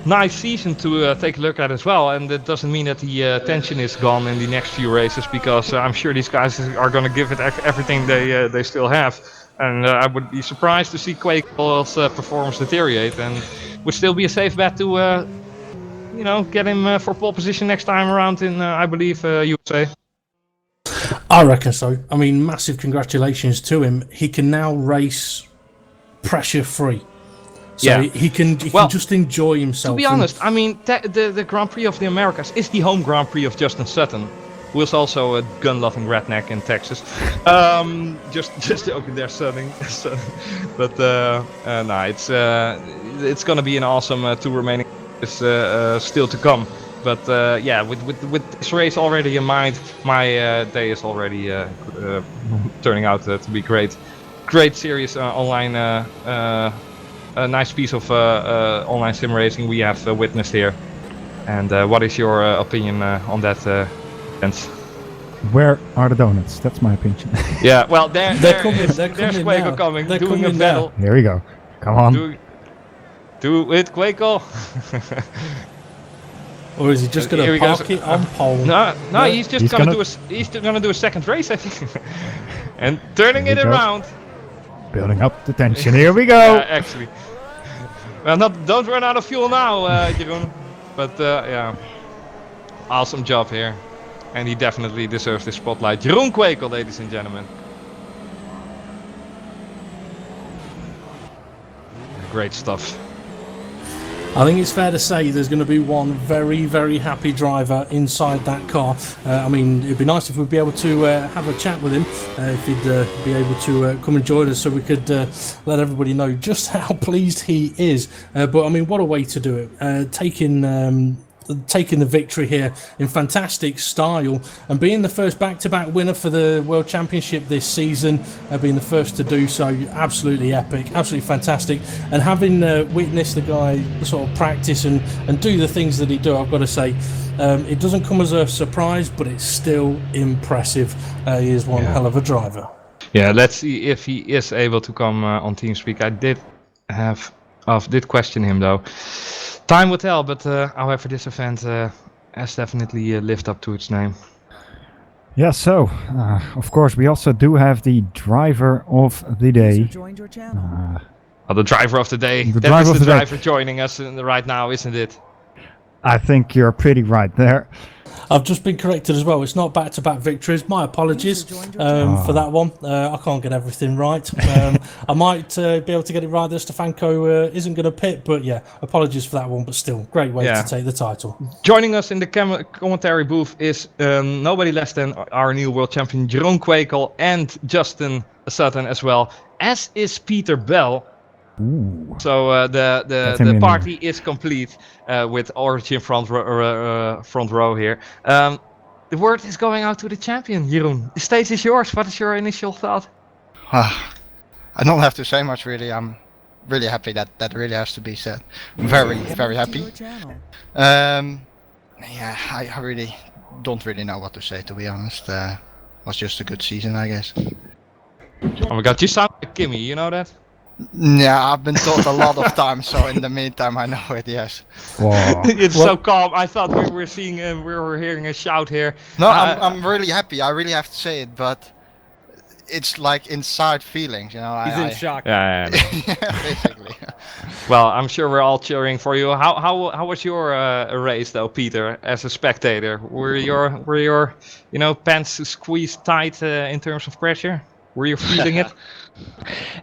nice season to take a look at as well. And it doesn't mean that the tension is gone in the next few races, because I'm sure these guys are going to give it everything they still have. And I would be surprised to see Quakel's performance deteriorate, and would still be a safe bet to you know, get him for pole position next time around in I believe USA. I reckon so. I mean, massive congratulations to him. He can now race pressure free. So yeah, he can just enjoy himself. To be honest, I mean, the Grand Prix of the Americas is the home Grand Prix of Justin Sutton, who is also a gun-loving redneck in Texas. Just joking there, Sunning. But no, it's gonna be an awesome 2 remaining races still to come. But yeah, with this race already in mind, my day is already turning out to be great. Great series online. A nice piece of online sim racing we have witnessed here. And what is your opinion on that event? Where are the donuts? That's my opinion. Yeah, well, there's coming Quaco now. coming, They're doing a coming battle. Here we go. Come on. Do it, Quaco. Or is he just going to park it on pole? No, he's just gonna do a second race, I think, and turning it around. Building up the tension. Here we go. Actually, well, don't run out of fuel now, Jeroen. But yeah, awesome job here, and he definitely deserves the spotlight. Jeroen Quaco, ladies and gentlemen. Great stuff. I think it's fair to say there's going to be one very, very happy driver inside that car. I mean, it'd be nice if we'd be able to have a chat with him, if he'd be able to come and join us, so we could let everybody know just how pleased he is. But I mean, what a way to do it! Taking the victory here in fantastic style, and being the first back-to-back winner for the World Championship this season, being the first to do so. Absolutely epic, absolutely fantastic. And having witnessed the guy sort of practice and do the things that he do, I've got to say, it doesn't come as a surprise, but it's still impressive. He is one hell of a driver. Yeah, let's see if he is able to come on TeamSpeak. I did question him though. Time will tell, but however, this event has definitely lived up to its name. Yeah, so of course we also do have the driver of the day. Joined your channel. The driver of the day. The That is driver the driver joining us right now, isn't it? I think you're pretty right there. I've just been corrected as well. It's not back-to-back victories. My apologies for that one. I can't get everything right. I might be able to get it right that Stefanko isn't going to pit, but yeah, apologies for that one. But still, great way to take the title. Joining us in the commentary booth is nobody less than our new world champion Jeroen Quaco and Justin Sutton as well, as is Peter Bell. Ooh. So the party is complete with Origin front row here. The word is going out to the champion, Jeroen. The stage is yours. What is your initial thought? I don't have to say much really. I'm really happy that really has to be said. I'm very happy. Yeah, I really don't really know what to say, to be honest. It was just a good season, I guess. Oh my god, you sound like Kimmy, you know that? Yeah, I've been told a lot of times, so in the meantime I know it, yes. It's so calm. I thought we were hearing a shout here. No, I'm really happy. I really have to say it, but it's like inside feelings, you know. He's in shock. Yeah. Yeah, basically. Well, I'm sure we're all cheering for you. How was your race though, Peter, as a spectator? Were your pants squeezed tight in terms of pressure? Were you feeling it?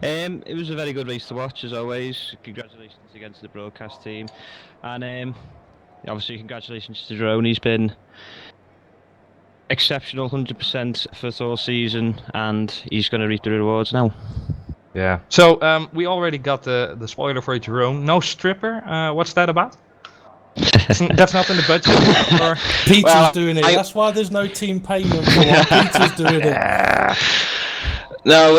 It was a very good race to watch, as always. Congratulations again to the broadcast team, and obviously congratulations to Jeroen. He's been exceptional, 100% for the whole season, and he's going to reap the rewards now. Yeah. So we already got the spoiler for Jeroen. No stripper. What's that about? That's not in the budget. Or... Peter's doing it. That's why there's no team payment for what Peter's doing it. No,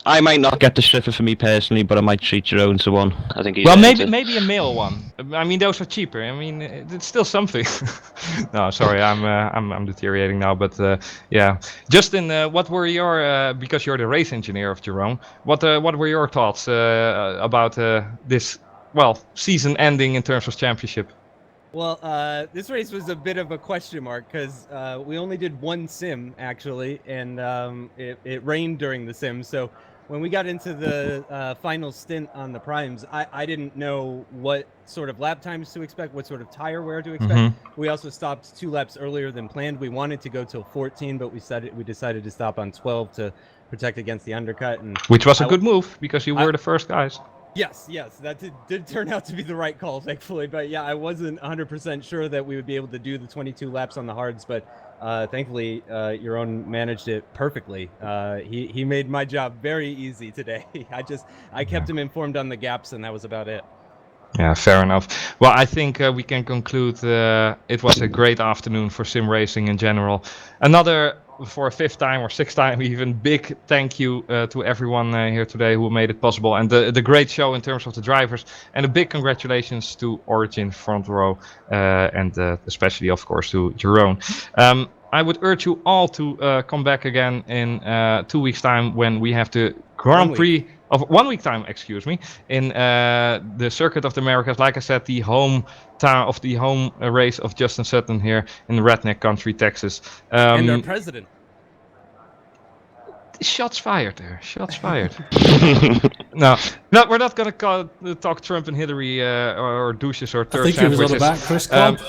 I might not get the stripper for me personally, but I might treat Jeroen to one. I think. Well, maybe a male one. I mean, those are cheaper. I mean, it's still something. No, sorry, I'm deteriorating now. But yeah, Justin, what were your because you're the race engineer of Jeroen? What were your thoughts about this season ending in terms of championship? Well, this race was a bit of a question mark because we only did one sim actually, and it rained during the sim. So when we got into the final stint on the primes, I didn't know what sort of lap times to expect, what sort of tire wear to expect. Mm-hmm. We also stopped 2 laps earlier than planned. We wanted to go till 14, but we decided to stop on 12 to protect against the undercut. And which was a good move because you were the first guys. Yes, that did turn out to be the right call, thankfully. But yeah, I wasn't 100% sure that we would be able to do the 22 laps on the hards, but thankfully, Jeroen managed it perfectly. He made my job very easy today. I kept him informed on the gaps, and that was about it. Yeah, fair enough. Well, I think we can conclude it was a great afternoon for sim racing in general. Another for a 5th time or 6th time even, big thank you to everyone here today who made it possible, and the great show in terms of the drivers, and a big congratulations to Origin Front Row, and especially of course to Jerome. I would urge you all to come back again in 2 weeks time when we have the Grand Prix of 1 week time, excuse me, in the Circuit of the Americas. Like I said, the home race of Justin Sutton here in Redneck Country, Texas. And our president. Shots fired there. Shots fired. No, we're not going to talk Trump and Hillary or douches or I third think he was on the sandwiches. back, Chris Club.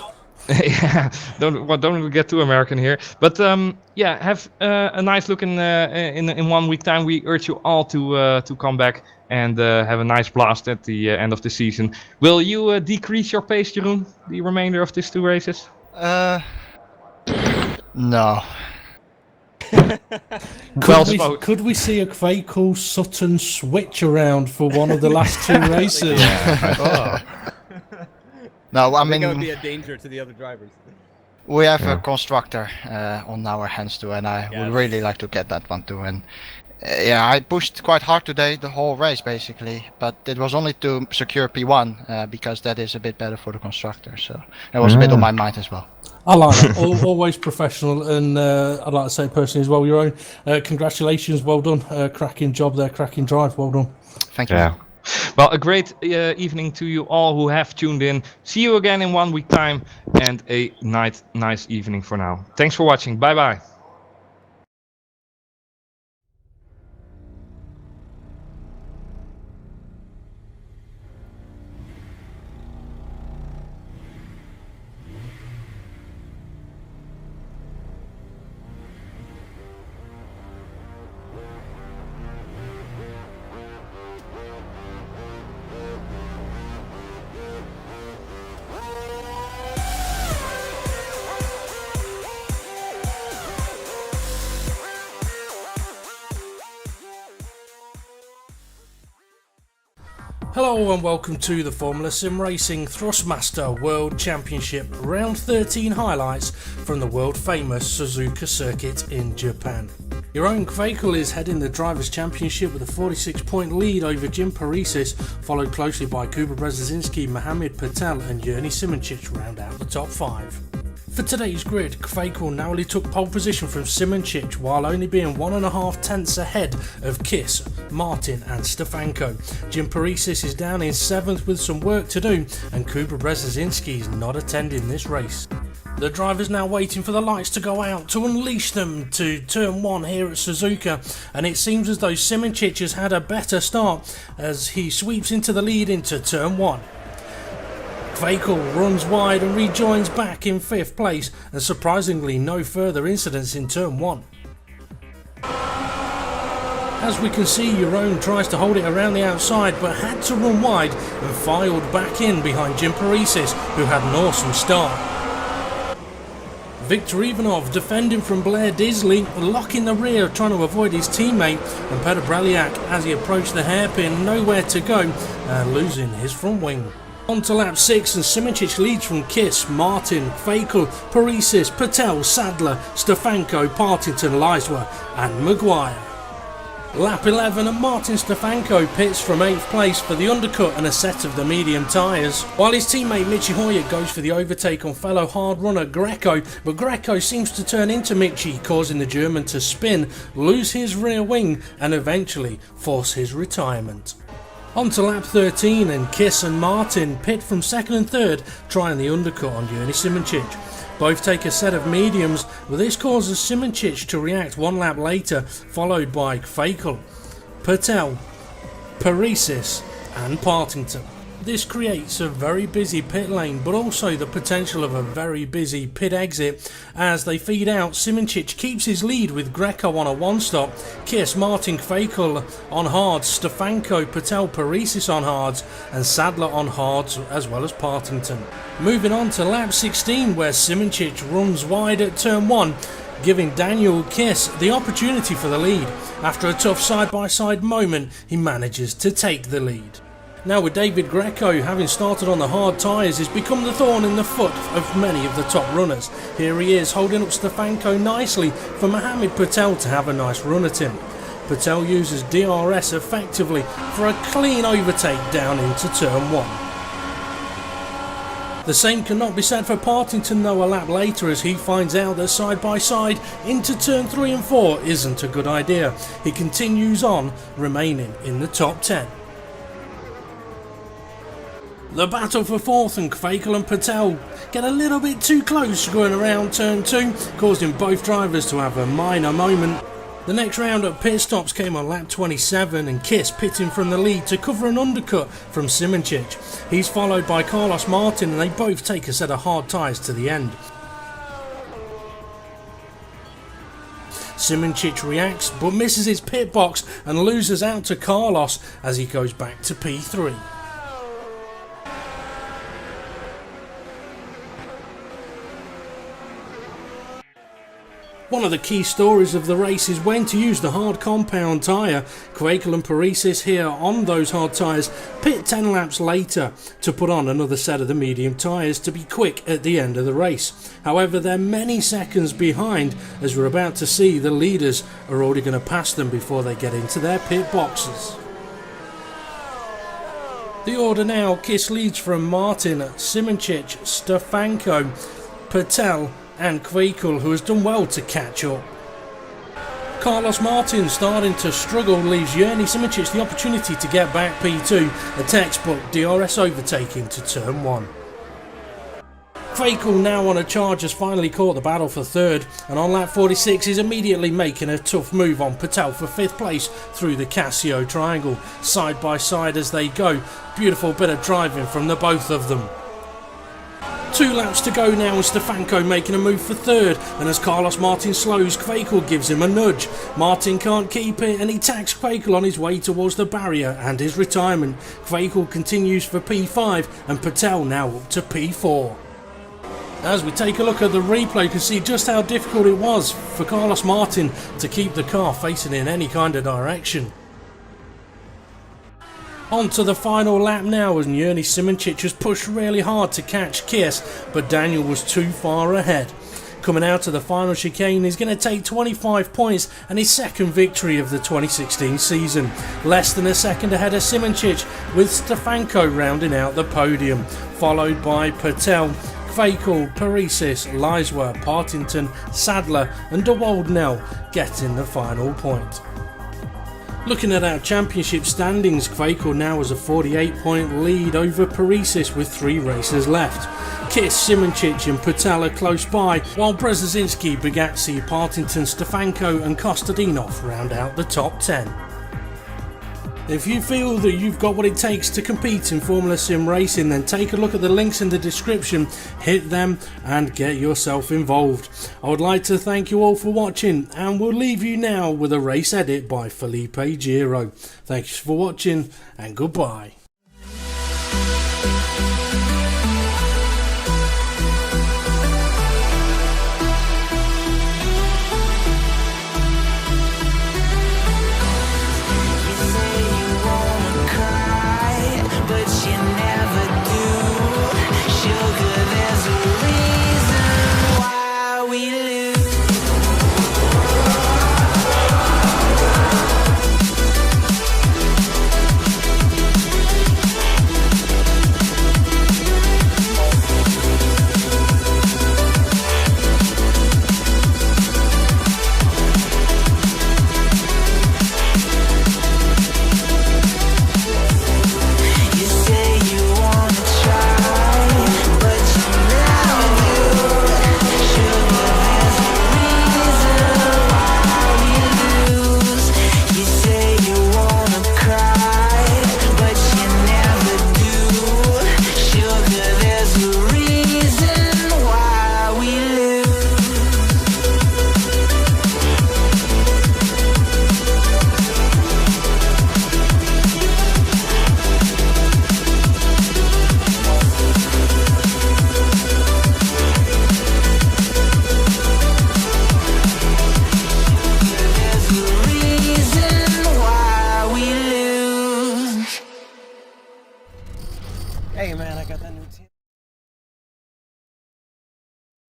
Yeah, don't get too American here. But yeah, have a nice look in 1 week time. We urge you all to come back and have a nice blast at the end of the season. Will you decrease your pace, Jeroen, the remainder of these 2 races? No. Could we see a Quakel Sutton switch around for one of the last 2 races? No, I I think mean, that would be a danger to the other drivers. we have a constructor on our hands too, and I would really like to get that one too. And yeah, I pushed quite hard today, the whole race basically, but it was only to secure P1 because that is a bit better for the constructor. So it was a bit on my mind as well. I like that. Always professional, and I'd like to say personally as well, your own. Congratulations, well done. Cracking job there, cracking drive, well done. Thank you. Yeah. Well, a great evening to you all who have tuned in. See you again in 1 week time, and a nice evening for now. Thanks for watching. Bye bye. Hello and welcome to the Formula SimRacing Thrustmaster World Championship Round 13 highlights from the world famous Suzuka circuit in Japan. Your own Quakel is heading the Drivers' Championship with a 46-point lead over Jim Parisis, followed closely by Kuba Brzezinski, Mohamed Patel and Yerny Simoncic round out the top 5. For today's grid, Quakel narrowly took pole position from Simoncic while only being 1.5 tenths ahead of Kiss, Martin and Stefanko. Jim Parisis is down in 7th with some work to do, and Kuba Brzezinski is not attending this race. The driver's now waiting for the lights to go out to unleash them to turn 1 here at Suzuka, and it seems as though Simoncic has had a better start as he sweeps into the lead into turn 1. Quakel runs wide and rejoins back in 5th place, and surprisingly no further incidents in turn 1. As we can see, Jeroen tries to hold it around the outside but had to run wide and filed back in behind Jim Parisis, who had an awesome start. Viktor Ivanov defending from Blair Disley, locking the rear trying to avoid his teammate, and Petr Braliak as he approached the hairpin, nowhere to go and losing his front wing. On to lap 6 and Simoncic leads from Kiss, Martin, Quakel, Parisis, Patel, Sadler, Stefanko, Partington, Liswa and Maguire. Lap 11 and Martin Stefanko pits from 8th place for the undercut and a set of the medium tyres, while his teammate Michi Hoyer goes for the overtake on fellow hard runner Greco, but Greco seems to turn into Michi, causing the German to spin, lose his rear wing and eventually force his retirement. On to lap 13 and Kiss and Martin pit from 2nd and 3rd, trying the undercut on Yerny Simoncic. Both take a set of mediums, but this causes Simoncic to react 1 lap later, followed by Quakel, Patel, Parisis and Partington. This creates a very busy pit lane, but also the potential of a very busy pit exit. As they feed out, Simoncic keeps his lead with Greco on a 1-stop, Kiss, Martin, Quakel on hards, Stefanko, Patel, Parisis on hards, and Sadler on hards as well as Partington. Moving on to lap 16, where Simoncic runs wide at turn 1, giving Daniel Kiss the opportunity for the lead. After a tough side-by-side moment, he manages to take the lead. Now with David Greco having started on the hard tyres, has become the thorn in the foot of many of the top runners. Here he is holding up Stefanko nicely for Mohamed Patel to have a nice run at him. Patel uses DRS effectively for a clean overtake down into turn 1. The same cannot be said for Partington though a lap later, as he finds out that side by side into turn 3 and 4 isn't a good idea. He continues on, remaining in the top 10. The battle for 4th, and Kvakel and Patel get a little bit too close going around turn 2, causing both drivers to have a minor moment. The next round of pit stops came on lap 27, and Kiss pitting from the lead to cover an undercut from Simoncic. He's followed by Carlos Martin, and they both take a set of hard tyres to the end. Simoncic reacts but misses his pit box and loses out to Carlos as he goes back to P3. One of the key stories of the race is when to use the hard compound tyre. Kvakel and Parisis here on those hard tyres pit 10 laps later to put on another set of the medium tyres to be quick at the end of the race. However, they're many seconds behind, as we're about to see the leaders are already going to pass them before they get into their pit boxes. The order now: Kiss leads from Martin, Simoncic, Stefanko, Patel and Kvakel, who has done well to catch up. Carlos Martin, starting to struggle, leaves Yerny Simoncic the opportunity to get back P2, a textbook DRS overtaking to turn 1. Kvakel, now on a charge, has finally caught the battle for 3rd, and on lap 46 is immediately making a tough move on Patel for 5th place through the Casio triangle, side by side as they go. Beautiful bit of driving from the both of them. 2 laps to go now, and Stefanko making a move for 3rd, and as Carlos Martin slows, Kvakel gives him a nudge. Martin can't keep it, and he tags Kvakel on his way towards the barrier and his retirement. Kvakel continues for P5, and Patel now up to P4. As we take a look at the replay, you can see just how difficult it was for Carlos Martin to keep the car facing in any kind of direction. On to the final lap now, as Yerny Simoncic has pushed really hard to catch Kiss, but Daniel was too far ahead. Coming out of the final chicane, he's going to take 25 points and his second victory of the 2016 season. Less than a second ahead of Simoncic, with Stefanko rounding out the podium, followed by Patel, Kvakel, Parisis, Liswa, Partington, Sadler and De Woldnell getting the final point. Looking at our championship standings, Kvakel now has a 48-point lead over Parisis with 3 races left. Kiss, Simoncic and Patel are close by, while Brzezinski, Bugatti, Partington, Stefanko and Kostadinov round out the top 10. If you feel that you've got what it takes to compete in Formula Sim racing, then take a look at the links in the description, hit them and get yourself involved. I would like to thank you all for watching, and we'll leave you now with a race edit by Felipe Giro. Thanks for watching and goodbye.